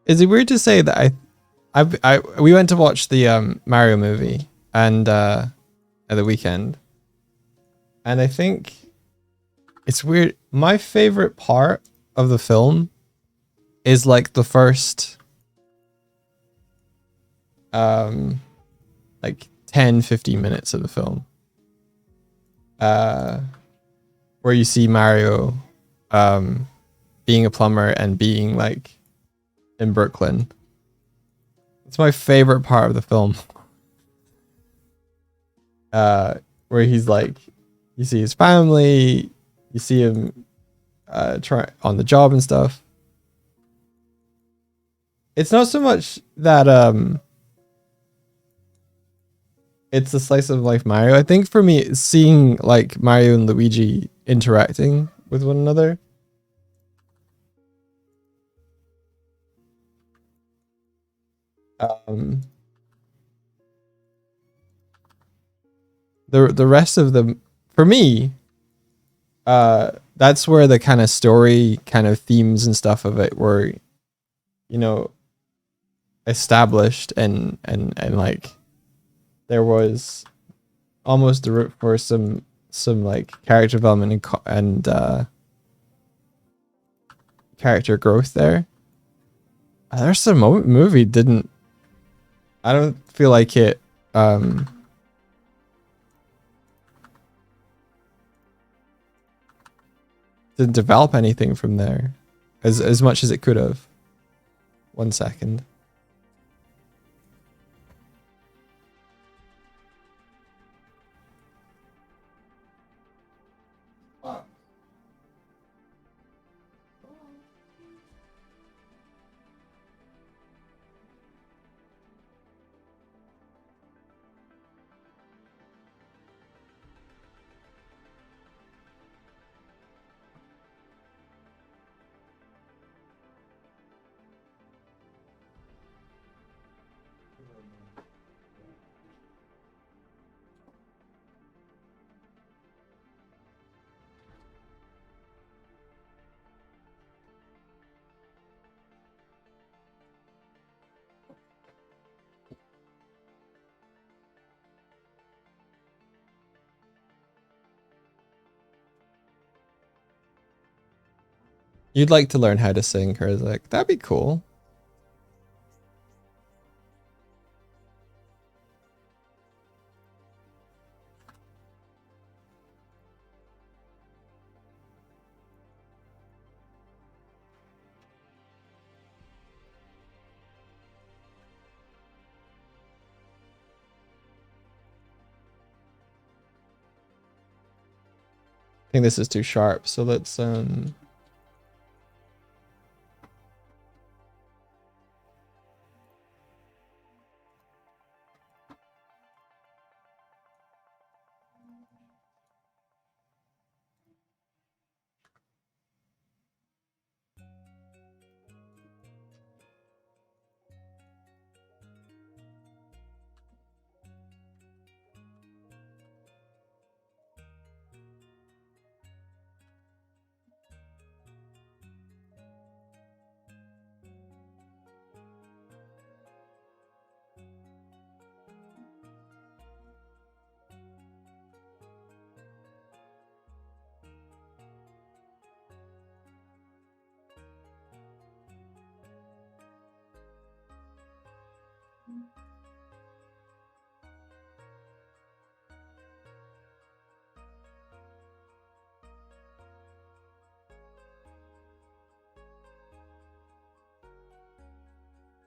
Is it weird to say that we went to watch the Mario movie and at the weekend, and I think it's weird. My favorite part of the film is like the first like 10-15 minutes of the film, where you see Mario being a plumber and being like in Brooklyn. It's my favorite part of the film. where he's like, you see his family, you see him try on the job and stuff. It's not so much that it's a slice of life Mario. I think for me, it's seeing like Mario and Luigi interacting with one another. Um, the rest of them, for me, that's where the kind of story, kind of themes and stuff of it were, you know, established and like there was almost a root for some like character development and character growth there. There's some movie didn't. I don't feel like it. Didn't develop anything from there, as much as it could have. 1 second. You'd like to learn how to sing, Kurzak. That'd be cool. I think this is too sharp, so let's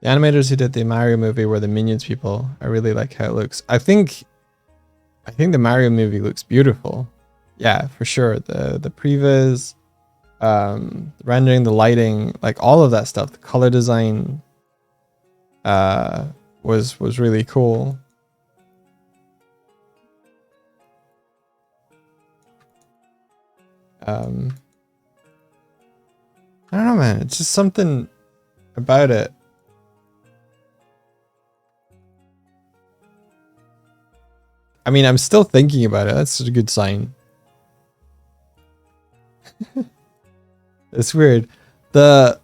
the animators who did the Mario movie were the Minions people. I really like how it looks. I think the Mario movie looks beautiful. Yeah, for sure. The previs, rendering, the lighting, like all of that stuff, the color design was really cool. I don't know, man. It's just something about it. I mean, I'm still thinking about it. That's a good sign. It's weird. The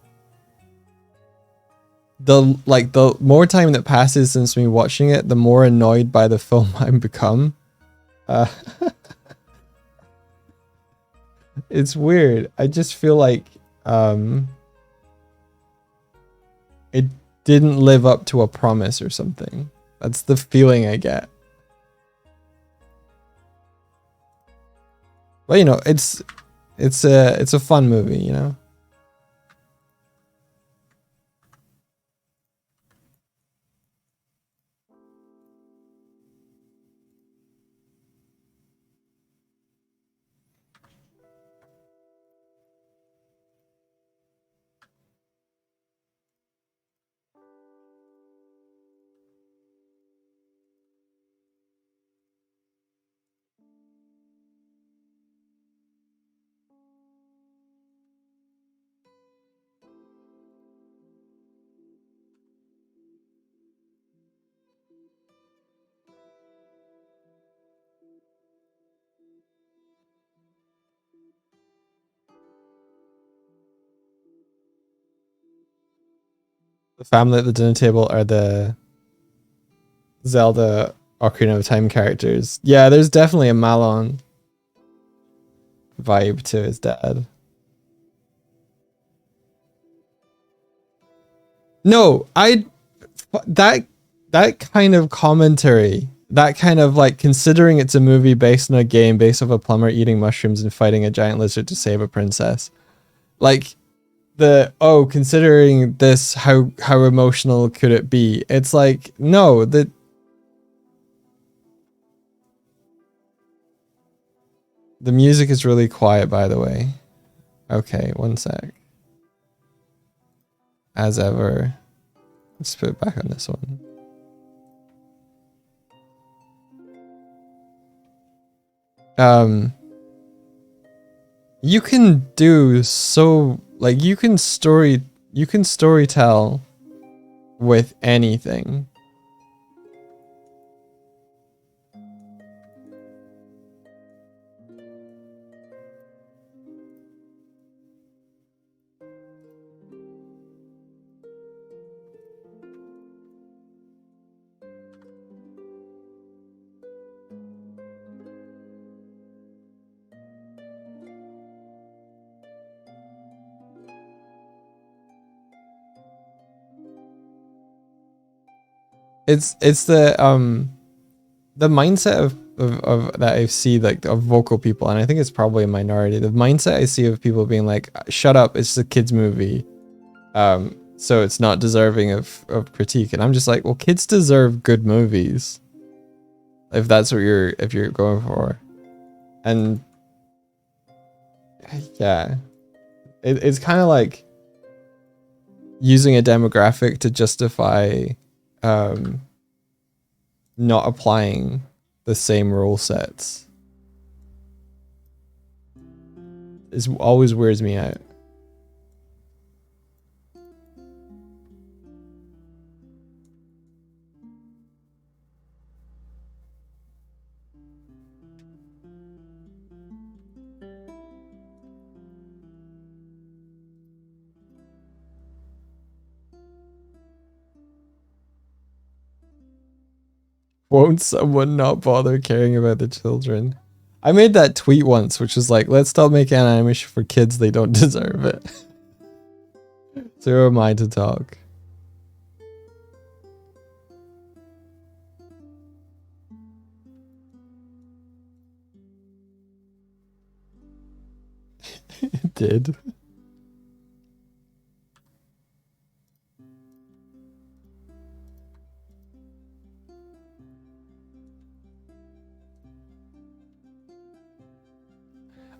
the more time that passes since me watching it, the more annoyed by the film I've become. Uh, it's weird. I just feel like it didn't live up to a promise or something. That's the feeling I get. But you know, it's a fun movie, you know. The family at the dinner table are the Zelda Ocarina of Time characters. Yeah, there's definitely a Malon vibe to his dad. No, that that kind of commentary, that kind of like considering it's a movie based on a game based off a plumber eating mushrooms and fighting a giant lizard to save a princess. Like considering this, how emotional could it be? It's like, no, the music is really quiet, by the way. Okay, one sec. As ever. Let's put it back on this one. You can do so, like, you can story tell with anything. It's the mindset of that I see, like, of vocal people, and I think it's probably a minority. The mindset I see of people being like, shut up, it's a kid's movie. So it's not deserving of critique. And I'm just like, well, kids deserve good movies. If that's what you're going for. And yeah. It's kind of like using a demographic to justify not applying the same rule sets. It always weirds me out. Won't someone not bother caring about the children? I made that tweet once, which is like, let's stop making animation for kids. They don't deserve it. So who am I to talk? It did.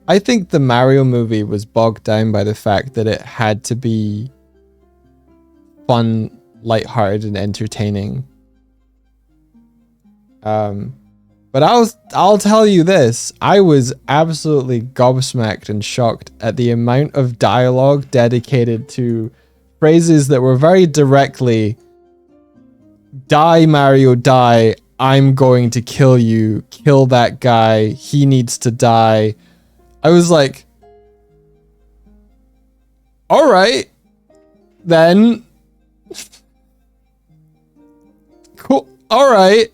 I think the Mario movie was bogged down by the fact that it had to be fun, lighthearted, and entertaining. But I'll tell you this, I was absolutely gobsmacked and shocked at the amount of dialogue dedicated to phrases that were very directly, die Mario, die, I'm going to kill you, kill that guy, he needs to die. I was like, all right, then. Cool. All right.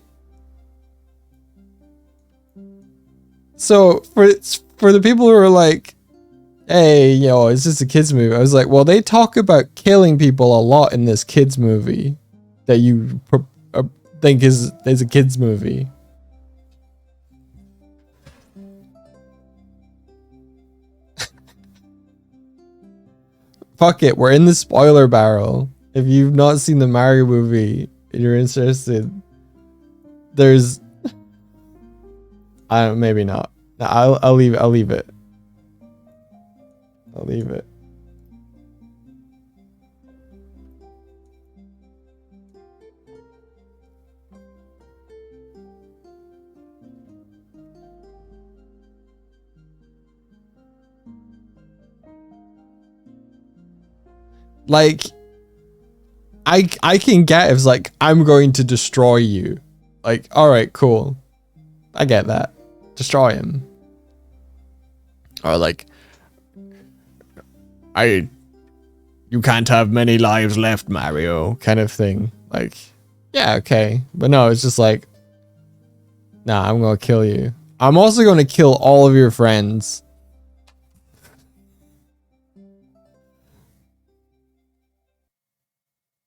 So for the people who are like, hey, you know, it's just a kids movie. I was like, well, they talk about killing people a lot in this kids movie that you think is a kids movie. Fuck it, we're in the spoiler barrel. If you've not seen the Mario movie and you're interested, there's, I don't, maybe not. I'll leave it. I'll leave it. Like, I can get if it's like, I'm going to destroy you. Like, all right, cool. I get that. Destroy him. Or like, you can't have many lives left, Mario, kind of thing. Like, yeah, okay. But no, it's just like, nah, I'm gonna kill you. I'm also gonna kill all of your friends.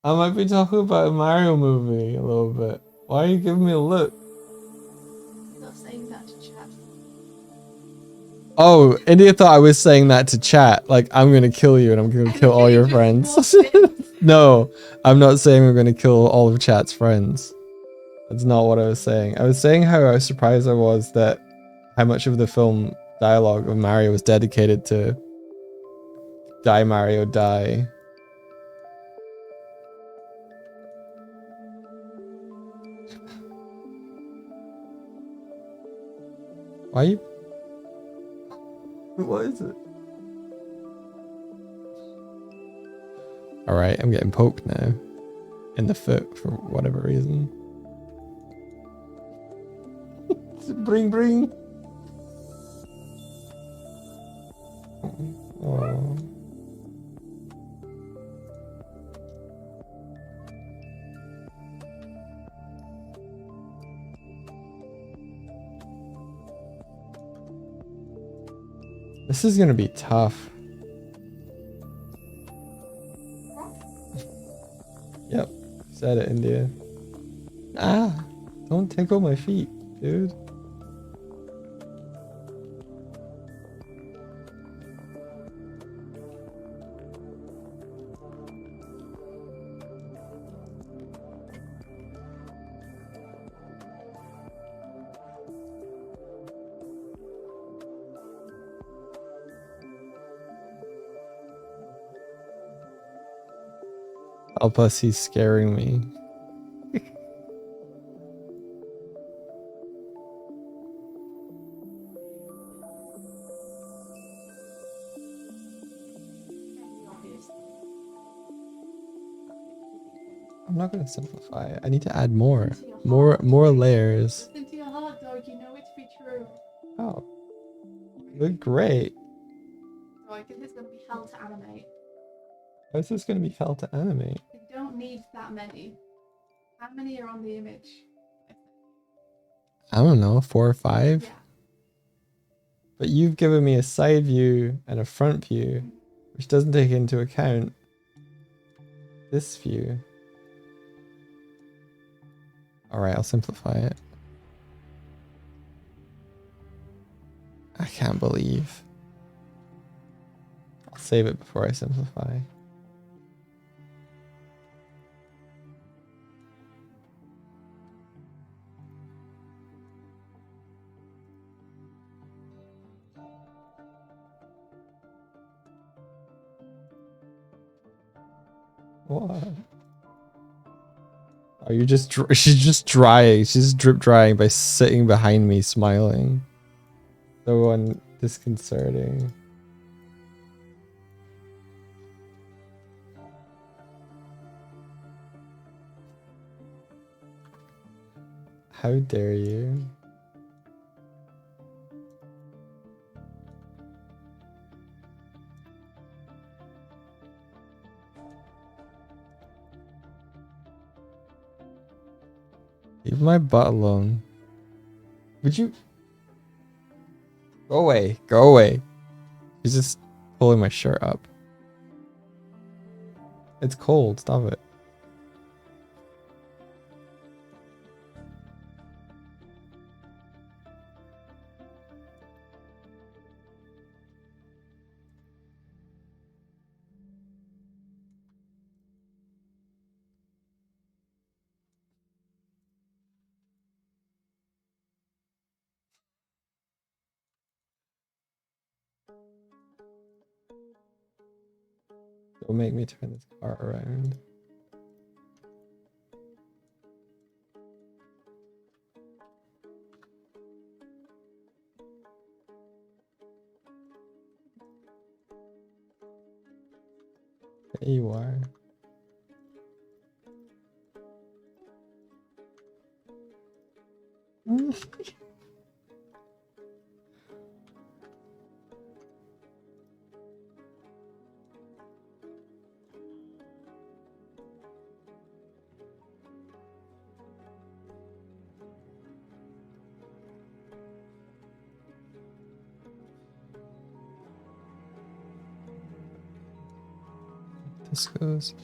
I might be talking about a Mario movie a little bit. Why are you giving me a look? You're not saying that to chat. Oh, India thought I was saying that to chat. Like, I'm gonna kill you and I'm gonna kill all your friends. No, I'm not saying I'm gonna kill all of chat's friends. That's not what I was saying. I was saying how surprised I was that how much of the film dialogue of Mario was dedicated to die Mario die. Why you? What is it? Alright, I'm getting poked now. In the foot for whatever reason. Bring, bring. Oh. This is gonna be tough. Yep, said it, India. Ah, don't tickle my feet, dude. Oh, plus he's scaring me. I'm not gonna simplify it. I need to add more layers. Listen to your heart, Doig. You know it to be true. Oh, look great. So I think it's gonna be hell to animate. How's this gonna be hell to animate? You don't need that many. How many are on the image? I don't know, 4 or 5? Yeah. But you've given me a side view and a front view, which doesn't take into account this view. Alright, I'll simplify it. I can't believe. I'll save it before I simplify. What? Oh, you're just she's just drying. She's drip drying by sitting behind me smiling. So disconcerting. How dare you? Leave my butt alone. Would you? Go away. Go away. He's just pulling my shirt up. It's cold. Stop it. Don't make me turn this car around. There you are. this goes.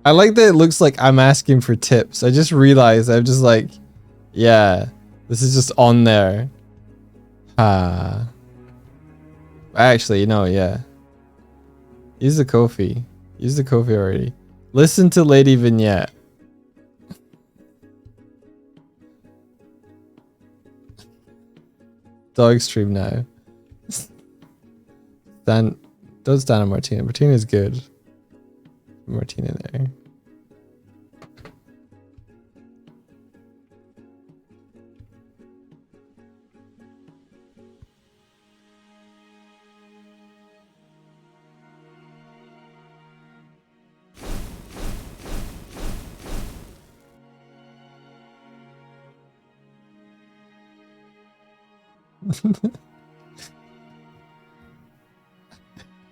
I like that it looks like I'm asking for tips. I just realized I'm just like, yeah, this is just on there. Actually, you know, yeah. Use the Ko-fi. Use the Ko-fi already. Listen to Lady Vignette. Dog stream now. Don't stand on Martina. Martina's good. Martina there.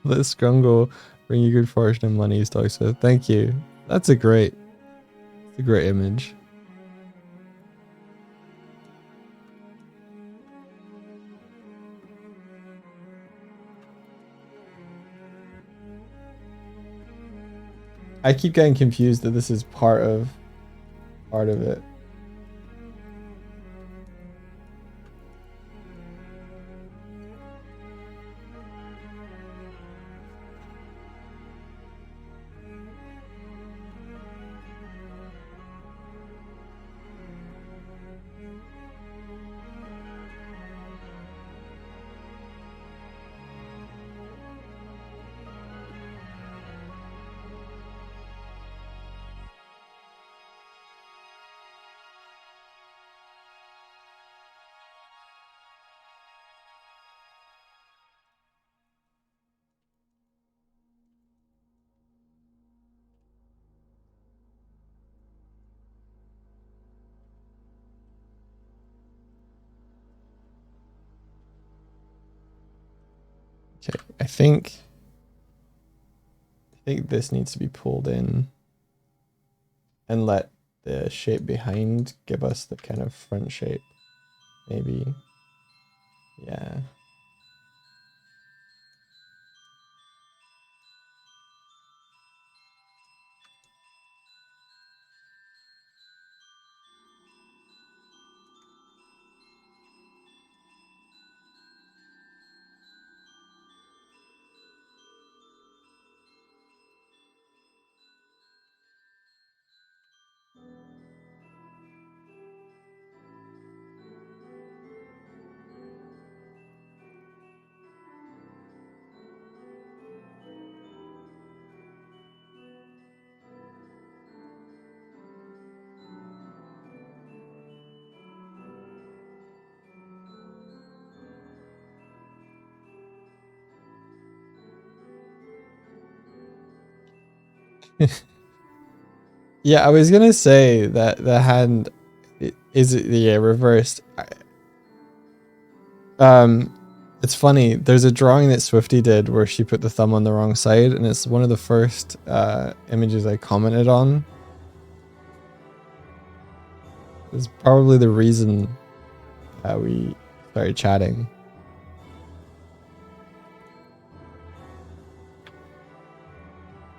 Let Scrungle bring you good fortune and money, Doig Swift. Thank you. That's a great image. I keep getting confused that this is part of it. Okay, I think this needs to be pulled in and let the shape behind give us the kind of front shape. Maybe. Yeah. Yeah, I was gonna say that the hand is reversed. It's funny. There's a drawing that Swifty did where she put the thumb on the wrong side, and it's one of the first images I commented on. It's probably the reason we started chatting.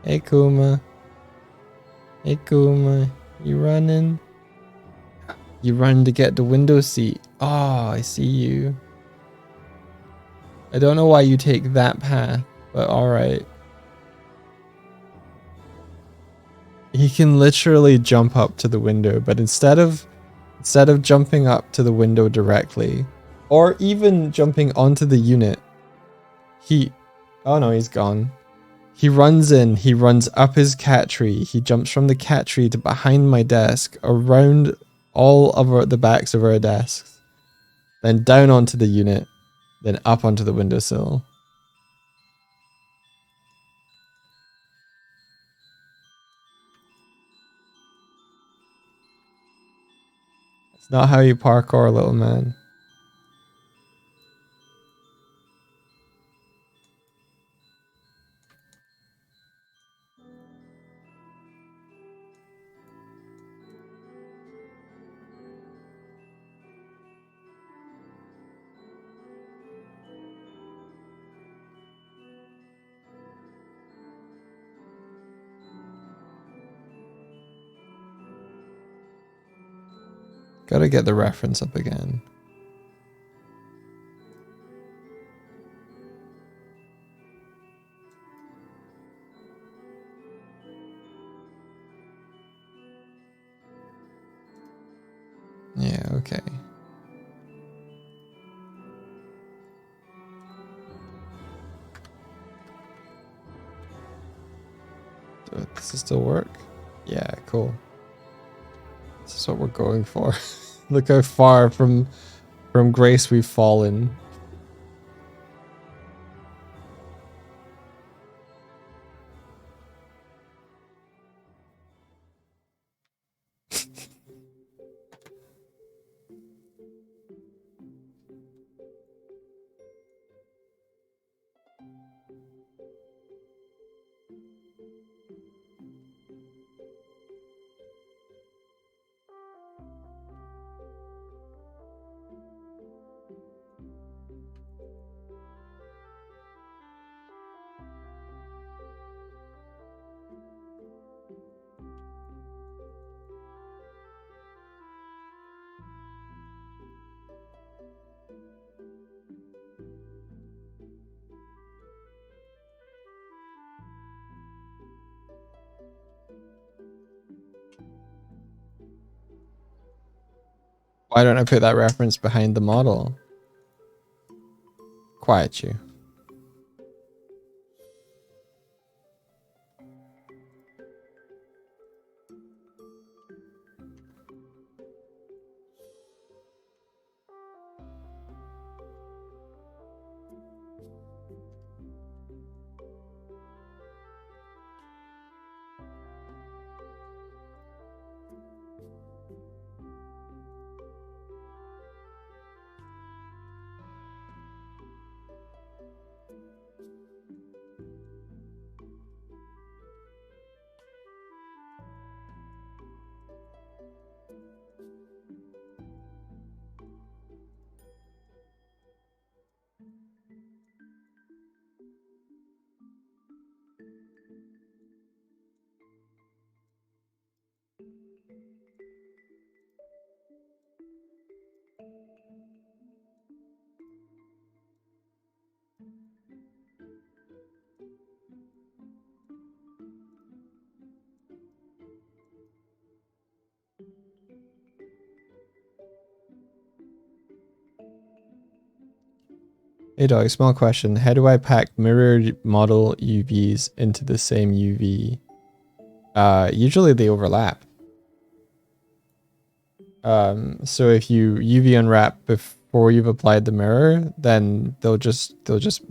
Hey Kuma. Hey Kuma, you running? You run to get the window seat. Oh, I see you. I don't know why you take that path, but alright. He can literally jump up to the window, but instead of jumping up to the window directly, or even jumping onto the unit, oh no, he's gone. He runs in, he runs up his cat tree, he jumps from the cat tree to behind my desk, around all of the backs of our desks, then down onto the unit, then up onto the windowsill. Not how you parkour, little man. Gotta get the reference up again. Yeah, okay. Does it still work? Yeah, cool. This is what we're going for. Look how far from grace we've fallen. Why don't I put that reference behind the model? Quiet you. Hey dog, small question. How do I pack mirrored model UVs into the same UV? Usually they overlap. So if you UV unwrap before you've applied the mirror, then they'll just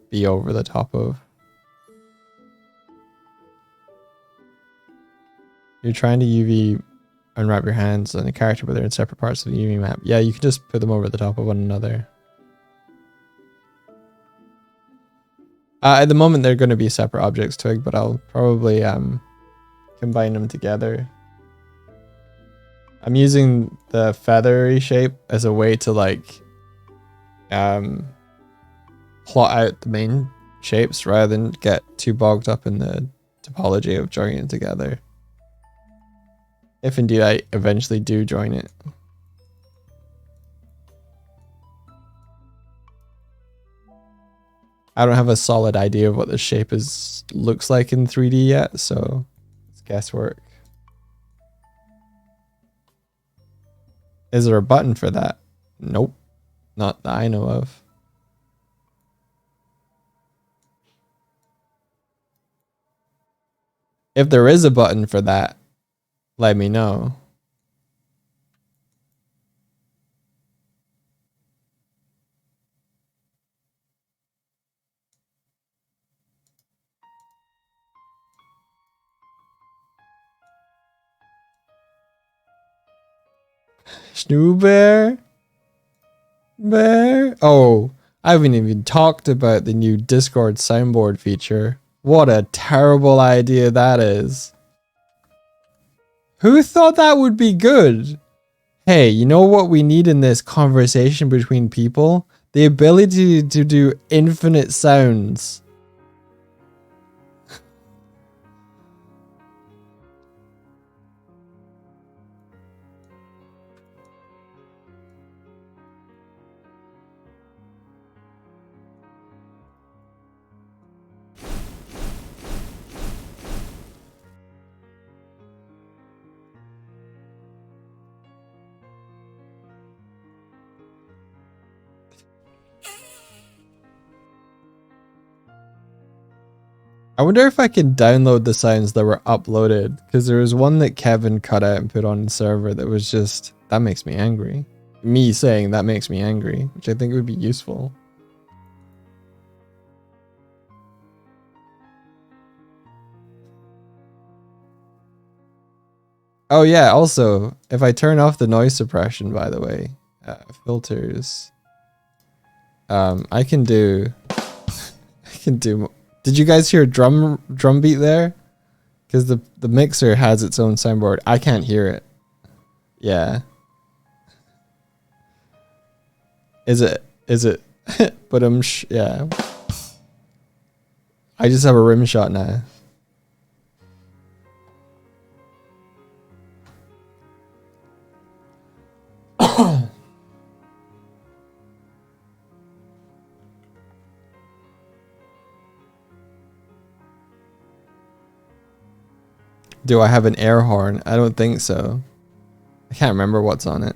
be over the top of. You're trying to UV unwrap your hands on a character, but they're in separate parts of the UV map. Yeah, you can just put them over the top of one another. At the moment, they're going to be separate objects, Twig, but I'll probably combine them together. I'm using the feathery shape as a way to like plot out the main shapes rather than get too bogged up in the topology of joining it together. If indeed I eventually do join it. I don't have a solid idea of what the shape looks like in 3D yet, so it's guesswork. Is there a button for that? Nope. Not that I know of. If there is a button for that, let me know. Snoo Bear? Bear? Oh, I haven't even talked about the new Discord soundboard feature. What a terrible idea that is. Who thought that would be good? Hey, you know what we need in this conversation between people? The ability to do infinite sounds. I wonder if I can download the sounds that were uploaded, because there was one that Kevin cut out and put on the server that was just, that makes me angry. Me saying that makes me angry, which I think would be useful. Oh yeah, also, if I turn off the noise suppression, by the way, filters, I can do, did you guys hear a drum beat there? Because the mixer has its own soundboard. I can't hear it. Yeah. Is it? But yeah. I just have a rim shot now. Do I have an air horn? I don't think so. I can't remember what's on it.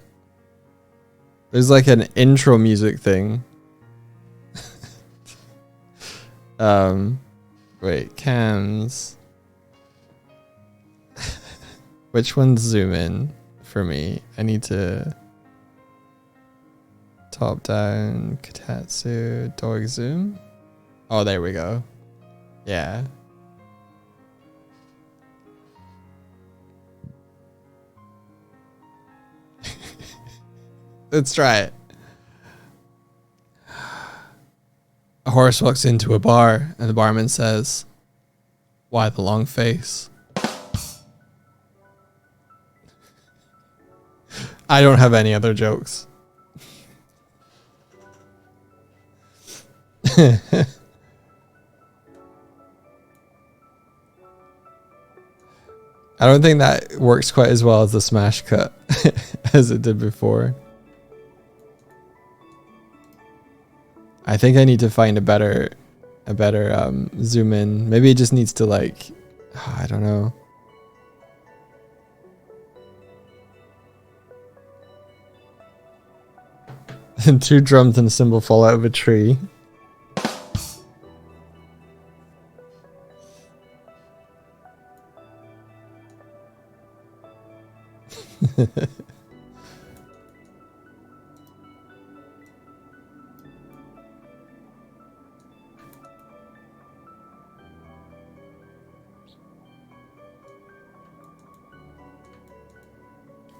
There's like an intro music thing. Wait, cams. Which one's zoom in for me? I need to top down, Katatsu, Doig zoom. Oh, there we go. Yeah. Let's try it. A horse walks into a bar and the barman says, "Why the long face?" I don't have any other jokes. I don't think that works quite as well as the smash cut as it did before. I think I need to find a better zoom in. Maybe it just needs to like, I don't know. And 2 drums and a cymbal fall out of a tree.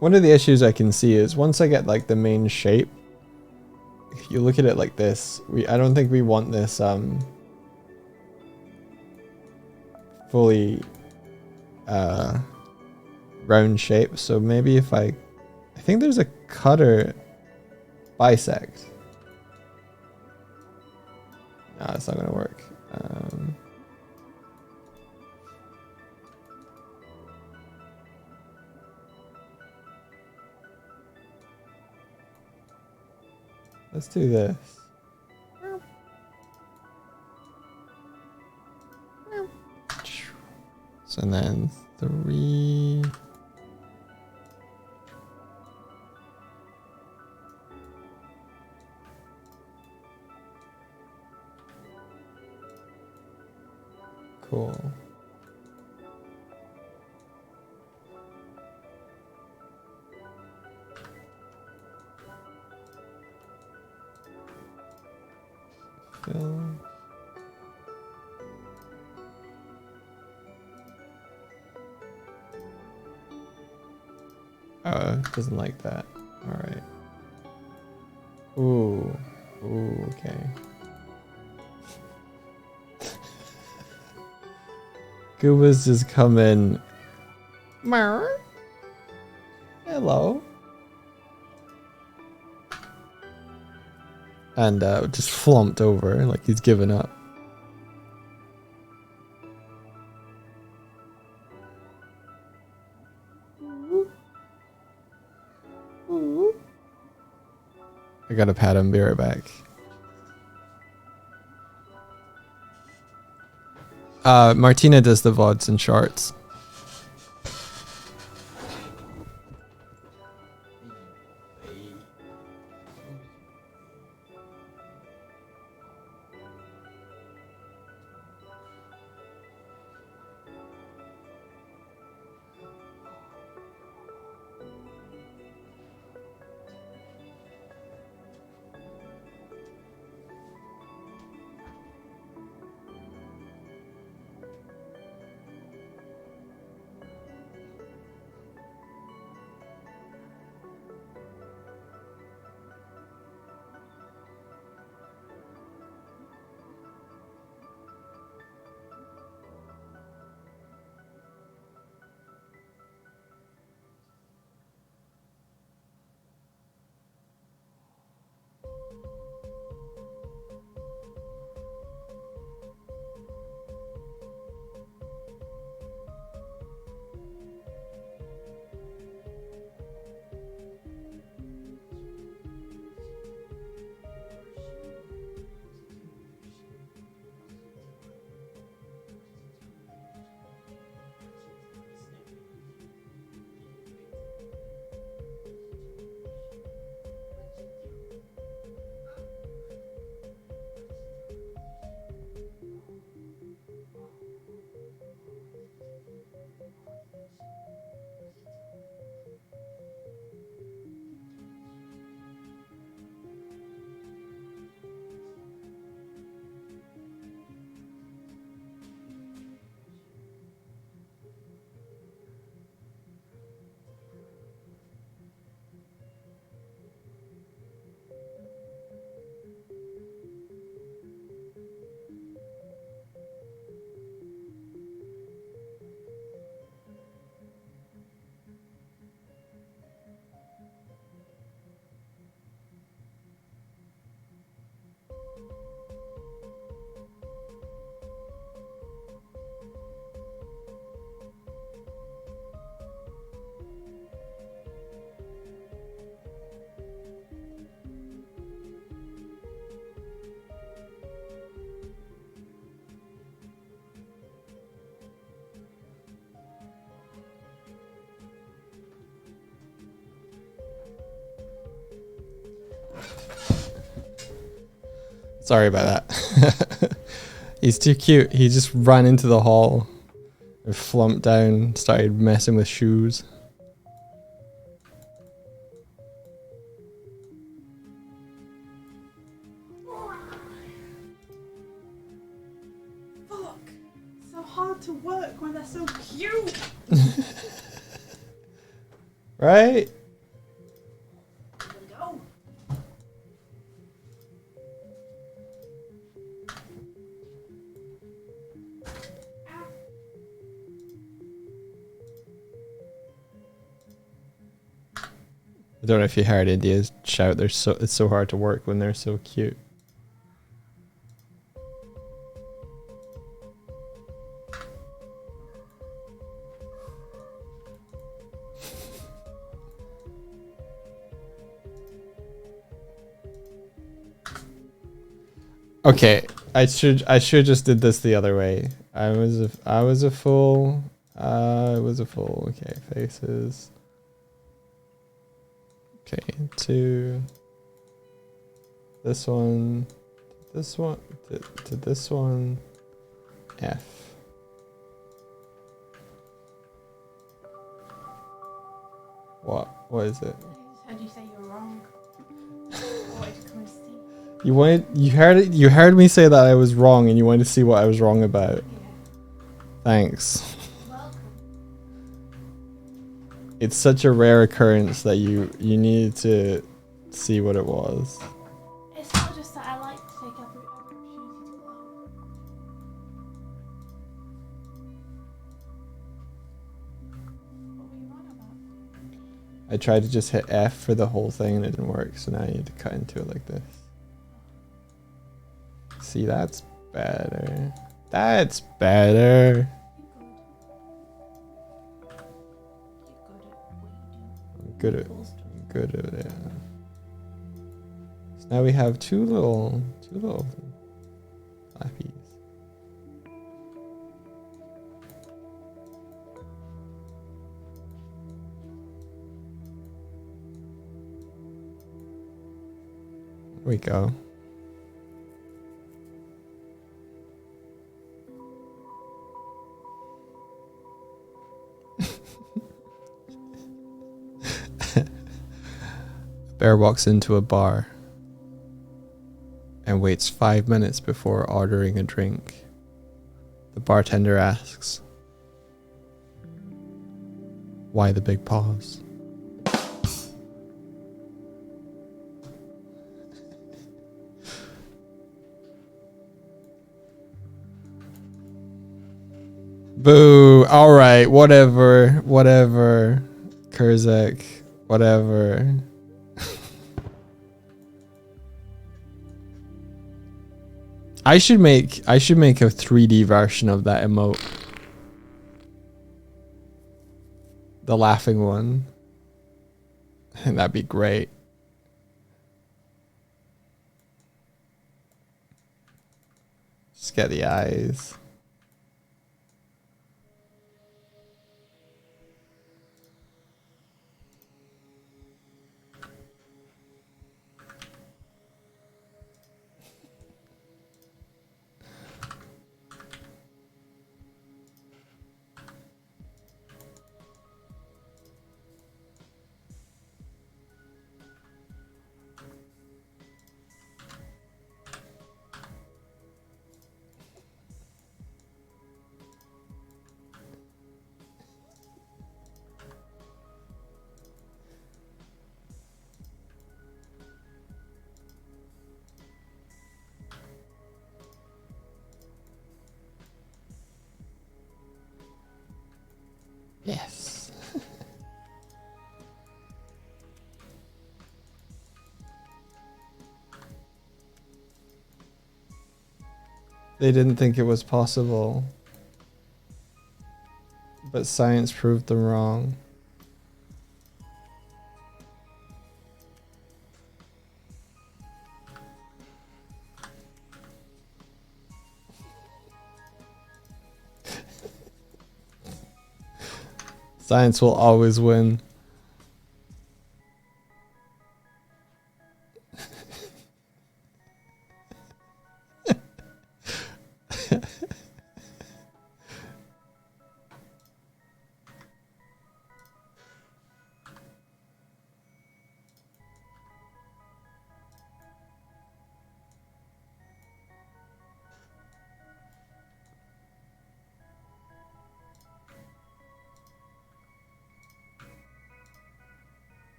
One of the issues I can see is once I get like the main shape, if you look at it like this, I don't think we want this fully round shape. So maybe if I think there's a cutter bisect. No, it's not gonna work. Let's do this. So then 3. Cool. Fill. Oh, it doesn't like that. Alright. Ooh. Ooh, okay. Gooba's just come in. Hello. And just flumped over like he's given up. I gotta pat him, be right back. Martina does the VODs and shorts. Sorry about that. He's too cute. He just ran into the hall and flumped down, started messing with shoes. Fuck. So hard to work when they're so cute. Right? I don't know if you heard India's shout. It's so hard to work when they're so cute. Okay, I should just did this the other way. I was a fool. I was a fool. Okay, faces. Okay, to this one, to this one, F. What is it? I just heard you say you're wrong. You heard me say that I was wrong and you wanted to see what I was wrong about. Yeah. Thanks. Welcome. It's such a rare occurrence that you needed to see what it was. It's not just that I like to take every opportunity to go out. What were you on about? I tried to just hit F for the whole thing and it didn't work, so now I need to cut into it like this. See, that's better. That's better. Good at it. So now we have two little flappies. There we go. Bear walks into a bar and waits 5 minutes before ordering a drink. The bartender asks, "Why the big pause?" Boo. Alright, whatever. Kurzak, whatever. I should make a 3D version of that emote. The laughing one. And that'd be great. Just get the eyes. Yes. They didn't think it was possible, but science proved them wrong. Science will always win.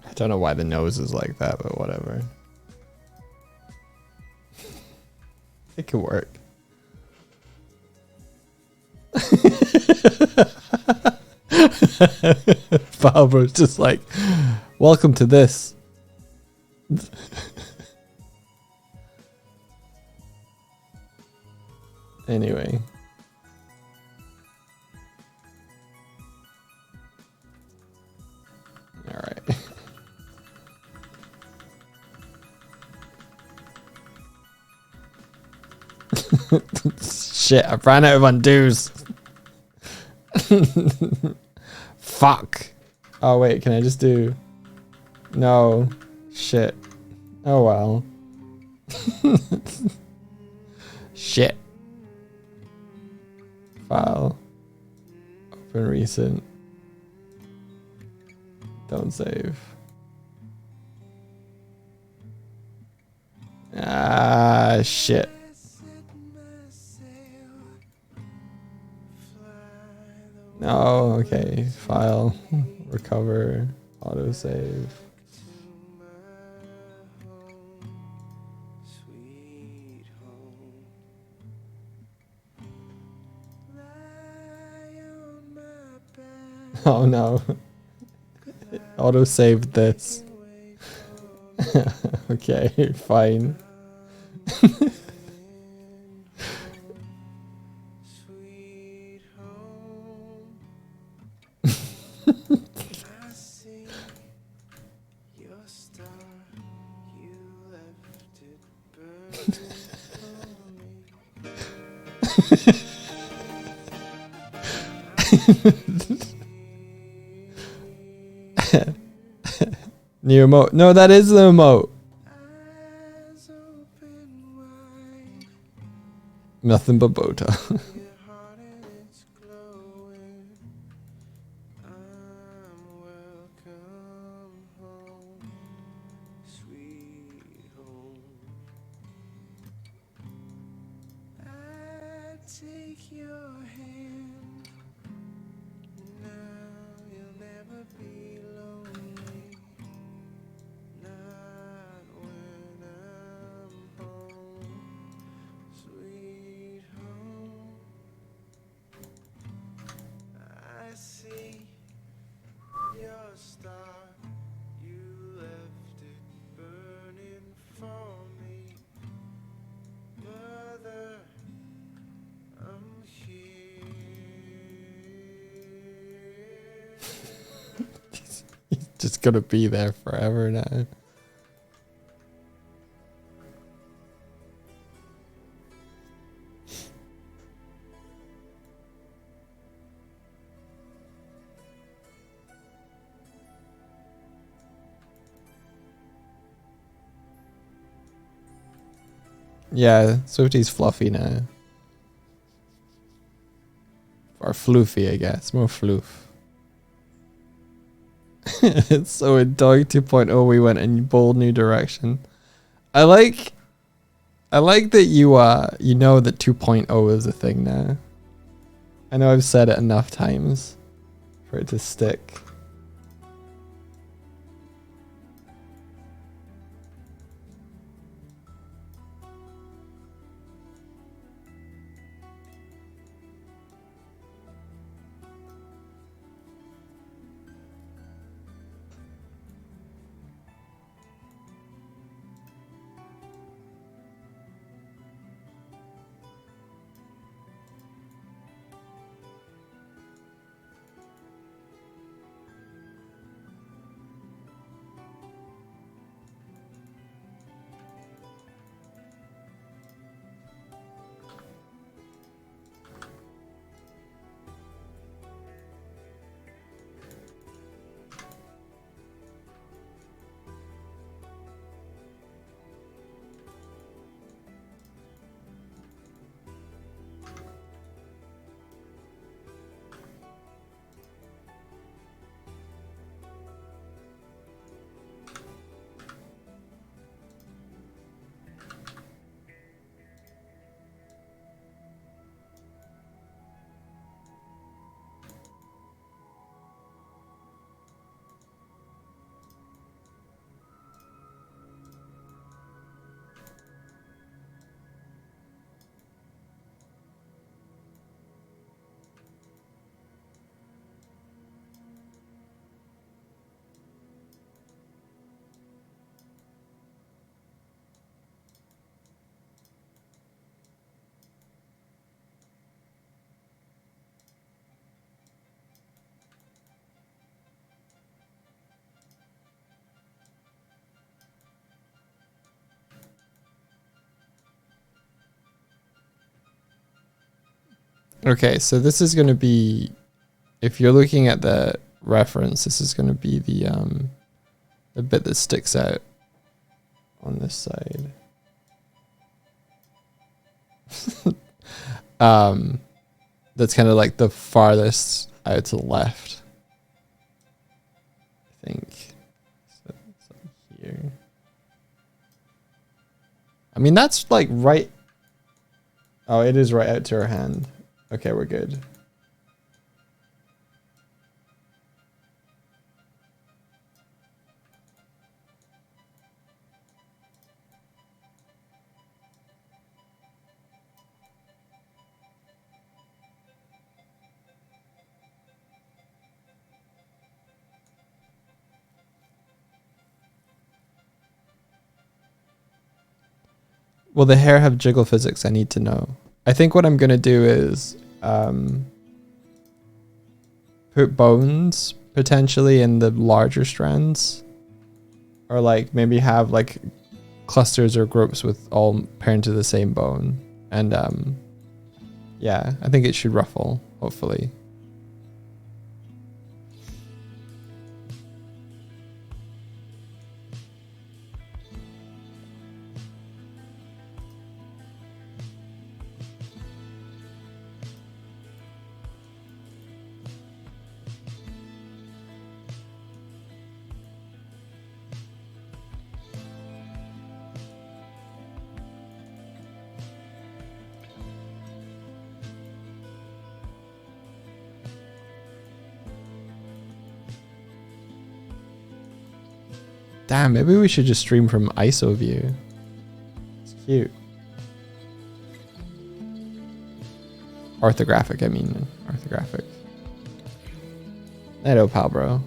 I don't know why the nose is like that, but whatever. It could work. Barbara's just like, welcome to this. Anyway. All right. Shit, I ran out of undos. Fuck. Oh wait, can I just do... No. Shit. Oh well. Shit. File. Open recent. Don't save. Ah, shit. No, okay. File. Recover. Autosave. Oh no. Autosave this. Okay, fine. New emote. No, that is the emote. Nothing but Bota. Just gonna be there forever now. Yeah, Swifty's fluffy now. Or floofy, I guess. More floof. So in Doig 2.0 we went in a bold new direction. I like that you know that 2.0 is a thing now. I know I've said it enough times for it to stick. Okay, so this is going to be, if you're looking at the reference, this is going to be the the bit that sticks out on this side. That's kind of like the farthest out to the left. I think. So it's like here. I mean, that's like right. Oh, it is right out to her hand. Okay, we're good. Will the hair have jiggle physics? I need to know. I think what I'm going to do is put bones potentially in the larger strands. Or like maybe have like clusters or groups with all paired to the same bone. And yeah, I think it should ruffle, hopefully. Damn, maybe we should just stream from ISO view. It's cute. Orthographic, I mean. Orthographic. Hello, pal, bro.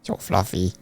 So fluffy.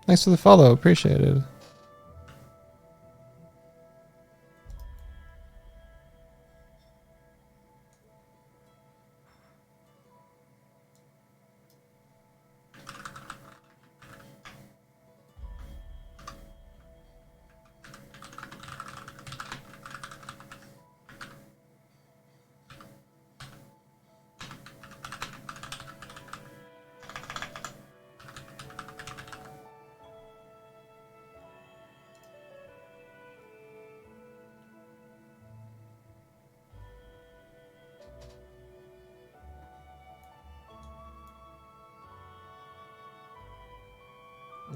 Thanks for the follow. Appreciate it.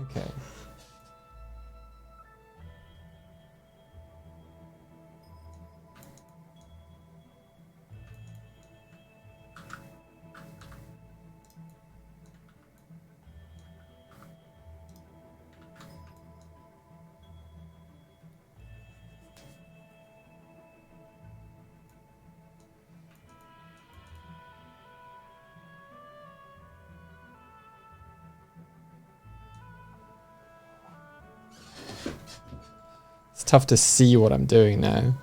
Okay. tough to see what I'm doing now.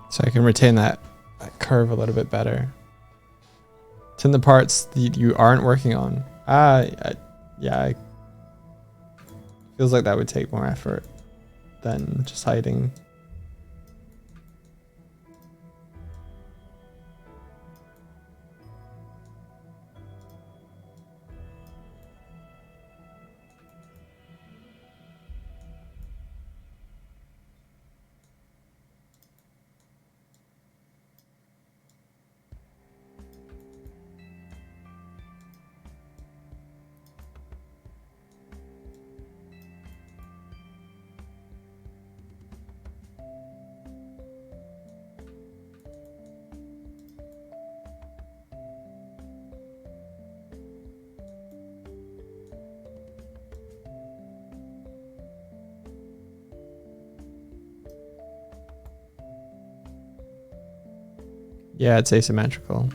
So I can retain that curve a little bit better. It's in the parts that you aren't working on. Yeah. Feels like that would take more effort than just hiding. Yeah, it's asymmetrical.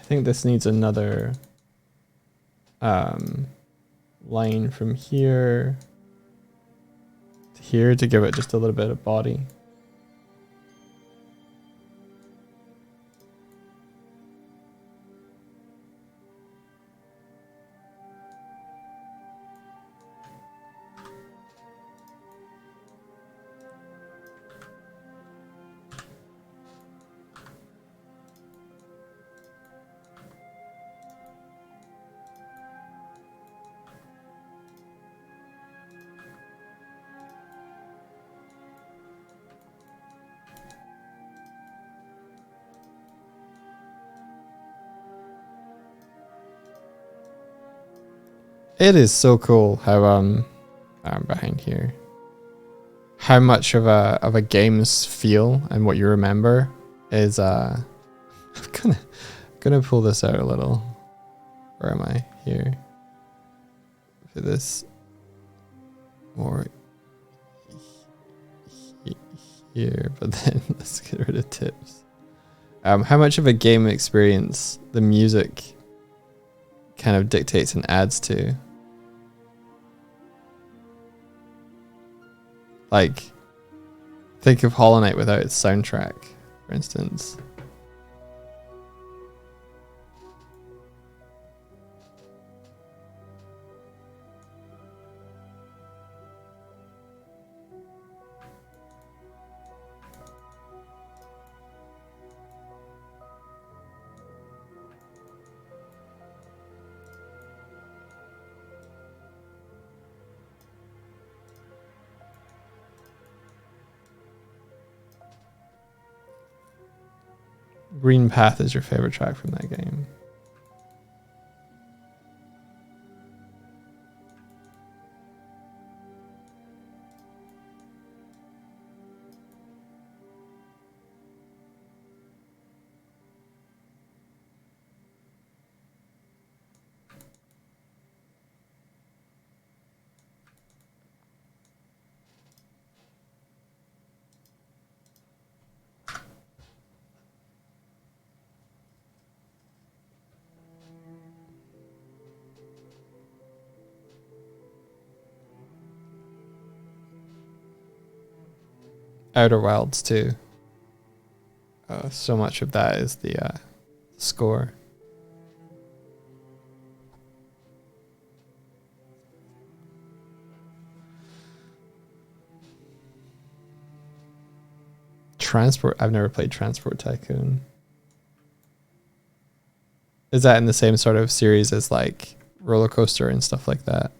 think this needs another line from here to here to give it just a little bit of body. It is so cool how I'm behind here. How much of a game's feel and what you remember is I'm gonna pull this out a little. Where am I? Here. For this more here, but then let's get rid of tips. How much of a game experience the music kind of dictates and adds to. Like, think of Hollow Knight without its soundtrack, for instance. Green Path is your favorite track from that game. Outer Wilds too. So much of that is the score. Transport. I've never played Transport Tycoon. Is that in the same sort of series as like Roller Coaster and stuff like that?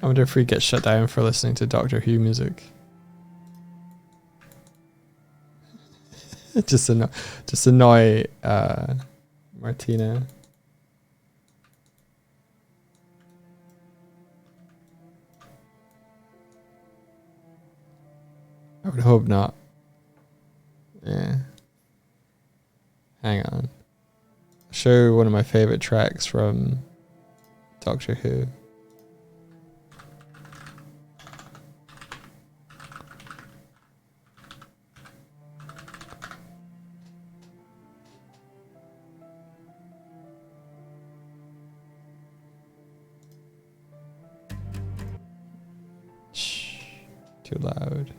I wonder if we get shut down for listening to Doctor Who music. just annoy Martina. I would hope not. Yeah. Hang on. I'll show you one of my favorite tracks from Doctor Who. Shh, too loud.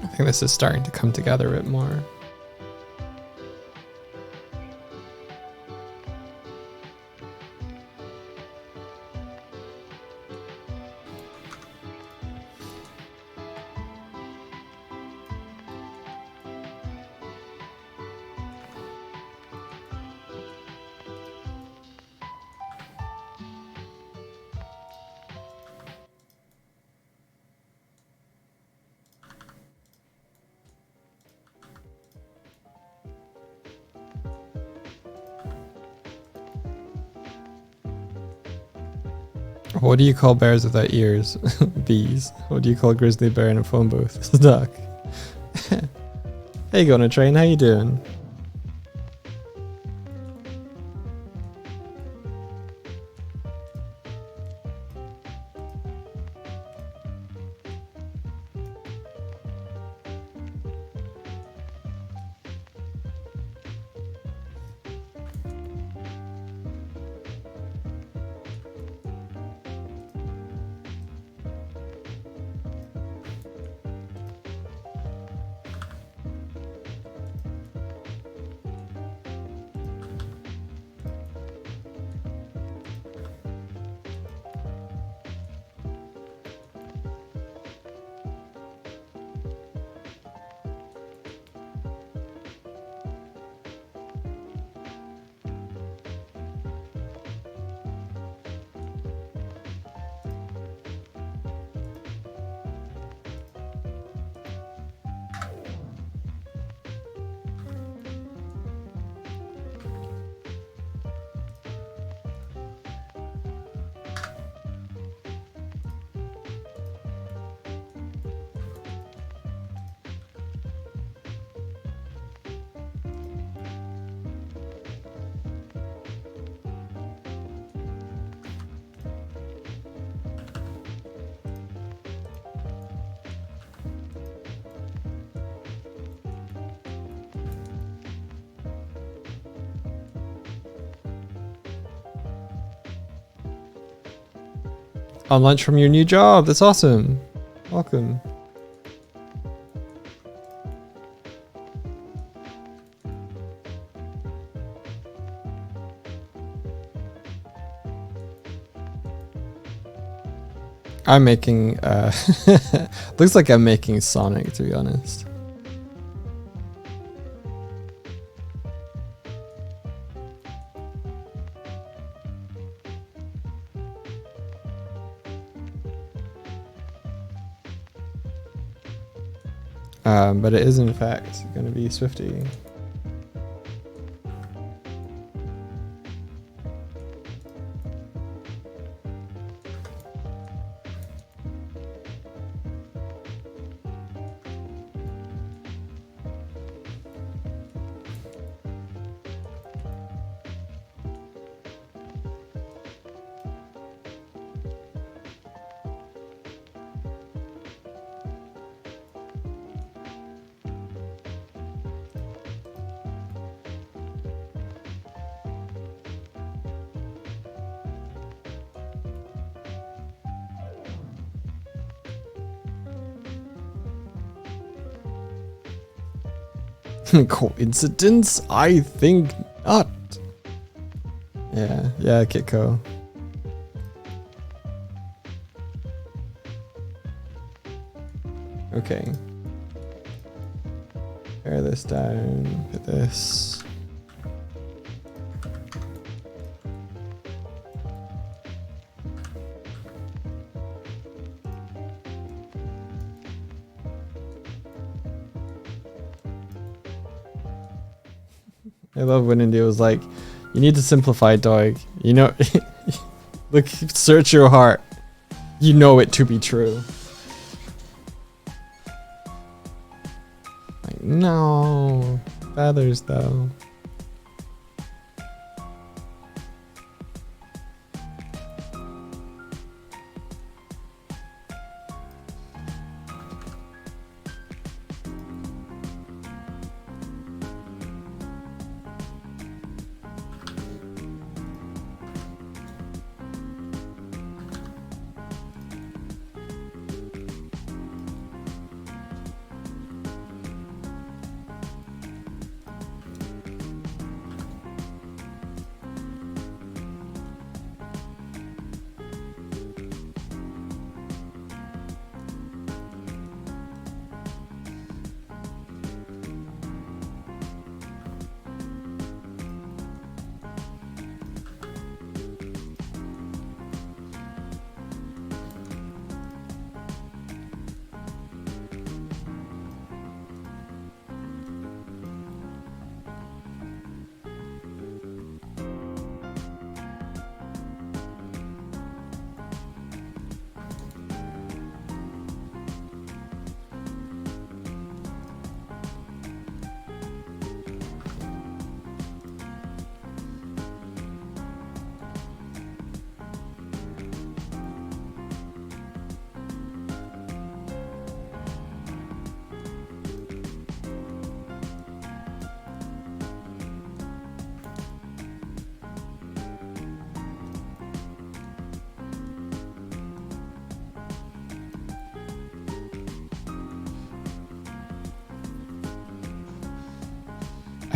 I think this is starting to come together a bit more. What do you call bears without ears? Bees. What do you call a grizzly bear in a phone booth? Duck. Hey, going to train? How you doing? On lunch from your new job. That's awesome. Welcome. I'm making, looks like I'm making Sonic, to be honest. But it is in fact going to be Swifty. Coincidence? I think not. Yeah, Kitco. Okay. Tear this down, put this. I love when India was like, you need to simplify, Doig. You know, look, search your heart. You know it to be true. Like, no, feathers though.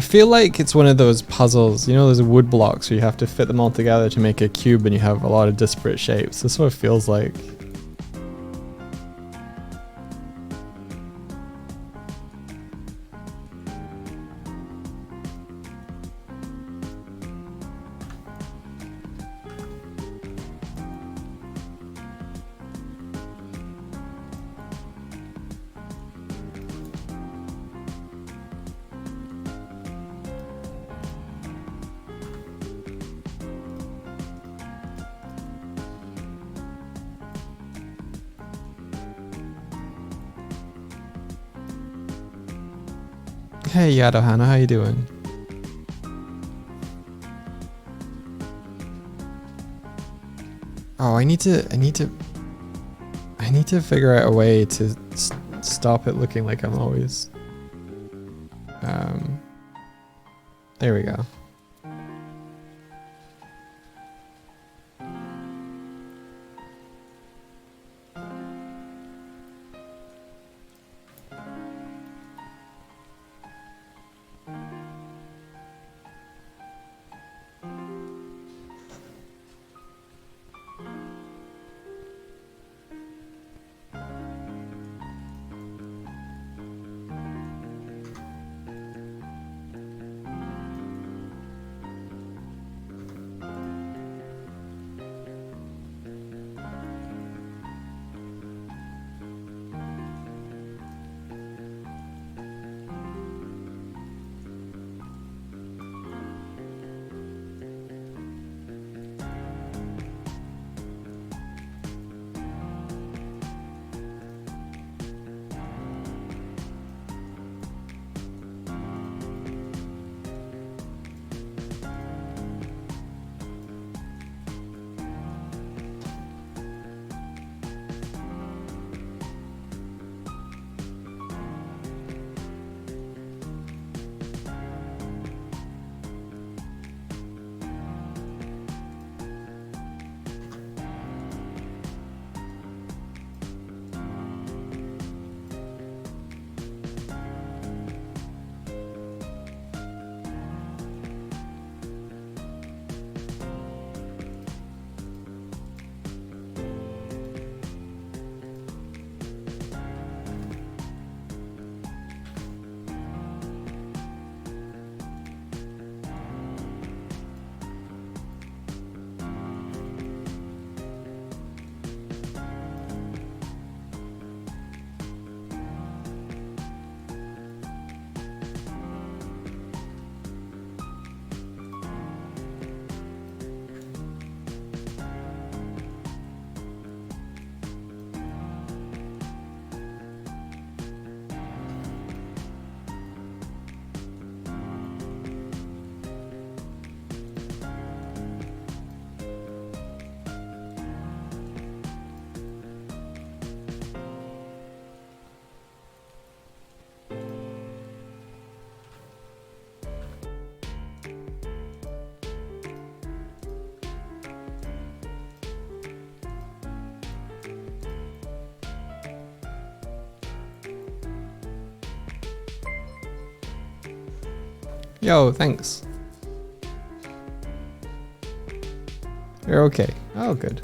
I feel like it's one of those puzzles, you know, those wood blocks where you have to fit them all together to make a cube and you have a lot of disparate shapes. This is what it feels like. Hey Yadohana, how you doing? Oh, I need to figure out a way to stop it looking like I'm always. There we go. Yo, thanks. You're okay. Oh, good.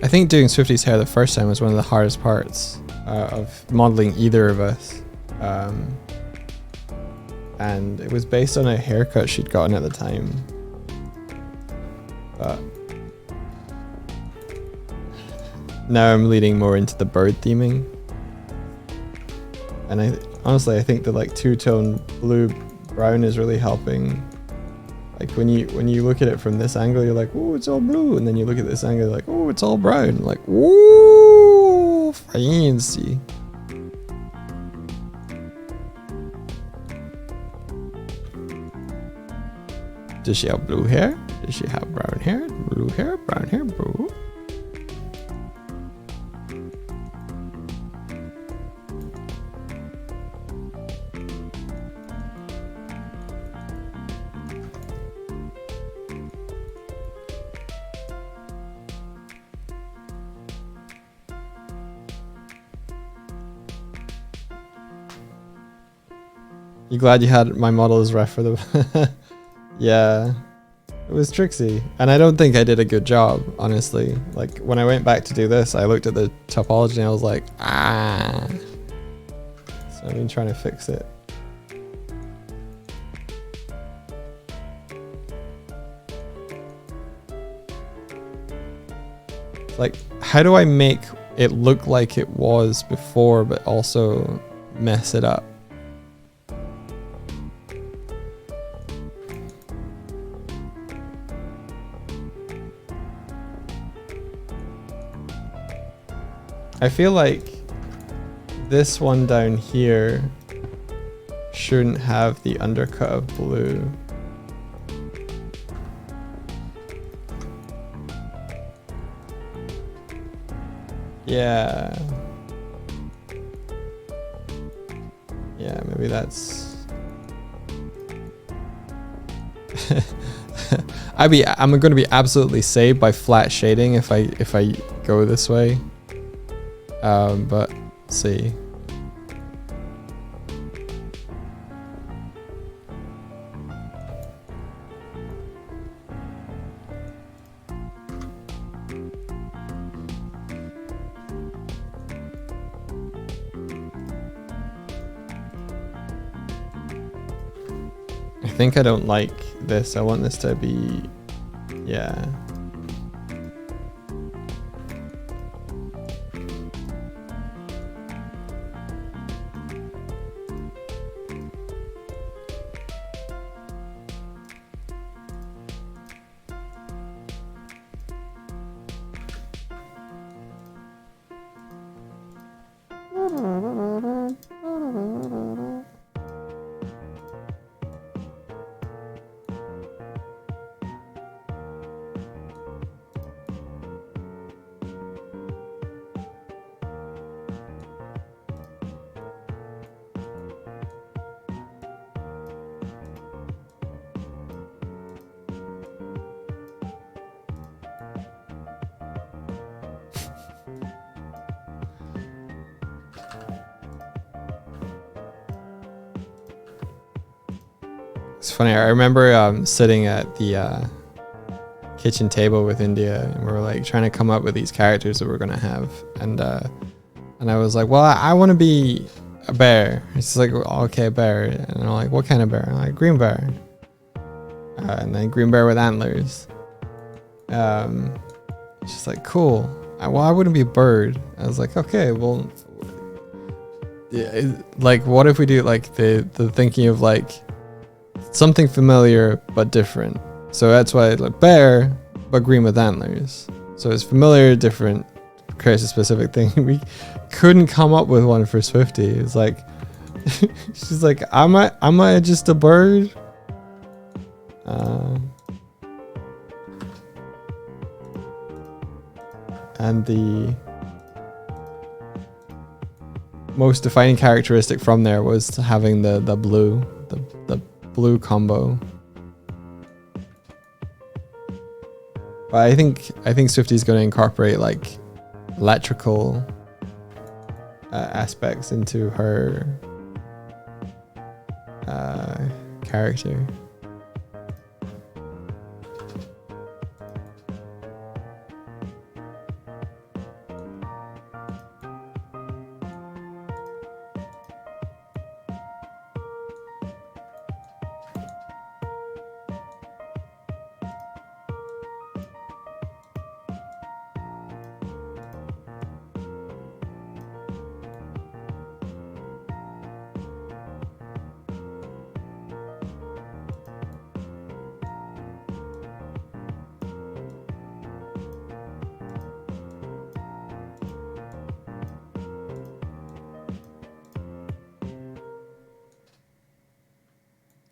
I think doing Swifty's hair the first time was one of the hardest parts of modeling either of us. And it was based on a haircut she'd gotten at the time. But now I'm leaning more into the bird theming. And honestly I think the like two-tone blue brown is really helping. Like when you look at it from this angle, you're like, oh, it's all blue, and then you look at this angle, you're like, oh, it's all brown. Like, whoa, fancy. Does she have blue hair? Does she have brown hair? Blue hair, brown hair, blue. You glad you had my model as ref for the... Yeah, it was tricksy. And I don't think I did a good job, honestly. Like, when I went back to do this, I looked at the topology and I was like, ah. So I've been trying to fix it. Like, how do I make it look like it was before, but also mess it up? I feel like this one down here shouldn't have the undercut of blue. Yeah. Yeah, maybe that's... I'm going to be absolutely saved by flat shading if I go this way. But see. I think I don't like this. I want this to be, yeah. It's funny. I remember sitting at the kitchen table with India, and we were like trying to come up with these characters that we're gonna have, and I was like, well, I want to be a bear. It's like, oh, okay, a bear, and I'm like, what kind of bear? I'm like, green bear, and then green bear with antlers. She's like, cool. Well, I wouldn't be a bird. I was like, okay, well, yeah, like, what if we do like the thinking of like something familiar but different? So that's why like bear, but green with antlers. So it's familiar, different, creates a specific thing. We couldn't come up with one for Swifty. It's like, she's like, am I just a bird? And the most defining characteristic from there was having the blue combo. But I think Swifty's going to incorporate like electrical aspects into her character.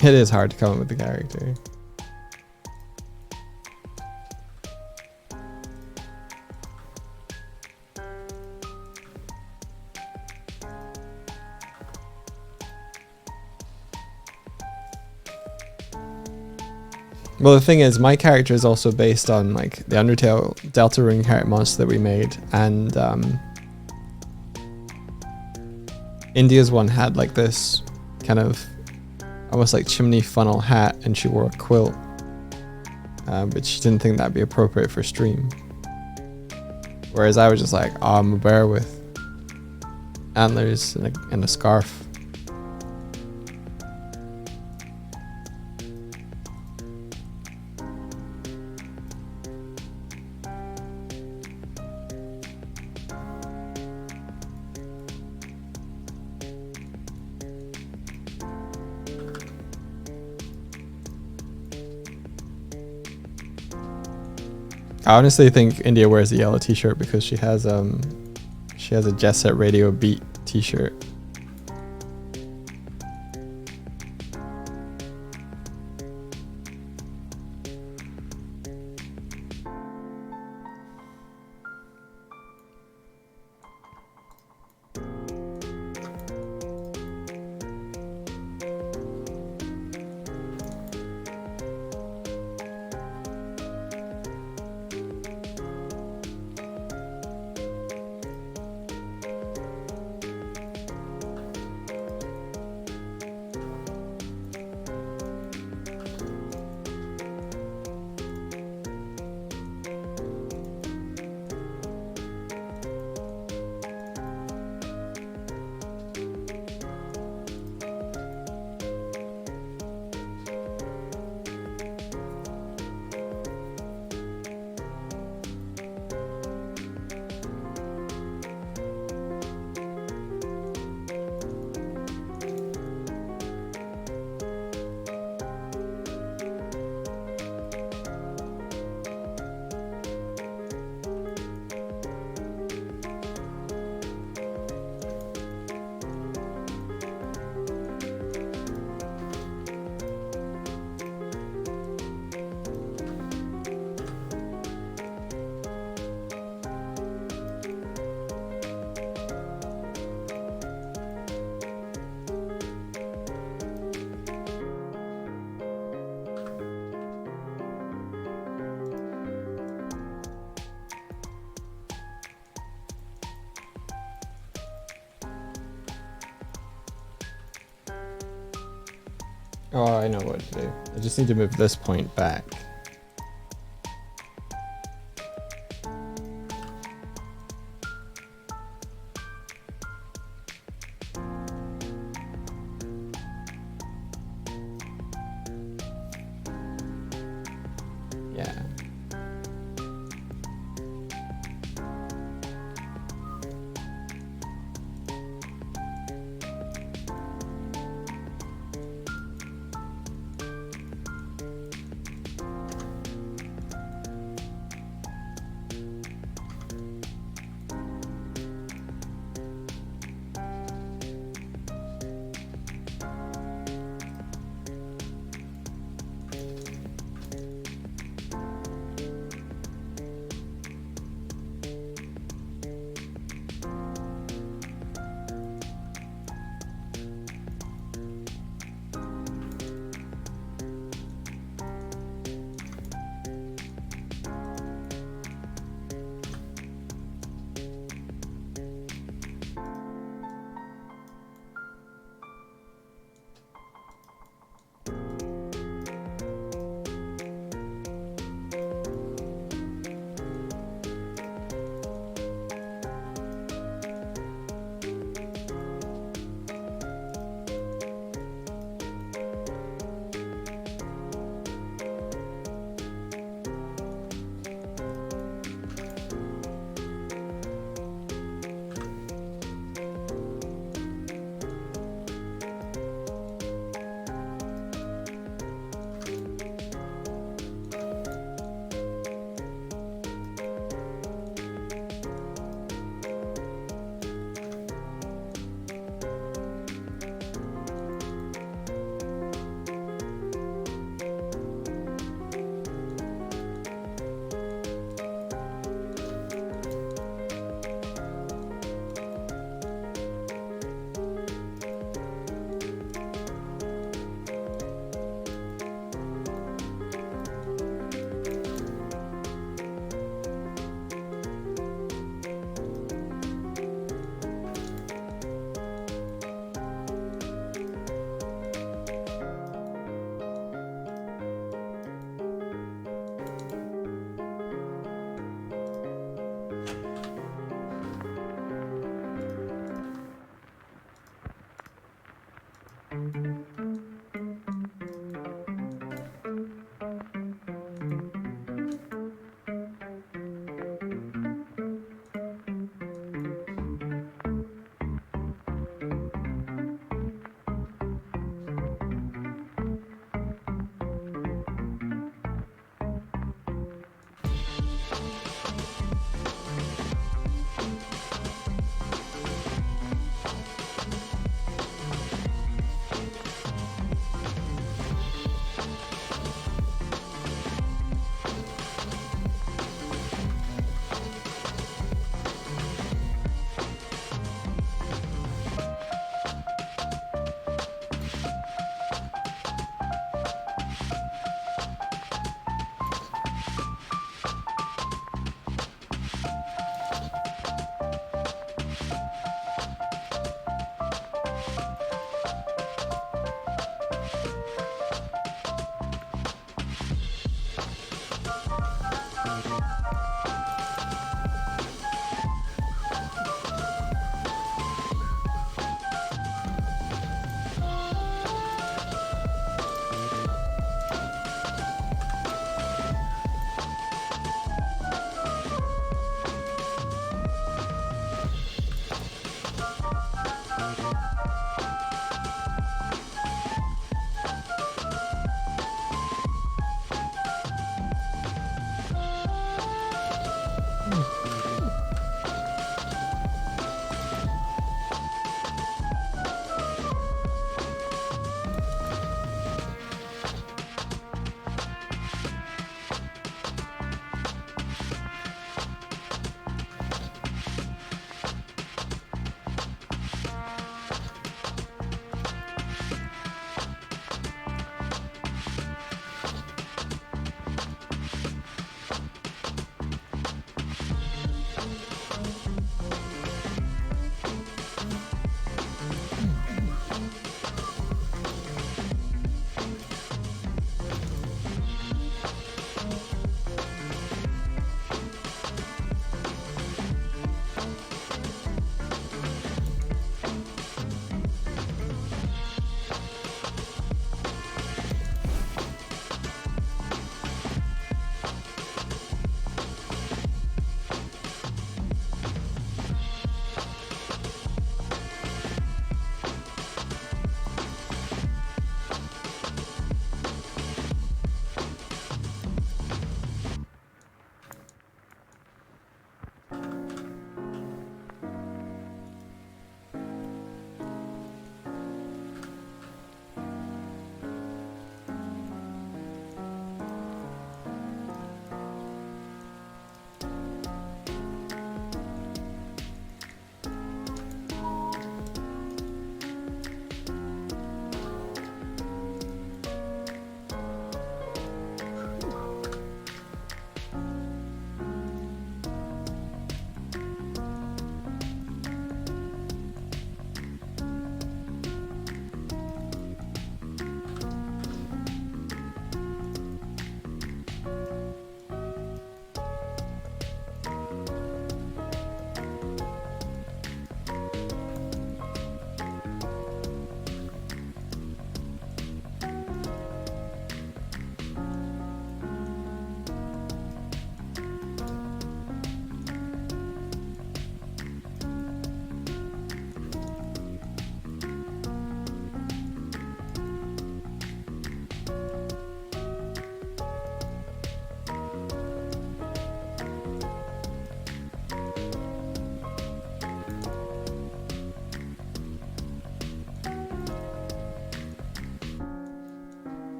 It is hard to come up with the character. Well, the thing is, my character is also based on like the Undertale Delta Ring heart monster that we made, and India's one had like this kind of almost like chimney funnel hat, and she wore a quilt, but she didn't think that'd be appropriate for stream. Whereas I was just like, oh, I'm a bear with antlers and a scarf. I honestly think India wears a yellow t-shirt because she has a Jet Set Radio Beat t-shirt. Oh, I know what to do. I just need to move this point back. Yeah.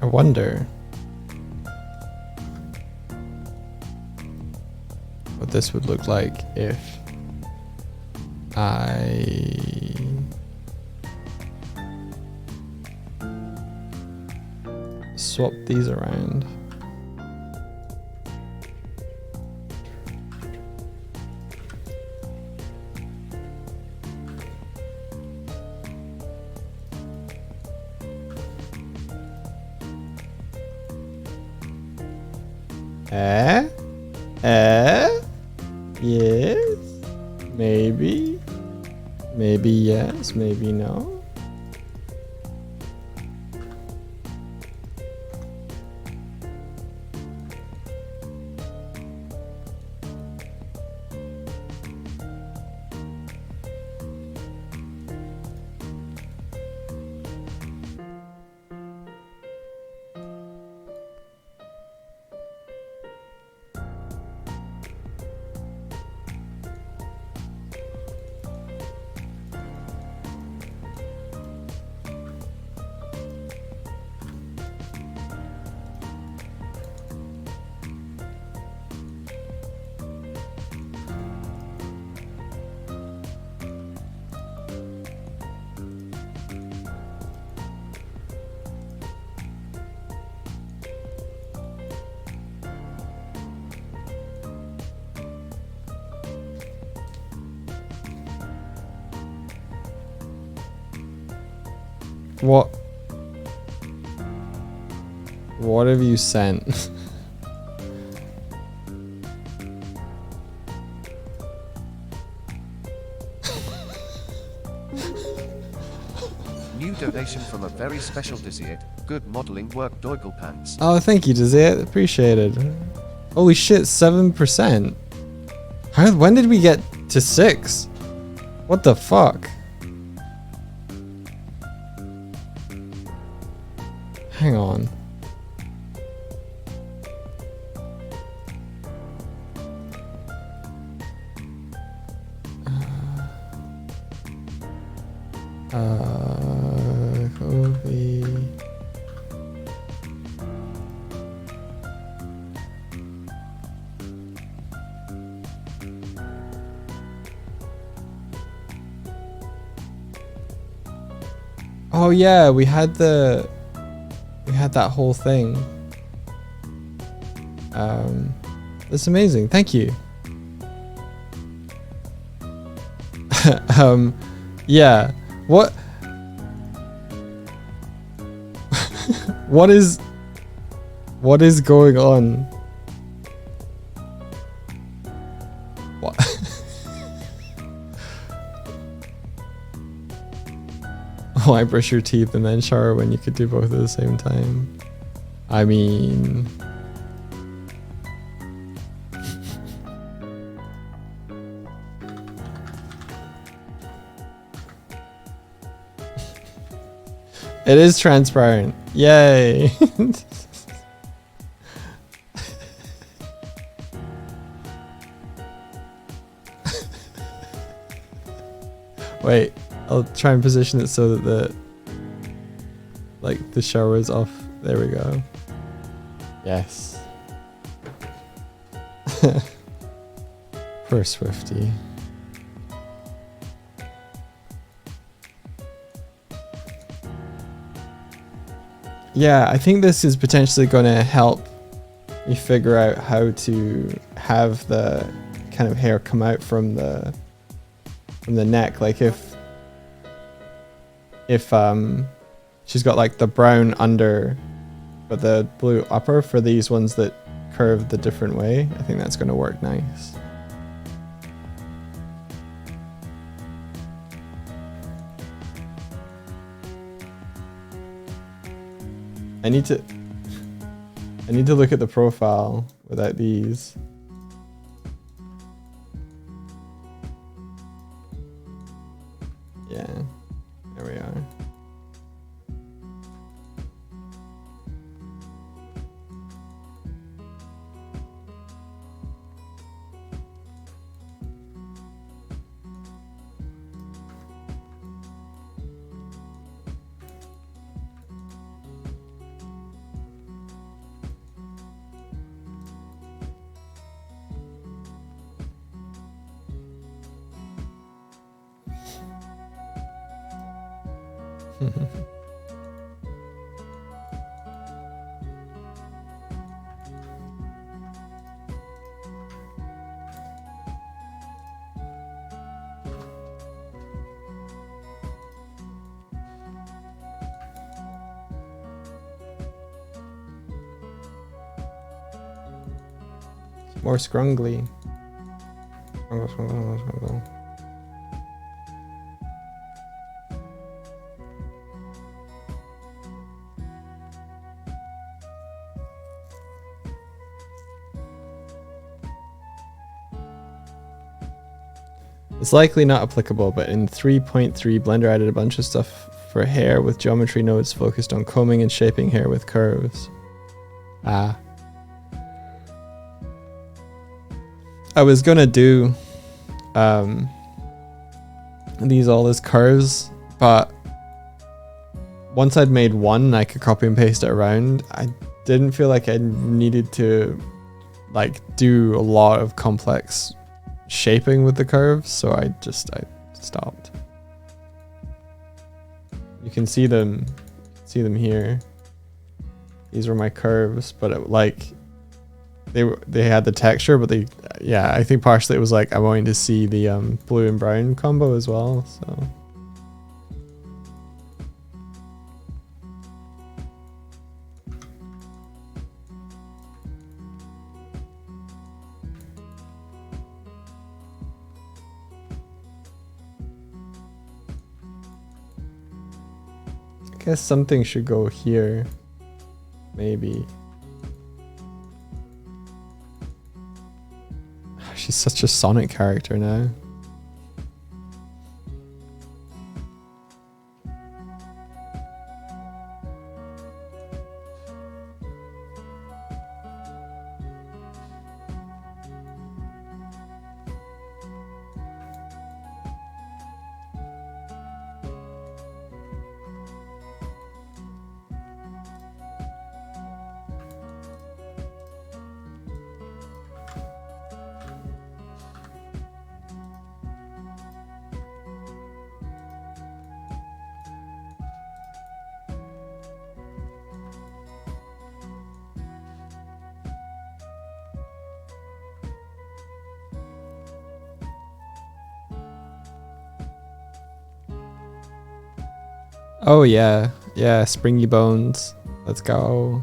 I wonder what this would look like if I swap these around. Yes, maybe yes, maybe no. What have you sent? New donation from a very special Desert. Good modeling work, Doig pants. Oh, thank you, Desert. Appreciated. Holy shit, 7%. When did we get to 6? What the fuck? Hang on. Kobe. Oh yeah, we had that whole thing. That's amazing. Thank you. Yeah. What? What is going on? What? Why brush your teeth and then shower when you could do both at the same time? I mean... It is transparent. Yay! Wait, I'll try and position it so that the shower is off. There we go. Yes. Poor Swifty. Yeah, I think this is potentially going to help me figure out how to have the kind of hair come out from the neck. Like if she's got like the brown under but the blue upper for these ones that curve the different way, I think that's going to work nice. I need to look at the profile without these. Yeah, there we are. More scrungly. Scrungle. It's likely not applicable, but in 3.3, Blender added a bunch of stuff for hair with geometry nodes focused on combing and shaping hair with curves. Ah. I was gonna do these all as curves, but once I'd made one, I could copy and paste it around. I didn't feel like I needed to like do a lot of complex shaping with the curves, so I stopped. You can see them here. These were my curves, but they had the texture, but I think partially it was like I wanted to see the blue and brown combo as well, so. I guess something should go here, maybe. She's such a Sonic character now. Oh yeah, springy bones. Let's go.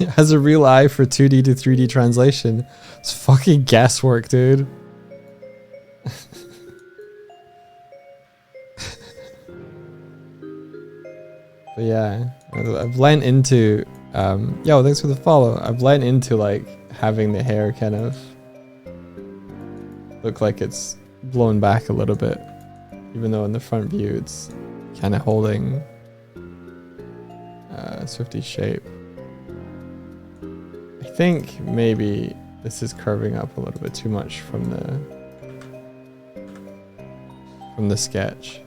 It has a real eye for 2D to 3D translation. It's fucking guesswork, dude. But yeah, I've lent into, yo, thanks for the follow. I've lent into like having the hair kind of look like it's blown back a little bit, even though in the front view it's kind of holding Swifty's shape. I think maybe this is curving up a little bit too much from the sketch.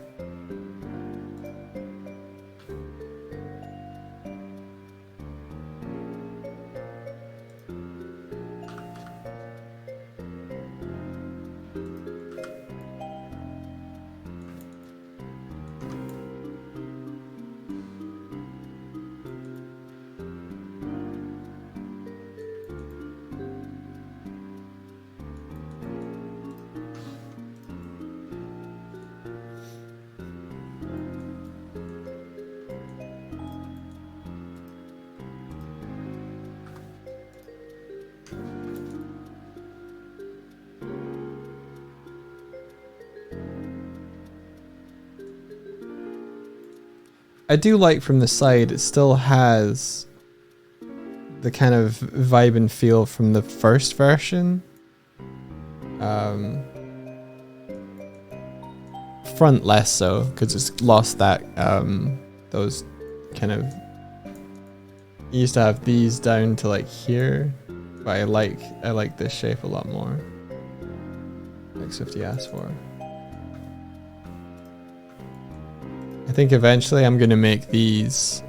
I do like from the side, it still has the kind of vibe and feel from the first version. Front less so, because it's lost that, those kind of, you used to have these down to like here, but I like this shape a lot more, like Swifty asked for. I think eventually I'm gonna make these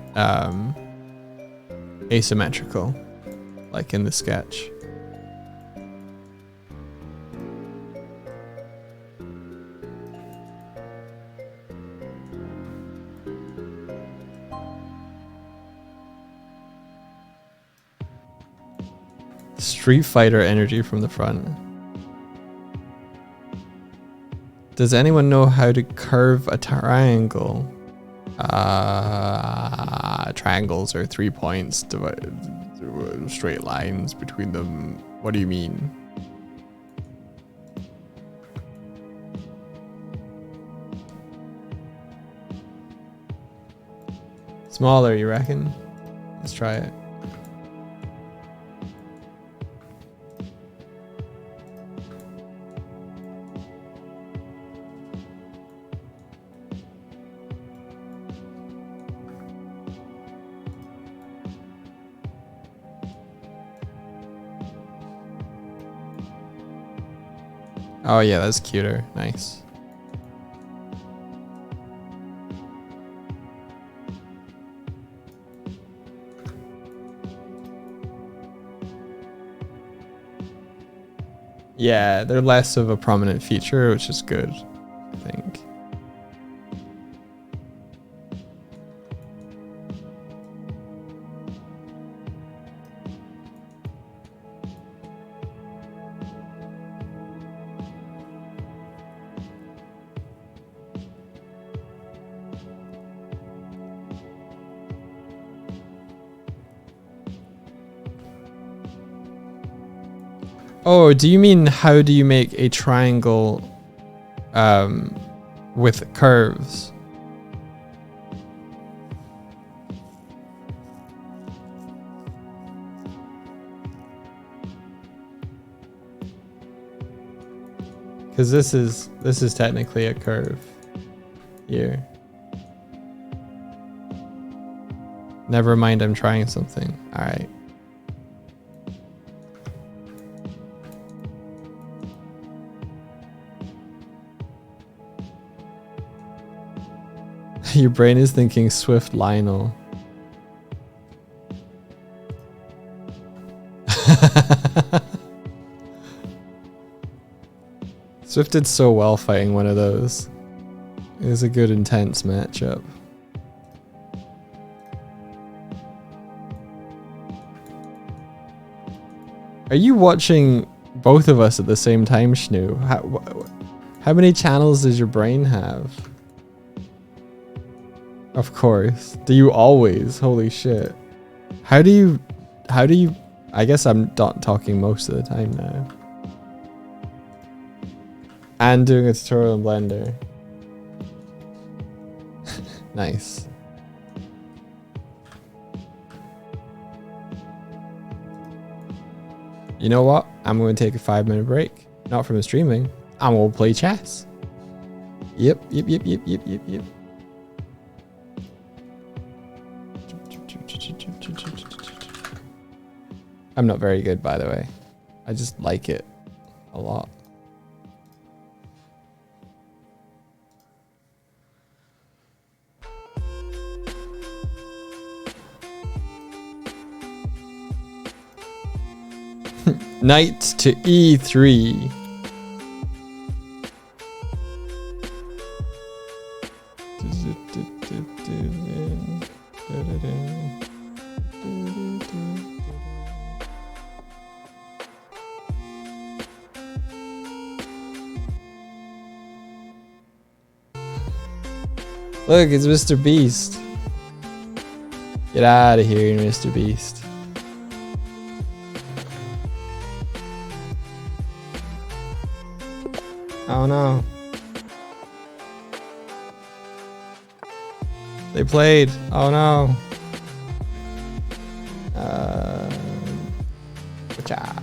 asymmetrical, like in the sketch. Street Fighter energy from the front. Does anyone know how to curve a triangle? Triangles are 3 points, straight lines between them. What do you mean? Smaller, you reckon? Let's try it. Oh yeah, that's cuter. Nice. Yeah, they're less of a prominent feature, which is good, I think. Oh, do you mean how do you make a triangle with curves. Because this is technically a curve here. Never mind, I'm trying something. All right. Your brain is thinking Swift Lionel. Swift did so well fighting one of those. It was a good intense matchup. Are you watching both of us at the same time, Shnu? How many channels does your brain have? Of course. Do you always? Holy shit. How do you, I guess I'm not talking most of the time now. And doing a tutorial in Blender. Nice. You know what? I'm going to take a 5-minute break. Not from the streaming. I'm going to play chess. Yep. I'm not very good, by the way. I just like it a lot. Knight to E3. Look, it's Mr. Beast. Get out of here, Mr. Beast. Oh no. They played. Oh no. Cha.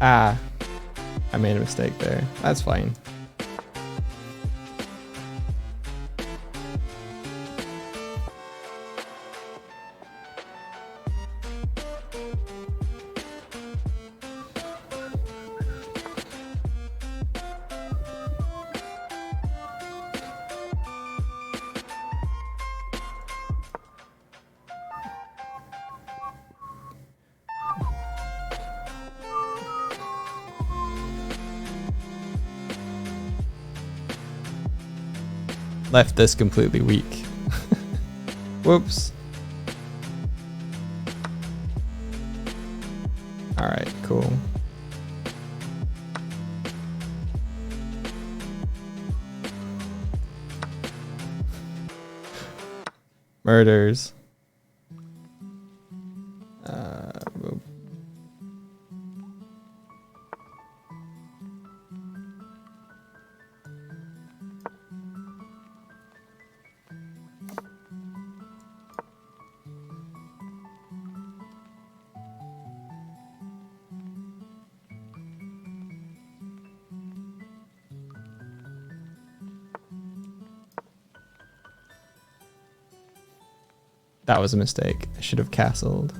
Ah, I made a mistake there. That's fine. Left this completely weak. Whoops. Alright, cool. Murders. Whoop. That was a mistake. I should have castled.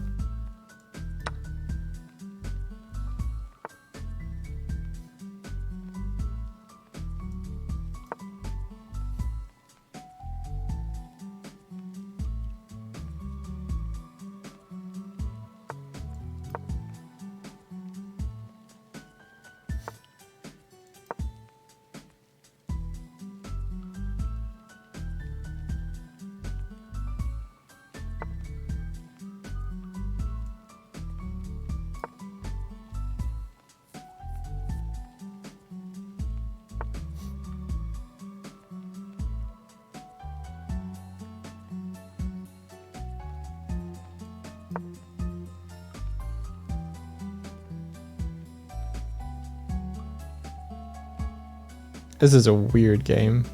This is a weird game.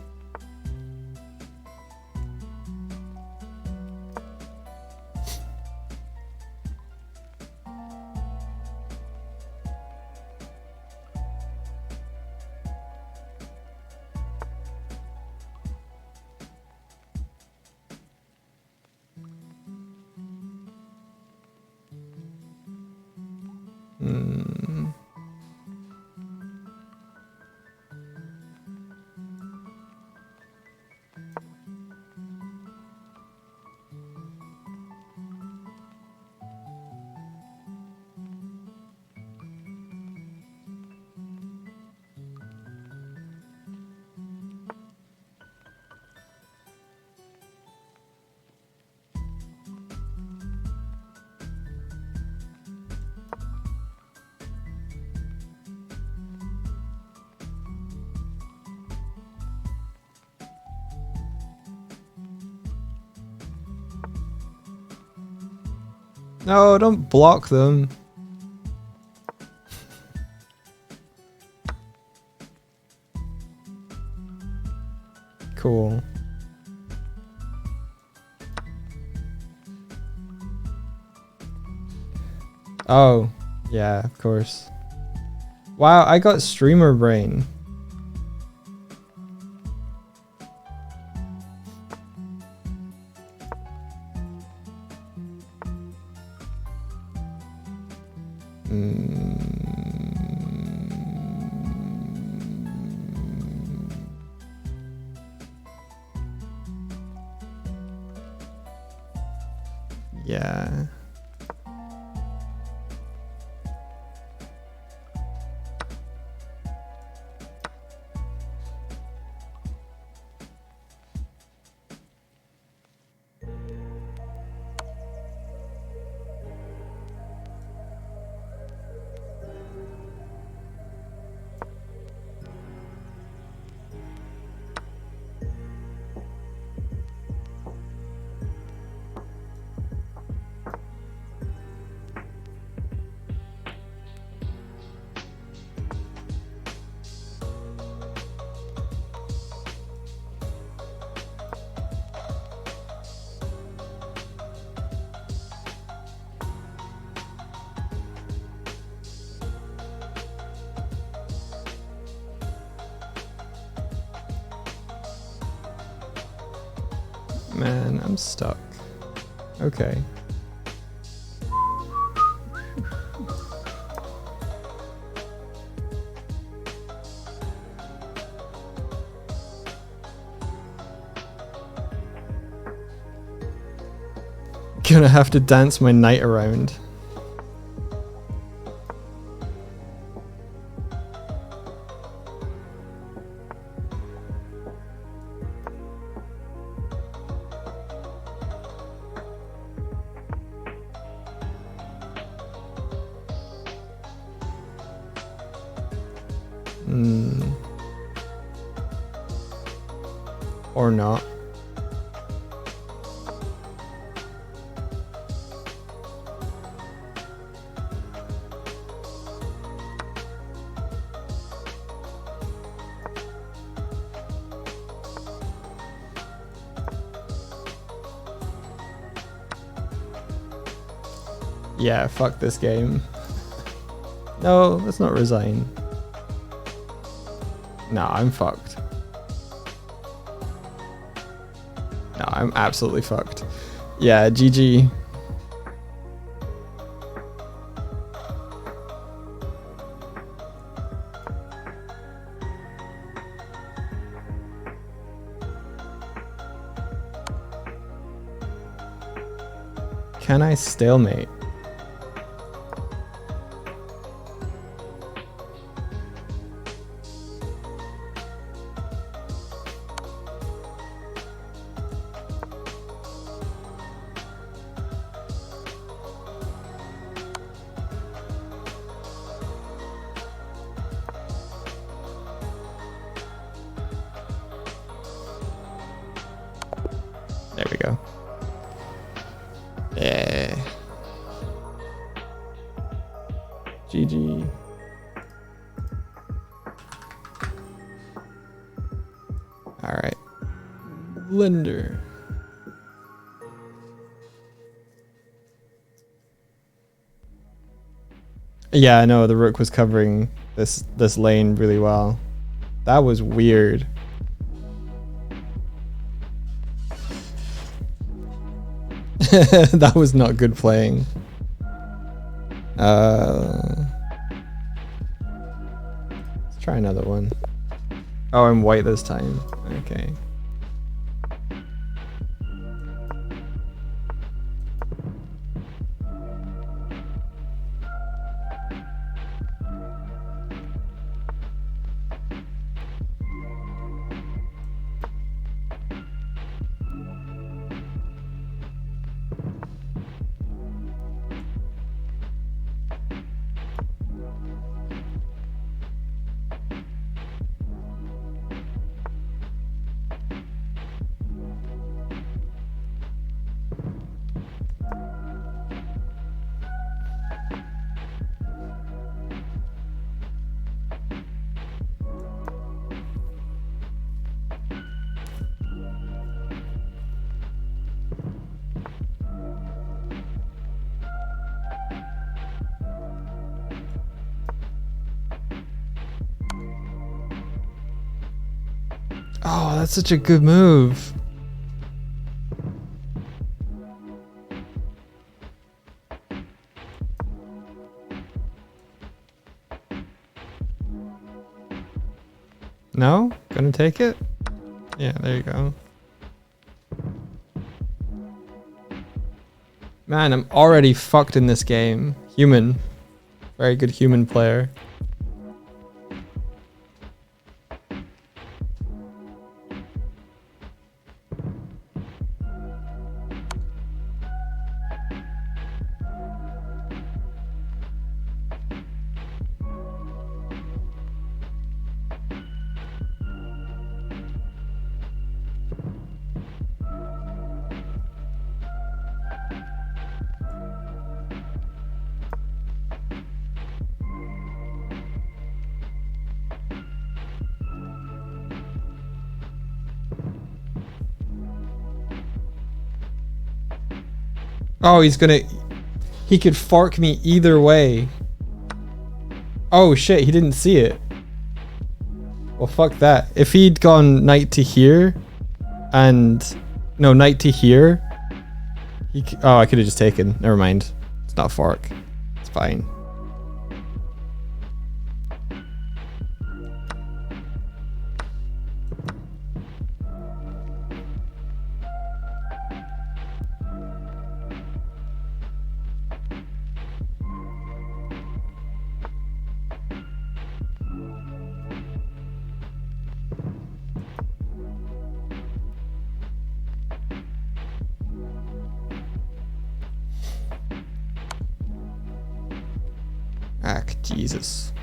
No, don't block them. Cool. Oh, yeah, of course. Wow, I got streamer brain. Yeah. Man, I'm stuck. Okay. Gonna have to dance my night around. Or not. Yeah, fuck this game. No, let's not resign. No, I'm fucked. No, I'm absolutely fucked. Yeah, GG. Can I stalemate? There we go. Yeah. GG. Blender. Yeah, I know the rook was covering this lane really well. That was weird. That was not good playing. Let's try another one. Oh, I'm white this time. Okay. Oh, that's such a good move. No? Gonna take it? Yeah, there you go. Man, I'm already fucked in this game. Human. Very good human player. Oh, he could fork me either way. Oh shit, he didn't see it. Well, fuck that. If he'd gone knight to here, no, knight to here, oh, I could have just taken. Never mind. It's not fork. It's fine. Jesus.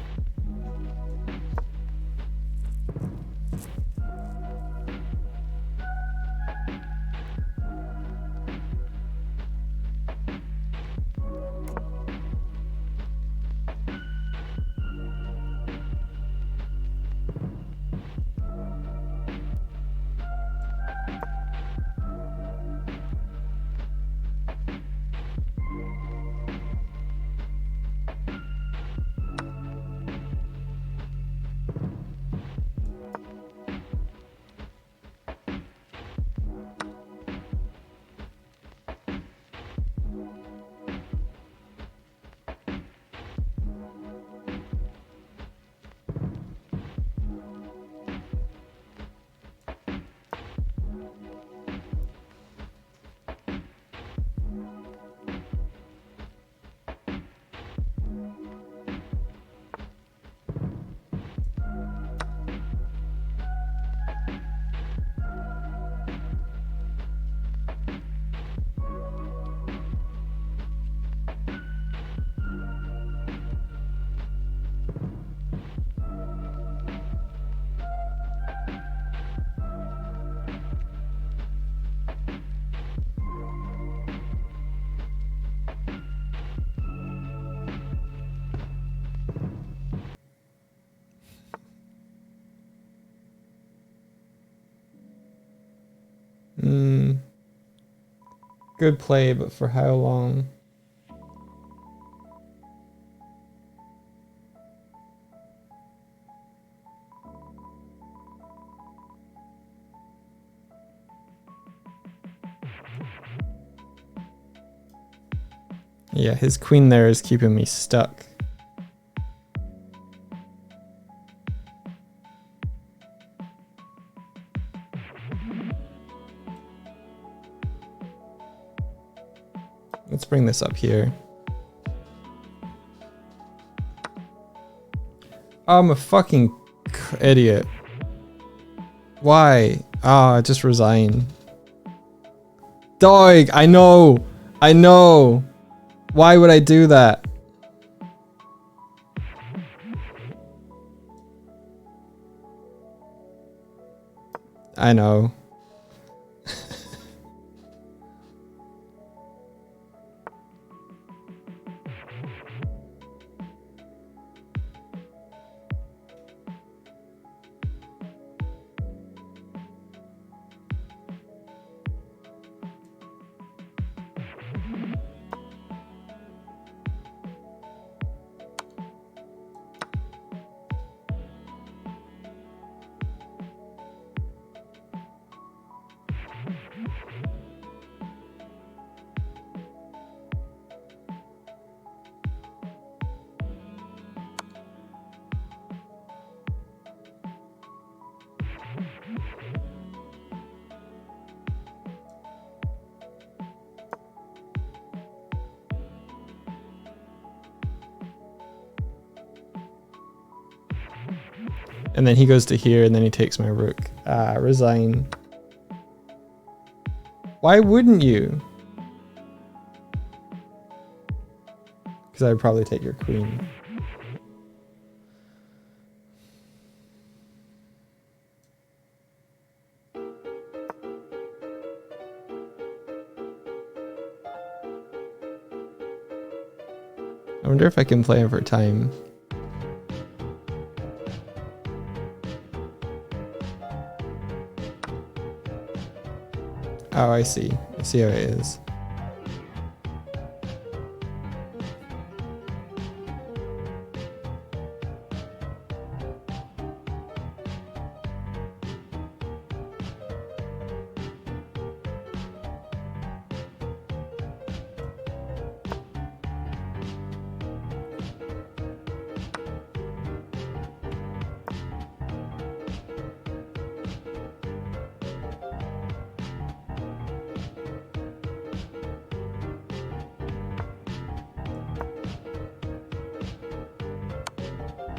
Good play, but for how long? Yeah, his queen there is keeping me stuck. Let's bring this up here. I'm a fucking idiot. Why? Ah, just resign. Doig, I know. I know. Why would I do that? I know. And then he goes to here, and then he takes my rook. Ah, resign. Why wouldn't you? Because I'd probably take your queen. I wonder if I can play him for time. Oh, I see. I see how it is.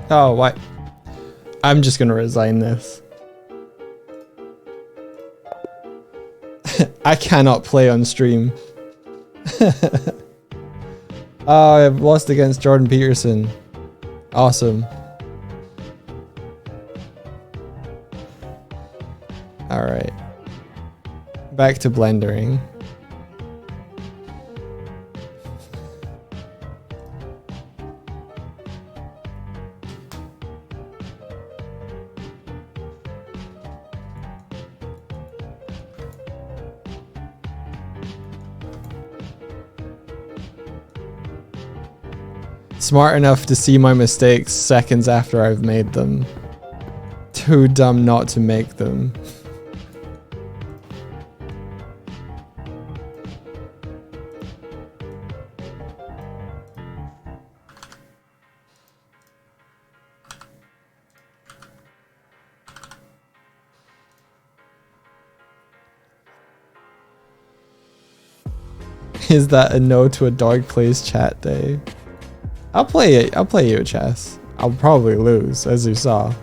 Oh, what? I'm just gonna resign this. I cannot play on stream. Oh, I've lost against Jordan Peterson. Awesome. Alright. Back to blendering. Smart enough to see my mistakes seconds after I've made them. Too dumb not to make them. Is that a no to a dog plays chat day? I'll play it. I'll play you a chess. I'll probably lose, as you saw.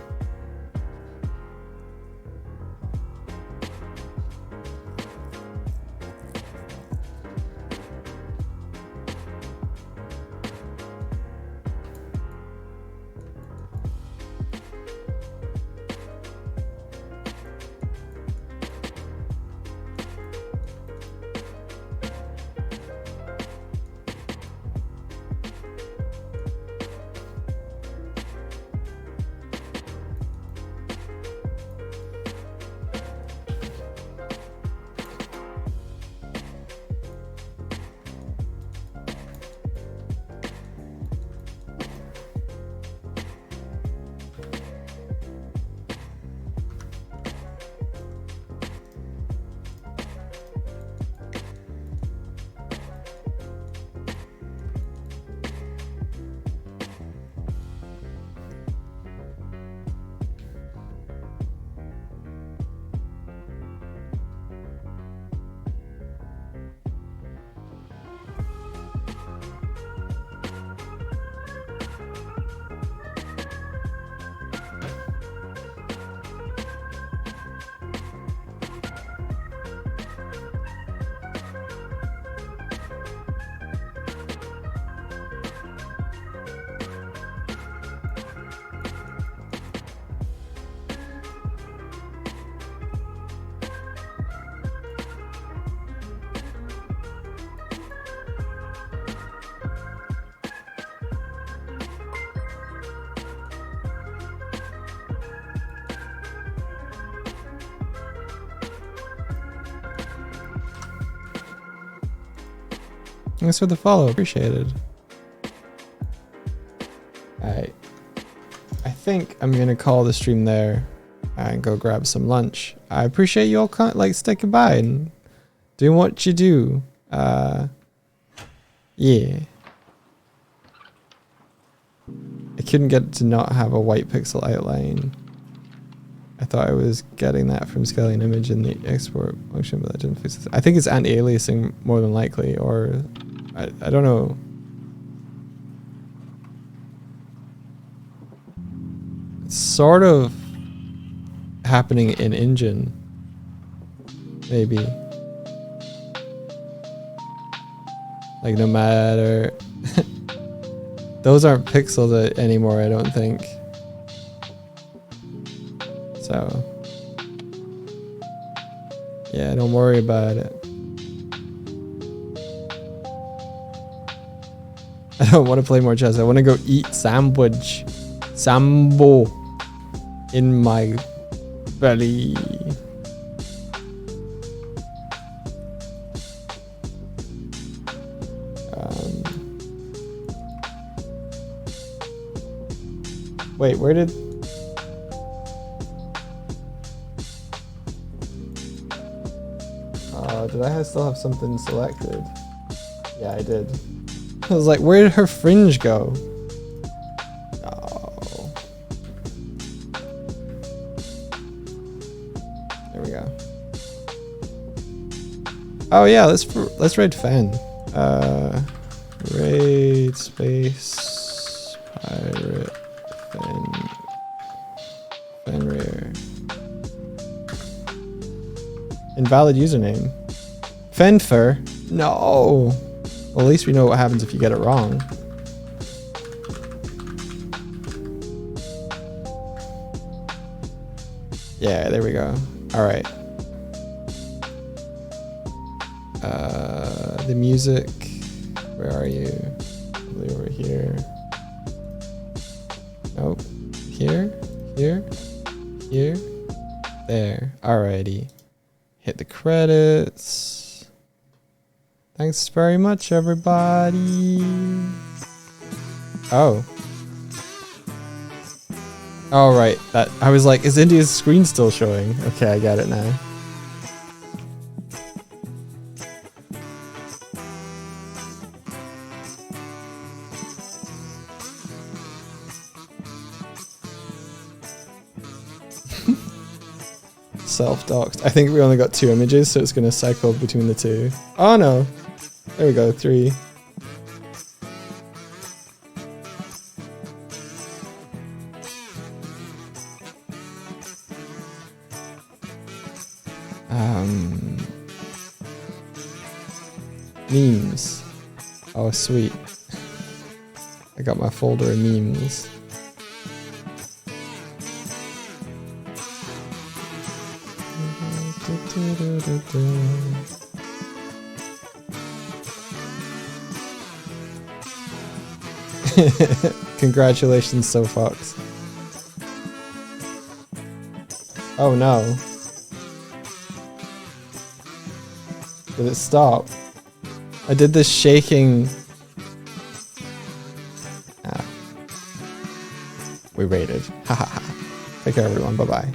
Thanks for the follow. Appreciated. Alright. I think I'm gonna call the stream there and go grab some lunch. I appreciate you all like sticking by and doing what you do. Yeah. I couldn't get it to not have a white pixel outline. I thought I was getting that from scaling an image in the export function, but that didn't fix it. I think it's anti-aliasing more than likely, or I don't know. It's sort of happening in engine, maybe. Like no matter, those aren't pixels anymore, I don't think. So, yeah, don't worry about it. I don't want to play more chess. I want to go eat sandwich. Sambo in my belly. Wait, where did... did I still have something selected? Yeah, I did. I was like, where did her fringe go? Oh. There we go. Oh yeah, let's raid Fen. Raid space pirate Fenrir. Invalid username. Fenfer? No. Well, at least we know what happens if you get it wrong. Yeah, there we go. All right. The music. Where are you? Probably over here. Nope. Here. Here. Here. There. Alrighty. Hit the credits. Thanks very much, everybody. Oh. Oh, right. That I was like, is India's screen still showing? Okay, I got it now. Self-doxed. I think we only got 2 images, so it's going to cycle between the 2. Oh no. There we go, 3. Memes. Oh, sweet. I got my folder of memes. Congratulations, SoFox. Oh no. Did it stop? I did this shaking. Ah. We raided. Ha ha ha. Take care, everyone. Bye bye.